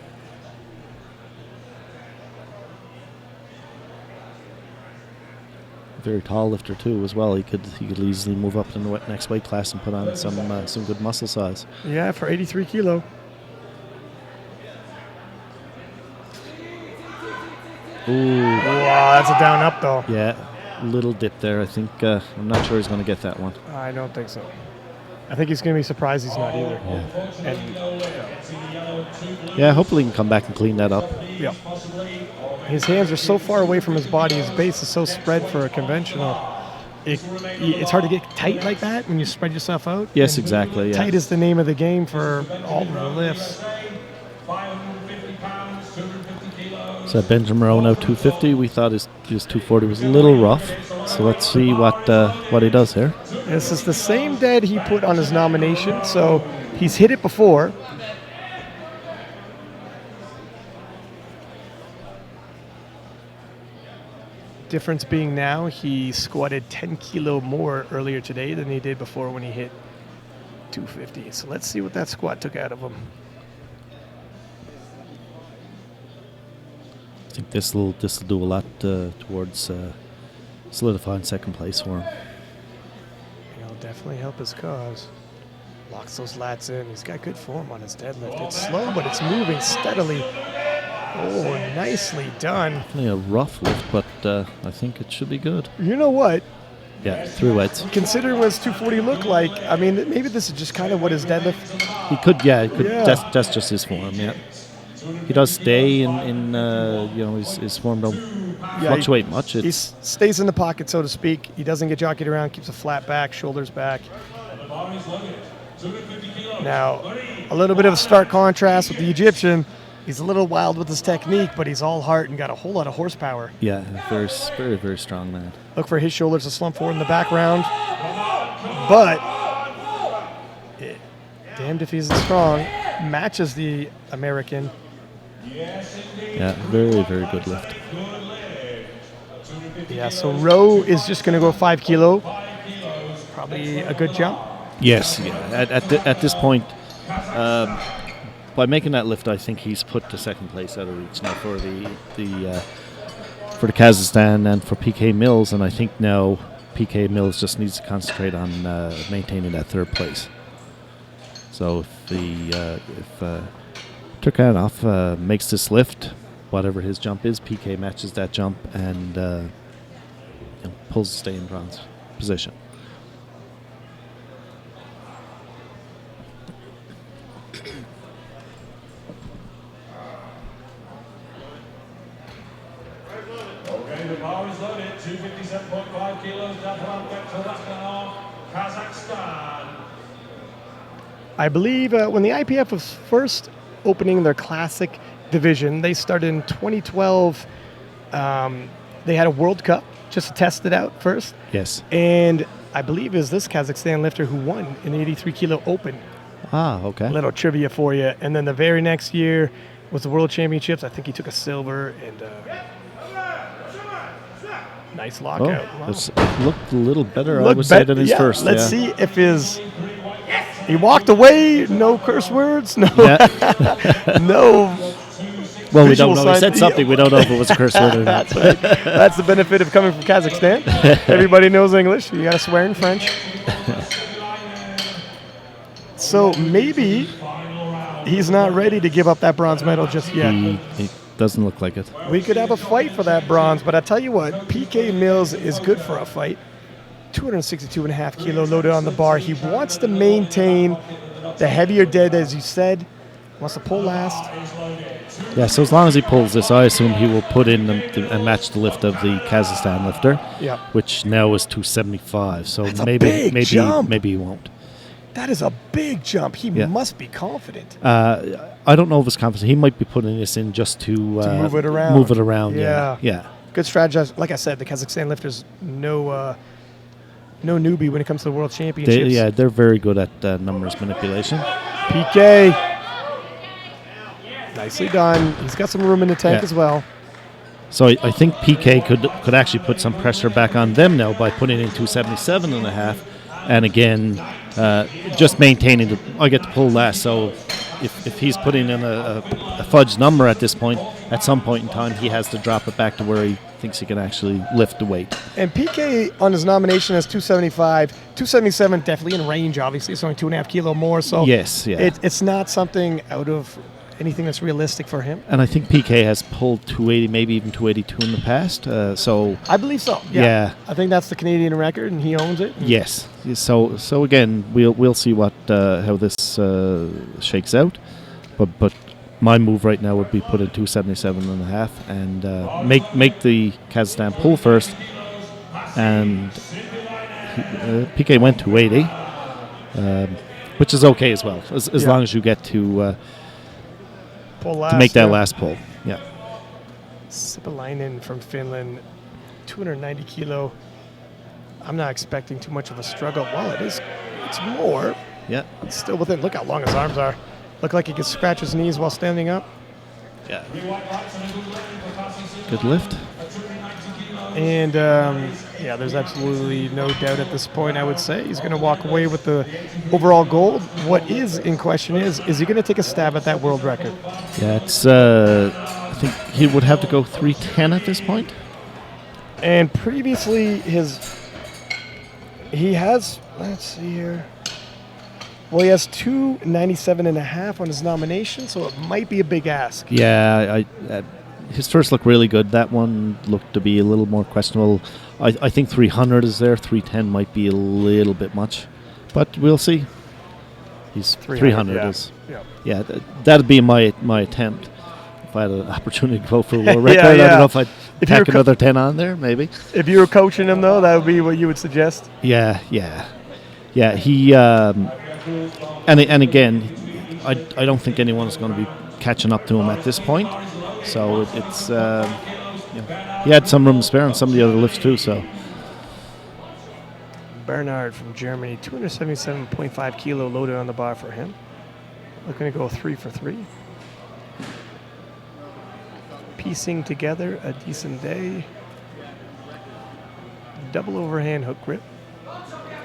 Very tall lifter too, as well. He could easily move up in the next weight class and put on some good muscle size. Yeah, for 83 kilo. Ooh, wow, that's a down up though. Yeah, little dip there. I think I'm not sure he's going to get that one. I don't think so. I think he's going to be surprised he's not either. Yeah, hopefully he can come back and clean that up. Yeah. His hands are so far away from his body. His base is so spread for a conventional. It's hard to get tight like that when you spread yourself out. Yes, exactly. Tight is the name of the game for all the lifts. So Benjamin Moreau now 250. We thought his 240 was a little rough. So let's see what he does here. This is the same dead he put on his nomination. So he's hit it before. Difference being now he squatted 10 kilo more earlier today than he did before when he hit 250. So let's see what that squat took out of him. I think this will do a lot towards solidifying second place for him. It'll definitely help his cause. Locks those lats in. He's got good form on his deadlift. It's slow, but it's moving steadily. Oh, nicely done. Definitely a rough lift, but I think it should be good. You know what? Yeah, 3 weights. Considering what his 240 looked like, I mean, maybe this is just kind of what his deadlift... He could. That's just his form, yeah. He does stay in his form don't fluctuate much. He stays in the pocket, so to speak. He doesn't get jockeyed around, keeps a flat back, shoulders back. Now, a little bit of a stark contrast with the Egyptian. He's a little wild with his technique, but he's all heart and got a whole lot of horsepower. Yeah, very, very, very strong man. Look for his shoulders to slump forward in the background. But, damned if he's strong, matches the American. Yeah, very, very good lift. Yeah, so Rowe is just going to go 5 kilo. Probably a good jump. Yes, yeah. At this point, by making that lift, I think he's put to second place out of reach now for the Kazakhstan and for PK Mills, and I think now PK Mills just needs to concentrate on maintaining that third place. So if Turkanov makes this lift, whatever his jump is, PK matches that jump and pulls the stay in bronze position. The bar is loaded, 257.5 kilos, Kazakhstan. I believe when the IPF was first opening their classic division. They started in 2012. They had a World Cup just to test it out first. Yes. And I believe it was this Kazakhstan lifter who won an 83 kilo open. Ah, okay. Little trivia for you. And then the very next year was the World Championships. I think he took a silver and nice lockout. Wow. It looked a little better, I would say, than his first. Let's see if he walked away, no curse words, no. No. Well, we don't know. He said something. We don't know if it was a curse word or not. That's right. That's the benefit of coming from Kazakhstan. Everybody knows English. You got to swear in French. So maybe he's not ready to give up that bronze medal just yet. He doesn't look like it. We could have a fight for that bronze, but I tell you what, PK Mills is good for a fight. 262.5 kilo loaded on the bar. He wants to maintain the heavier dead, as you said. Wants to pull last. Yeah, so as long as he pulls this, I assume he will put in and match the lift of the Kazakhstan lifter, which now is 275. So That's maybe jump. Maybe he won't. That is a big jump. He must be confident. I don't know if he's confident. He might be putting this in just to move it around. Move it around. Yeah. Good strategy. Like I said, the Kazakhstan lifters no newbie when it comes to the World Championships. They're very good at numbers manipulation. PK. Nicely done. He's got some room in the tank as well. So I think PK could actually put some pressure back on them now by putting in 277.5, and again, just maintaining I get to pull last. So if he's putting in a fudge number at this point, at some point in time, he has to drop it back to where he thinks he can actually lift the weight. And PK on his nomination has 275, 277 definitely in range. Obviously, it's only 2.5 kilo more. So it's not something out of anything that's realistic for him. And I think PK has pulled 280, maybe even 282 in the past. So I believe so. Yeah. I think that's the Canadian record, and he owns it. Yes. So again, we'll see what how this shakes out. But my move right now would be put in 277.5 and make the Kazakhstan pull first. And PK went 280, which is okay as well, as long as you get to make that last pull. Yeah. Sipalainen from Finland, 290 kilo. I'm not expecting too much of a struggle. Well, it's more. Yeah. It's still within. Look how long his arms are. Look like he can scratch his knees while standing up. Yeah. Good lift. And, there's absolutely no doubt at this point, I would say. He's going to walk away with the overall gold. What is in question is he going to take a stab at that world record? Yeah, it's, I think he would have to go 310 at this point. And previously, he has, let's see here. Well, he has 297.5 on his nomination, so it might be a big ask. Yeah, his first looked really good. That one looked to be a little more questionable. I think 300 is there. 310 might be a little bit much, but we'll see. He's 300 is. Yeah, that'd be my attempt if I had an opportunity to go for a world record. I don't know if I'd tack another 10 on there, maybe. If you were coaching him, though, that would be what you would suggest? Yeah. He and again, I don't think anyone's going to be catching up to him at this point. So it's he had some room spare on some of the other lifts too. So Bernard from Germany, 277.5 kilo loaded on the bar for him. Looking to go 3 for 3. Piecing together a decent day. Double overhand hook grip.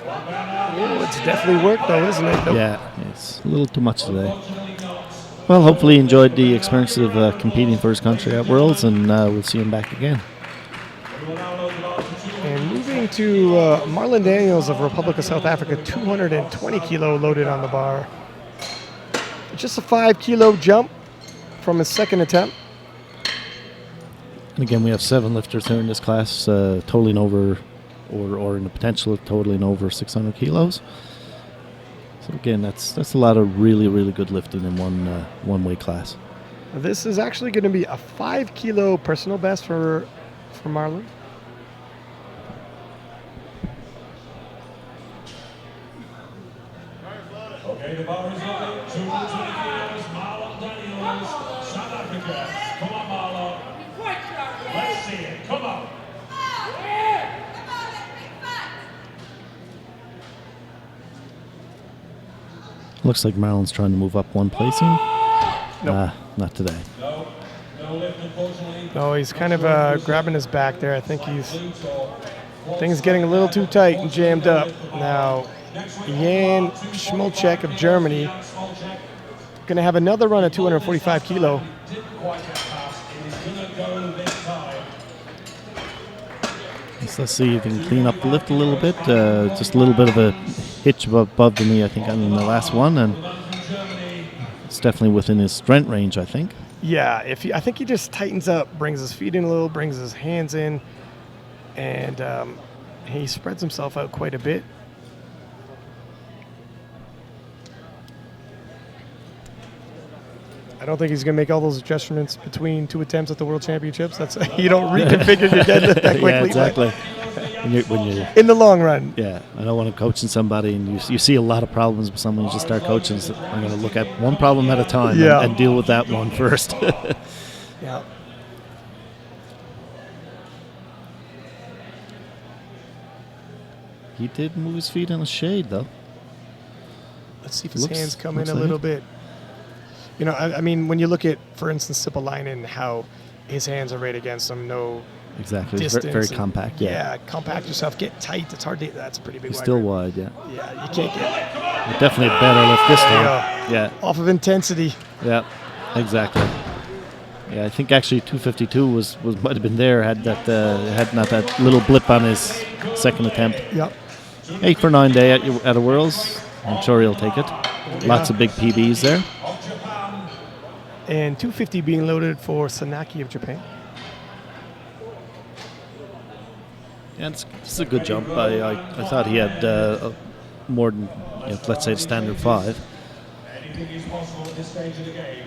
It's definitely worked though, isn't it? Nope. Yeah, it's a little too much today. Well, hopefully he enjoyed the experience of competing for his country at Worlds, and we'll see him back again. And moving to Marlon Daniels of Republic of South Africa, 220 kilo loaded on the bar. Just a 5 kilo jump from his second attempt. And again, we have 7 lifters here in this class, totaling over, or in the potential of totaling over 600 kilos. So again, that's a lot of really, really good lifting in one weight class. This is actually going to be a 5 kilo personal best for Marlon. Okay, the bar is open. 220 kilos, Marlon Daniels. Let's see it. Come on. Looks like Marlon's trying to move up one placing. Nope. Not today. No lift, unfortunately. No, he's kind of grabbing his back there. I think things getting a little too tight and jammed up. Now, Jan Schmolchek of Germany going to have another run at 245 kilo. Let's see if you can clean up the lift a little bit. Just a little bit of a hitch above the knee, I think, on the last one, and it's definitely within his strength range, I think. Yeah, I think he just tightens up, brings his feet in a little, brings his hands in, and he spreads himself out quite a bit. I don't think he's going to make all those adjustments between 2 attempts at the World Championships. That's you don't reconfigure your deadlift that quickly. Yeah, exactly. When you're, in the long run. Yeah, I know when I'm coaching somebody and you see a lot of problems with someone, you just start coaching. So I'm going to look at one problem at a time and deal with that one first. Yeah. He did move his feet in a shade, though. Let's see if his hands come in a little bit. You know, I mean, when you look at, for instance, Sippalainen, how his hands are right against him, no exactly, distance. Very compact, yeah. Compact yourself, get tight. It's hard to, that's a pretty big He's wide still grip. wide, yeah. Yeah, you can't get Definitely a better lift this time. Yeah. Off of intensity. Yeah, exactly. Yeah, I think actually 252 was might have been there had not that little blip on his second attempt. Yep. 8 for 9 day at a Worlds. I'm sure he'll take it. Lots of big PBs there. And 250 being loaded for Sanaki of Japan. Yeah, it's a good jump. I thought he had more than, let's say, the standard 5. Anything is possible at this stage of the game.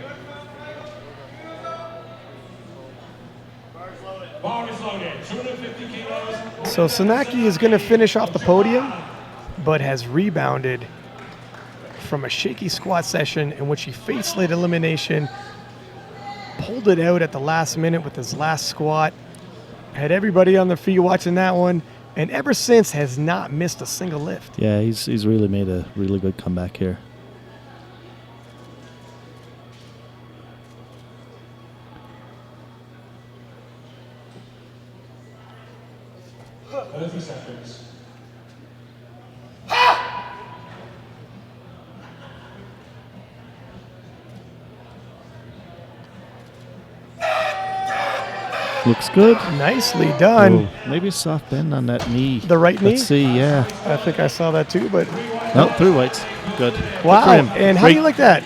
Bar is loaded, 250 kilos. So Sanaki is going to finish off the podium, but has rebounded from a shaky squat session in which he faced late elimination, pulled it out at the last minute with his last squat, had everybody on their feet watching that one, and ever since has not missed a single lift. Yeah, he's really made a really good comeback here. Seconds. Looks good. Nicely done. Oh, maybe a soft bend on that knee. The right knee? Let's see, yeah. I think I saw that too, but... No, 3 whites. Good. Wow, Good for him. and how do you like that?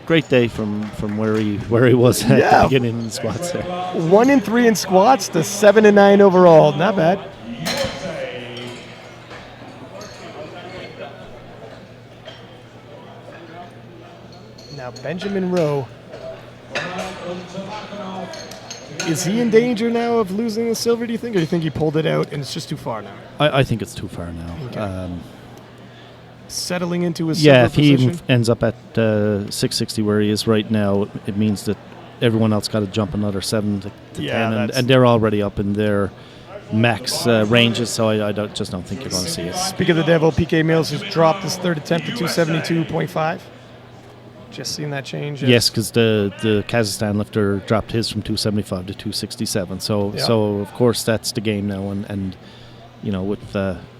Great day from where he was at the beginning in the squats there. 1 and 3 in squats to 7 and 9 overall. Not bad. Now Benjamin Rowe. Is he in danger now of losing the silver, do you think? Or do you think he pulled it out and it's just too far now? I think it's too far now. Okay. Settling into his yeah, silver if he position? even ends up at 660 where he is right now, it means that everyone else got to jump another 7 to 10, and they're already up in their max ranges, so I just don't think you're going to see it. Speak of the devil, PK Mills has dropped his third attempt to 272.5. Just seen that change. Yes, because the Kazakhstan lifter dropped his from 275 to 267. So of course that's the game now, and with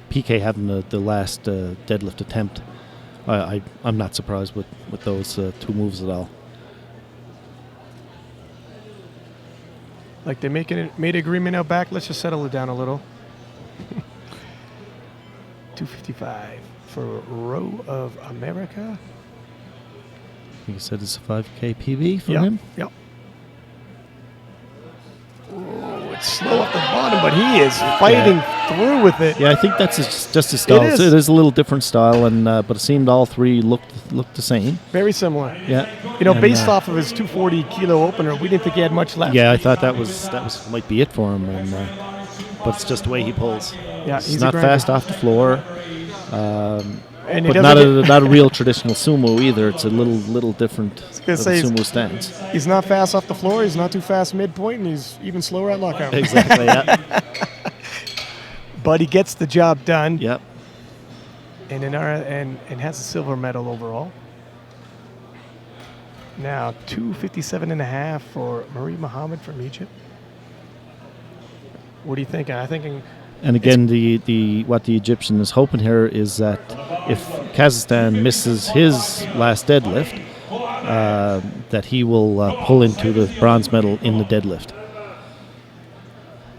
PK having the last deadlift attempt, I'm not surprised with those 2 moves at all. Like they made agreement out back. Let's just settle it down a little. 255 for Rowe of America. You said it's a 5K PB for him? Yep. Oh, it's slow off the bottom, but he is fighting through with it. Yeah, I think that's just his style. It is a little different style, but it seemed all 3 looked the same. Very similar. Yeah. Based off of his 240 kilo opener, we didn't think he had much left. Yeah, I thought that was might be it for him, but it's just the way he pulls. Yeah, he's not fast off the floor. And but not a real traditional sumo either. It's a little different than sumo stance. He's not fast off the floor. He's not too fast midpoint, and he's even slower at lockout. Exactly. Yeah. But he gets the job done. Yep. And has a silver medal overall. Now 257.5 for Marie Mohammed from Egypt. What are you thinking? I'm thinking. And again, what the Egyptian is hoping here is that if Kazakhstan misses his last deadlift, that he will pull into the bronze medal in the deadlift.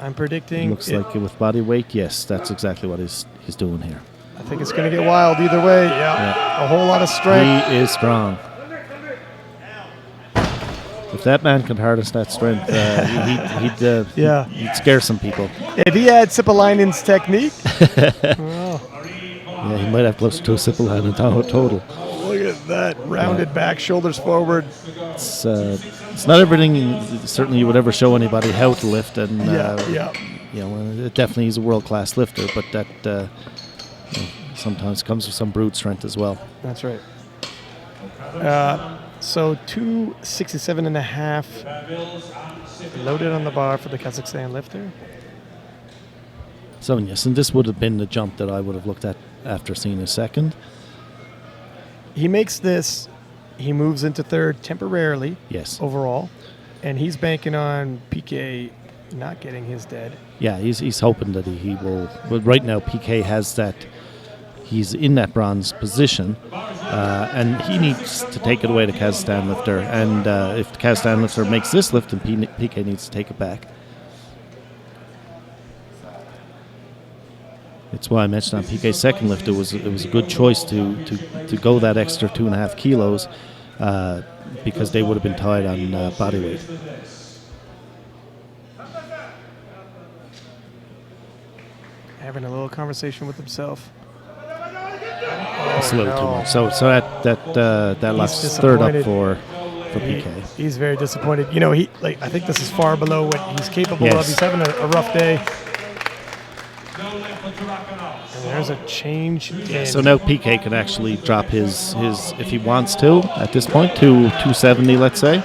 I'm predicting. Looks like with body weight, yes, that's exactly what he's doing here. I think it's going to get wild either way. Yeah, a whole lot of strength. He is strong. If that man could harness that strength, he'd scare some people. If he had Sippalainen's technique, yeah, he might have closer to a Sippalainen total. Look at that, rounded back, shoulders forward. It's not everything certainly you would ever show anybody how to lift, and it definitely is a world-class lifter, but that sometimes comes with some brute strength as well. That's right. So 267.5 loaded on the bar for the Kazakhstan lifter. So yes, and this would have been the jump that I would have looked at after seeing a second. He makes this. He moves into third temporarily. Yes. Overall, and he's banking on PK not getting his dead. Yeah, he's hoping that he will. But right now, PK has that. He's in that bronze position, and he needs to take it away to Kazakhstan lifter. And if the Kazakhstan lifter makes this lift, then PK needs to take it back. It's why I mentioned on PK's second lift, it was a good choice to go that extra 2.5 kilos because they would have been tied on body weight. Having a little conversation with himself. It's a little too much. So that last third up for PK. He's very disappointed. You know, I think this is far below what he's capable of. He's having a rough day. And there's a change. So now PK can actually drop his if he wants to at this point to 270, let's say.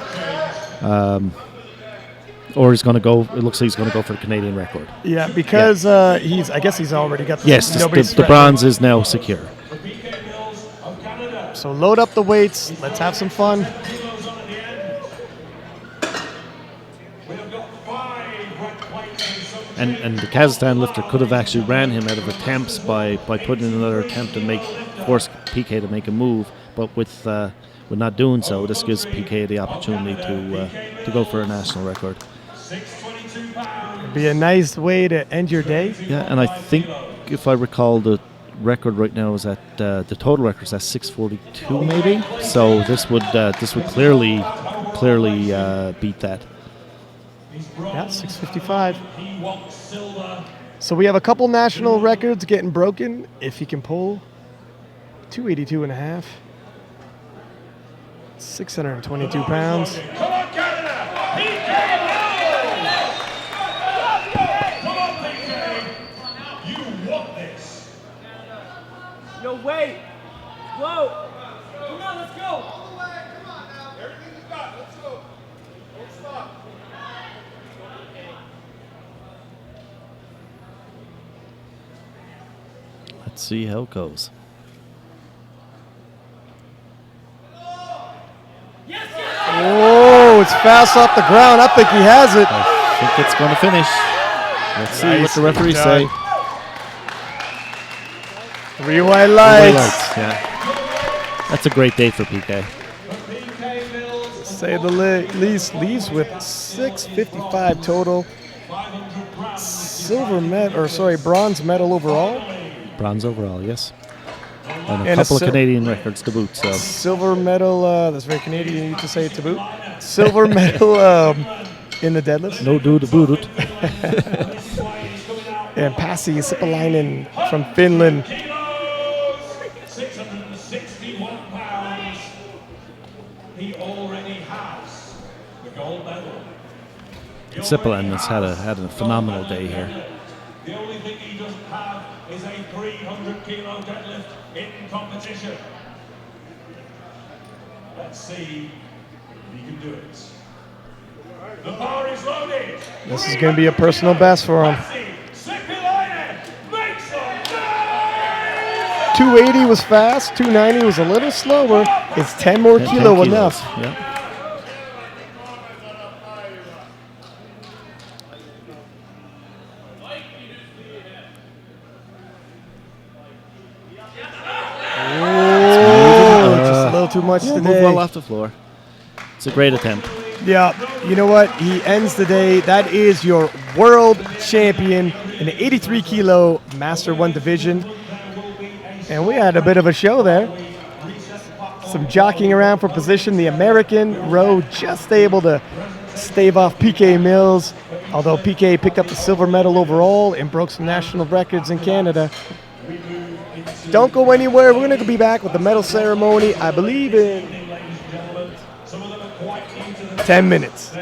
Or he's going to go. It looks like he's going to go for the Canadian record. Yeah, because I guess he's already got. The bronze is now secure. So load up the weights. Let's have some fun. And the Kazakhstan lifter could have actually ran him out of attempts by putting in another attempt and force PK to make a move, but with not doing so, this gives PK the opportunity to go for a national record. It'd be a nice way to end your day. Yeah, and I think if I recall, the record right now is at the total record is at 642 maybe. So this would clearly beat that. Yeah, 655. So we have a couple national records getting broken. If he can pull 282.5, 622 pounds. No, wait. Whoa. Come on, let's go. All the way. Come on now. Everything you got. Let's go. Don't stop. Let's see how it goes. Oh, it's fast off the ground. I think he has it. I think it's going to finish. Let's see what the referees say. 3 white lights. Yeah. That's a great day for PK. To say the least, leaves with 655 total. Bronze medal overall. Bronze overall, yes. And a couple of Canadian records to boot. So silver medal. That's very Canadian to say to boot. Silver medal in the deadlifts. No do to boot it. And Pasi Sippalainen from Finland. 661 pounds. He already has the gold medal. Sippalainen has had a phenomenal day here. The only thing he doesn't have is a 300 kilo deadlift in competition. Let's see if he can do it. The bar is loaded. This is going to be a personal best for him. 280 was fast, 290 was a little slower. Is 10 more kilo enough? Yeah. Just a little too much today. Move well off the floor. It's a great attempt. Yeah, you know what? He ends the day. That is your world champion in the 83 kilo Master 1 division. And we had a bit of a show there. Some jockeying around for position. The American row just able to stave off PK Mills, although PK picked up the silver medal overall and broke some national records in Canada. Don't go anywhere. We're going to be back with the medal ceremony, I believe, in 10 minutes.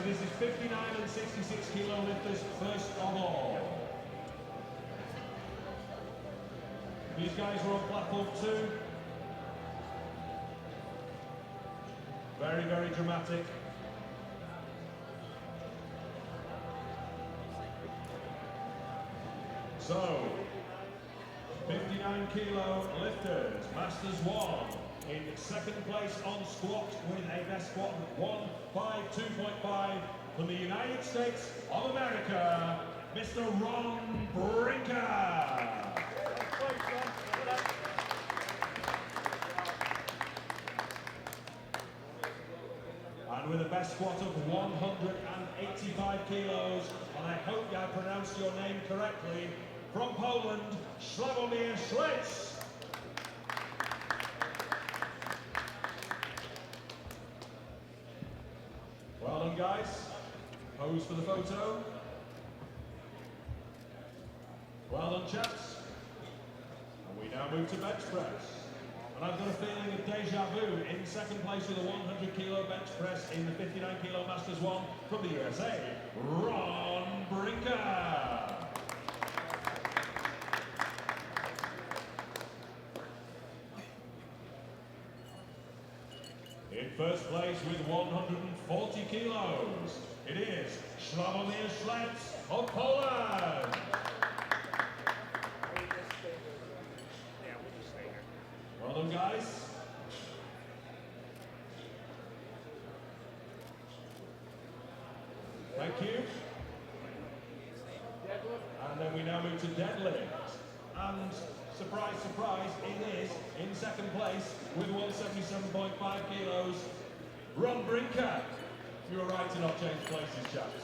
this is 59 and 66 kilo lifters first of all. These guys are on platform 2. Very, very dramatic. So, 59 kilo lifters, Masters 1. In second place on squat with a best squat of 152.5 from the United States of America, Mr. Ron Brinker. And with a best squat of 185 kilos, and I hope I pronounced your name correctly, from Poland, Sławomir Szlec. Well done, guys. Pose for the photo. Well done, chaps. And we now move to bench press. And I've got a feeling of deja vu in second place with a 100 kilo bench press in the 59 kilo Masters 1 from the USA, Ron Brinker. In first place with 140 kilos, it is Sławomir Szlec of Poland. Well done, guys. Thank you. And then we now move to deadlift. And surprise, surprise, it is in second place with 177.5 kilos, Ron Brinker. You were right to not change places, chaps.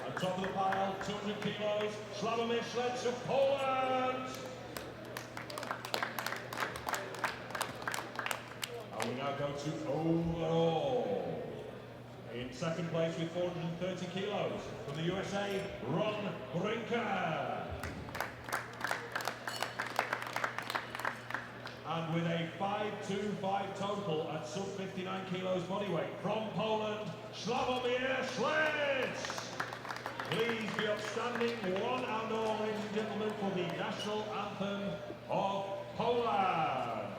On top of the pile, 200 kilos, Sławomir Szlec of Poland. And we now go to overall. In second place with 430 kilos from the USA, Ron Brinker. And with a 525 total at sub 59 kilos bodyweight from Poland, Sławomir Szlec. Please be upstanding, one and all, ladies and gentlemen, for the national anthem of Poland.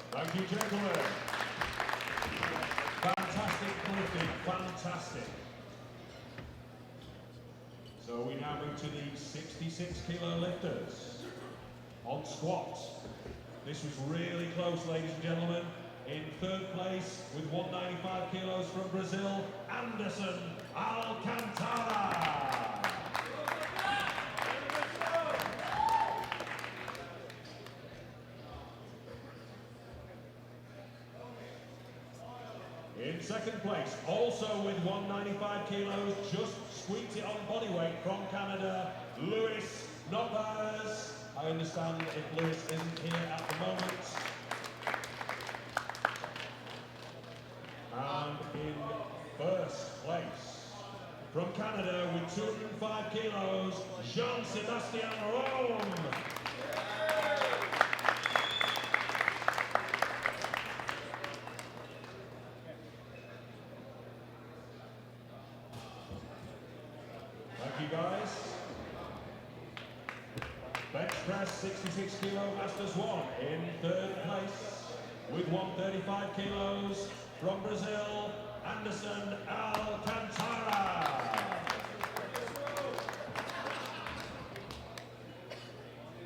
Thank you, gentlemen. Fantastic lifting, fantastic. So we now move to the 66 kilo lifters on squats. This was really close, ladies and gentlemen. In third place with 195 kilos from Brazil, Anderson Alcantara. In second place, also with 195 kilos, just squeaked it on bodyweight from Canada, Louis Noppers. I understand if Louis isn't here at the moment. And in first place, from Canada with 205 kilos, Jean-Sébastien Rome. Thank you, guys. Bench press 66 kilo Masters 1 in third place with 135 kilos from Brazil, Anderson Alcantara.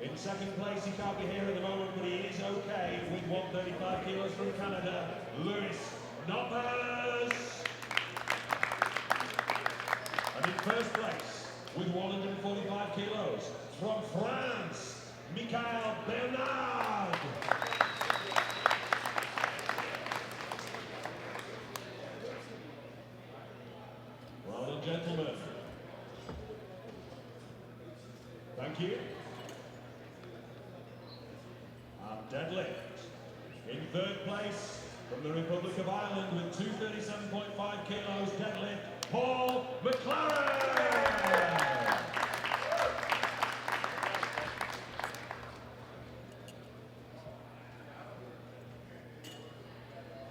In second place, he can't be here at the moment, but he is okay with 135 kilos from Canada, Louis Noppers. And in first place, with 145 kilos, from France, Michael Bernard. Well done, gentlemen. Thank you. And deadlift. In third place, from the Republic of Ireland with 237.5 kilos deadlift, Paul McLaren.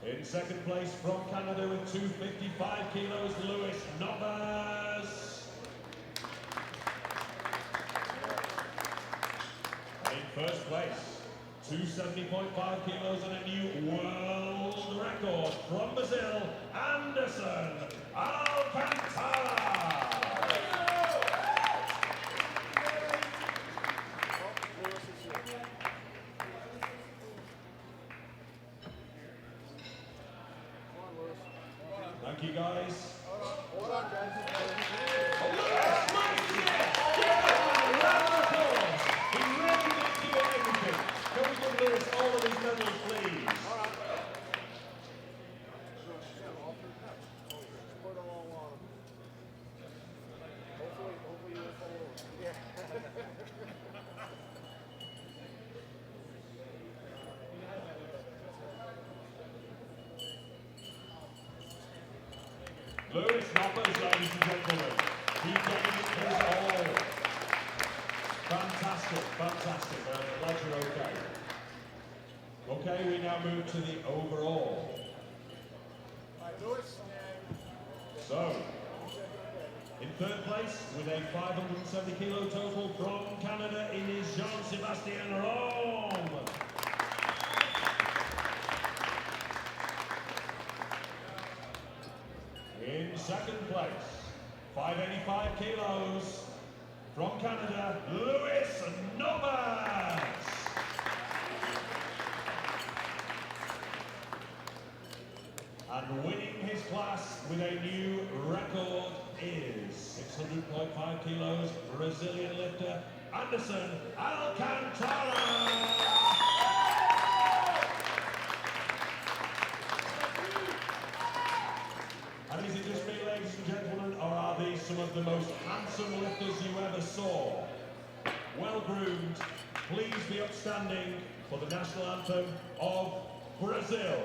In second place, from Canada with 255 kilos, Lewis Nobbers. In first place, 270.5 kilos and a new world record from Brazil, Anderson Alcantara. Thank you, guys. Hold on, guys. Lewis, all of his medals, please. Hopefully you will follow. Yeah. Lewis Nobbers, ladies and gentlemen. He gave it his all. Fantastic, fantastic. I'm glad you're okay. Okay, we now move to the overall. So, in third place, with a 570 kilo total from Canada, it is Jean-Sébastien Rome. In second place, 585 kilos from Canada, Lewis Nobbers. And winning his class with a new record is 600.5 kilos Brazilian lifter Anderson Alcantara. And is it just me, ladies and gentlemen, or are these some of the most handsome lifters you ever saw? Well groomed, please be upstanding for the national anthem of Brazil.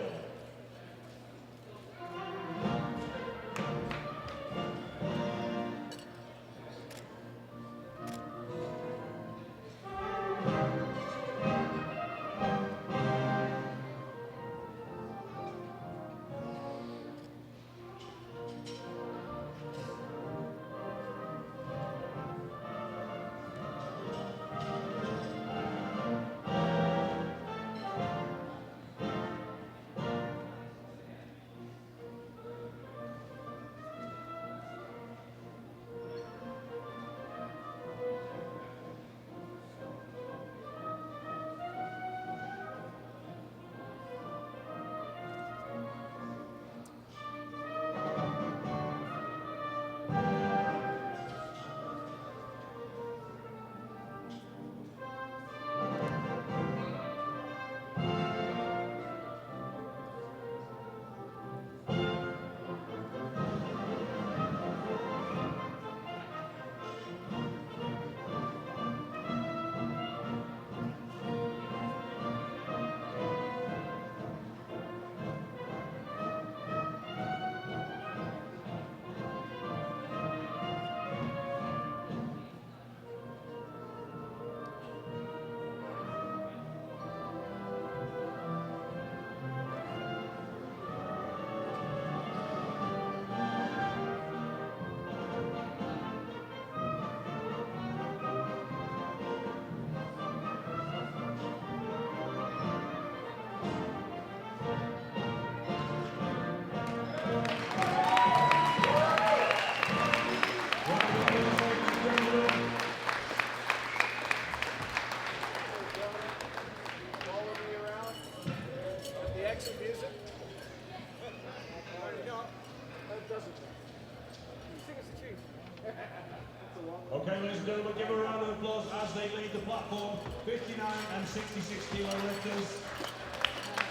Okay, ladies and gentlemen, give a round of applause as they lead the platform. 59 and 66 kilo lifters.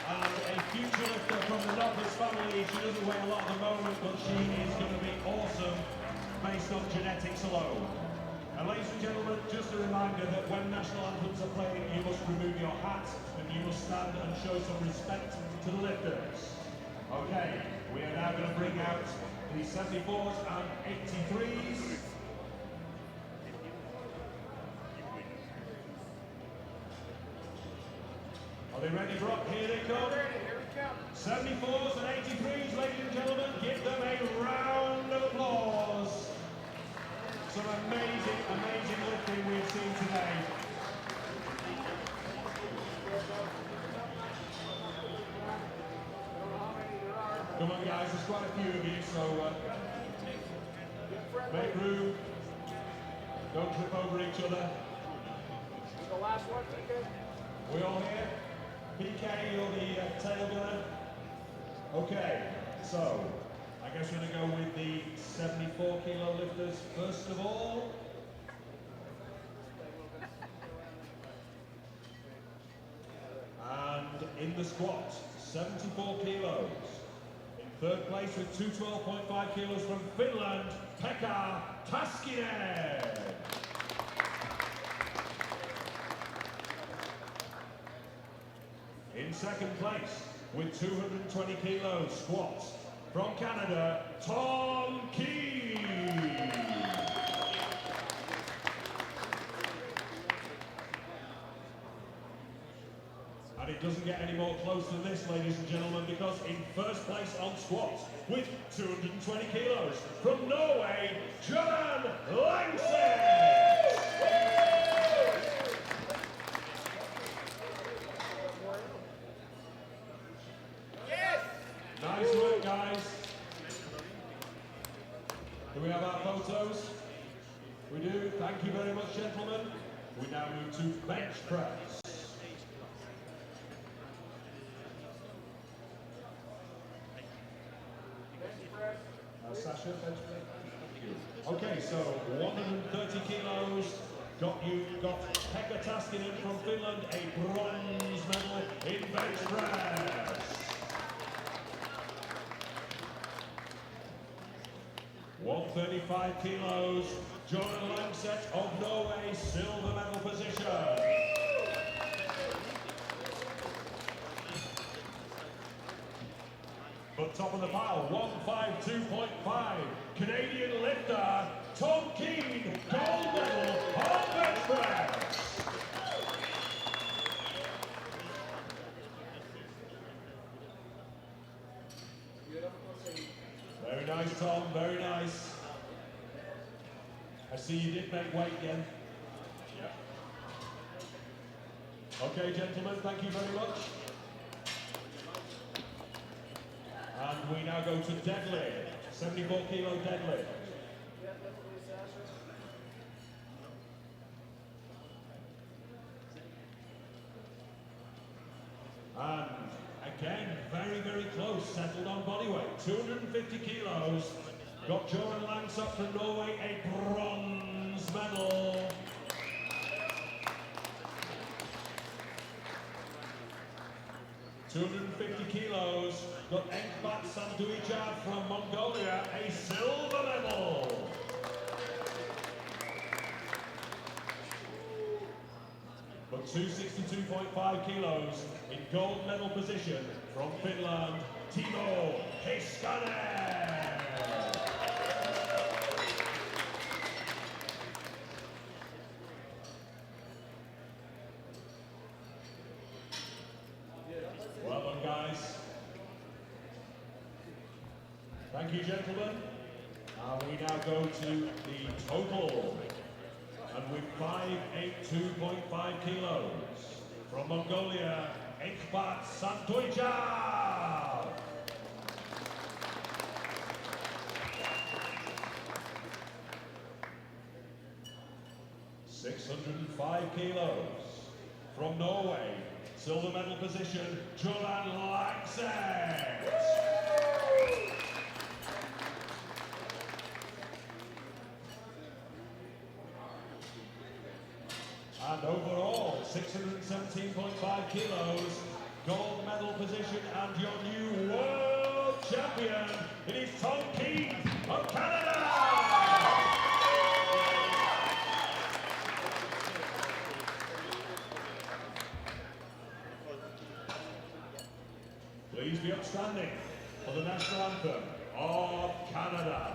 And a future lifter from the Noppers family. She doesn't weigh a lot at the moment, but she is going to be awesome based on genetics alone. And ladies and gentlemen, just a reminder that when national anthems are playing, you must remove your hat and you must stand and show some respect to the lifters. Okay, we are now going to bring out the 74s and 83s. Are they ready, Brock? Here they come. 74s and 83s, ladies and gentlemen, give them a round of applause. Some amazing, amazing lifting we've seen today. Come on, guys, there's quite a few of you, so make room. Don't trip over each other. The last one, PK. We all here? PK, you're the tail gunner. Okay, so I guess we're going to go with the 74 kilo lifters first of all. And in the squat, 74 kilos. In third place with 212.5 kilos from Finland, Pekka Taskinen. In second place with 220 kilos squats from Canada, Tom Keane. And it doesn't get any more close than this, ladies and gentlemen, because in first place on squats with 220 kilos from Norway, John Langseth. Nice work, guys. Do we have our photos? We do. Thank you very much, gentlemen. We now move to bench press. Sasha, bench press. Okay, so 130 kilos. Got Pekka Taskinen from Finland, a bronze medal in bench press. 135 kilos, Jordan Langseth of Norway, silver medal position. But top of the pile, 152.5, Canadian lifter, Tom Keane, gold medal on bench press. Very nice, Tom, very nice. I see you did make weight again. Yeah. Okay, gentlemen, thank you very much. And we now go to deadlift, 74 kilo deadlift. And again, very, very close, settled on body weight, 250 kilos. Got Jordan Langseth from Norway, a bronze medal. $250 kilos. Got Enkbat Sanduija from Mongolia, a silver medal. But 262.5 kilos in gold medal position from Finland, Timo Heiskanen. Well done, guys. Thank you, gentlemen. We now go to the total. And with 582.5 kilos from Mongolia, Enkbat Sanduija. $605 kilos from Norway, silver medal position, Jordan Langseth. And overall, 617.5 kilos, gold medal position, and your new world champion, it is Tom Keith of Canada! Please be upstanding for the national anthem of Canada.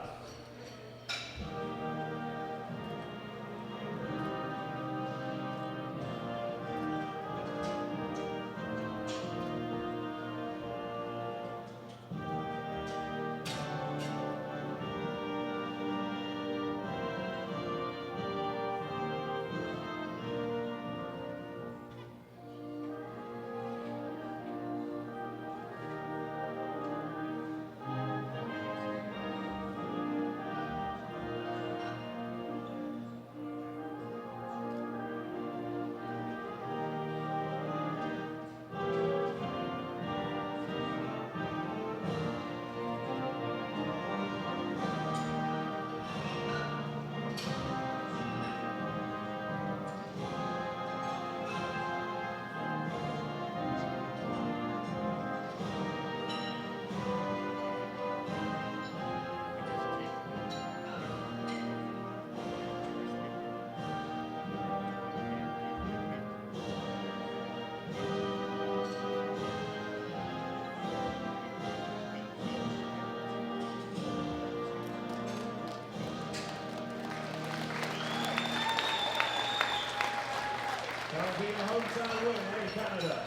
Being a hometown win in Canada.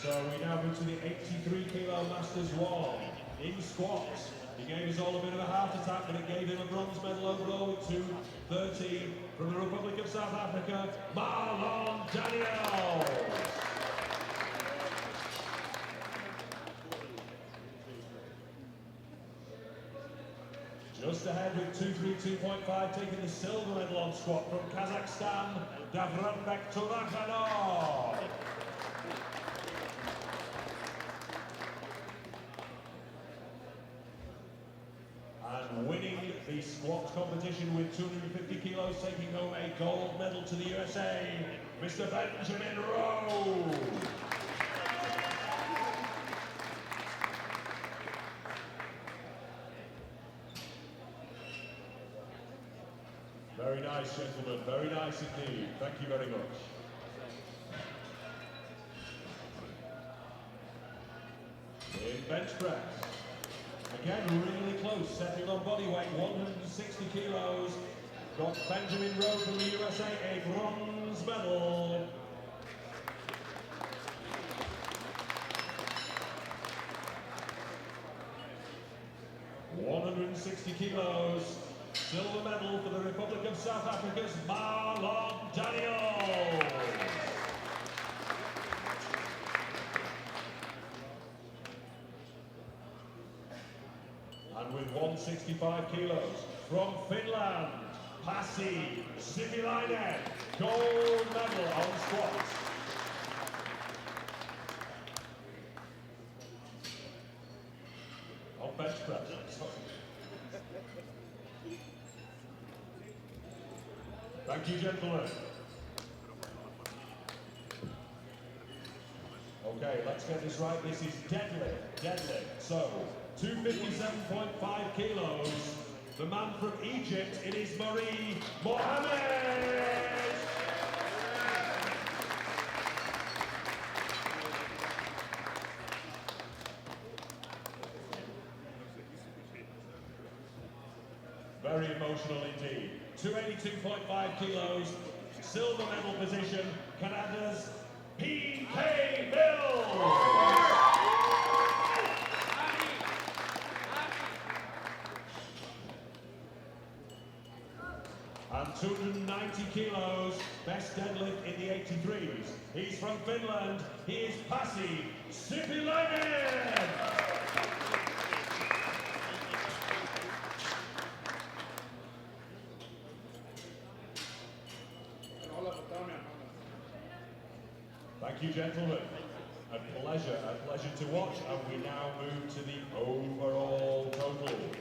So we now move to the 83 kilo Masters 1 in squats. He gave us all a bit of a heart attack, but it gave him a bronze medal overall with 2:13 from the Republic of South Africa, Marlon Daniels. Just ahead with 232.5, taking the silver medal on squat from Kazakhstan, Davranbek Turakhanov. And winning the squat competition with 250 kilos, taking home a gold medal to the USA, Mr. Benjamin Rowe. Very nice, gentlemen. Very nice indeed. Thank you very much. In bench press. Again, really close. Settled on body weight, 160 kilos. Got Benjamin Rowe from the USA, a bronze medal. $160 kilos. Silver medal for the Republic of South Africa's Marlon Daniels. And with 165 kilos from Finland, Pasi Sipilainen, gold medal on squats. On bench press, sorry. Thank you, gentlemen. Okay, let's get this right. This is deadlift. So, 257.5 kilos. The man from Egypt, it is Marie Mohammed. Very emotional indeed. 282.5 kilos, silver medal position, Canada's PK Mills. And 290 kilos, best deadlift in the 83s. He's from Finland, he is Pasi Sipilainen. Thank you, gentlemen. A pleasure to watch, and we now move to the overall totals.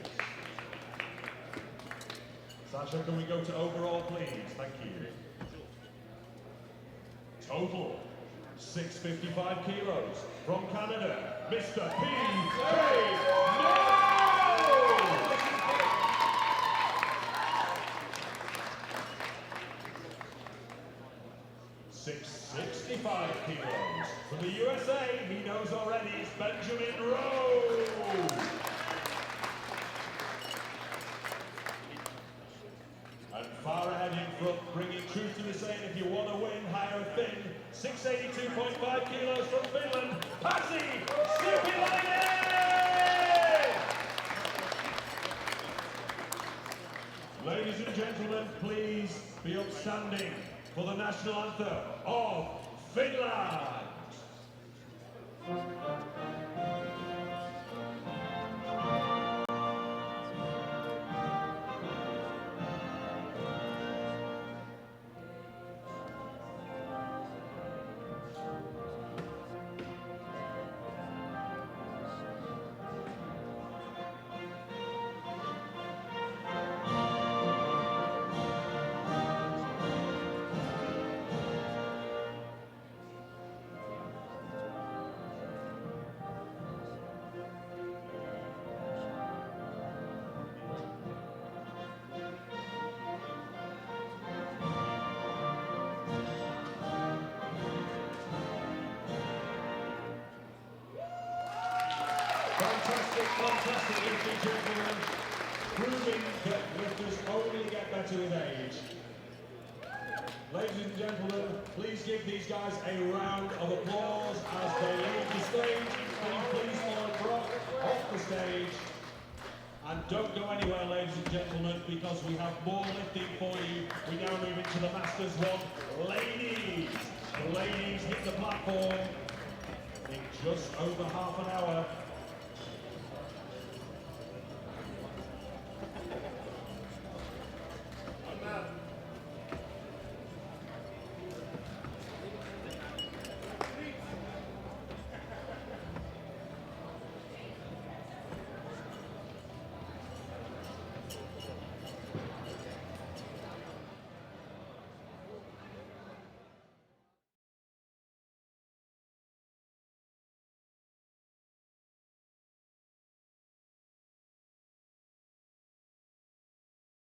Sasha, can we go to overall, please? Thank you. Total, 655 kilos. From Canada, Mr. P.K. No! 665 kilos. From the USA, he knows already, it's Benjamin Rowe. And far ahead in front, bringing truth to the saying, if you want to win, hire a Finn. 682.5 kilos from Finland, Pasi Supilainen! Ladies and gentlemen, please be upstanding for the national anthem of Finland. Fantastic, ladies and gentlemen, proving that lifters only get better with age. Ladies and gentlemen, please give these guys a round of applause as they leave the stage. Can you please follow Brock off the stage? And don't go anywhere, ladies and gentlemen, because we have more lifting for you. We now move into the Masters one. Ladies! The ladies hit the platform in just over half an hour.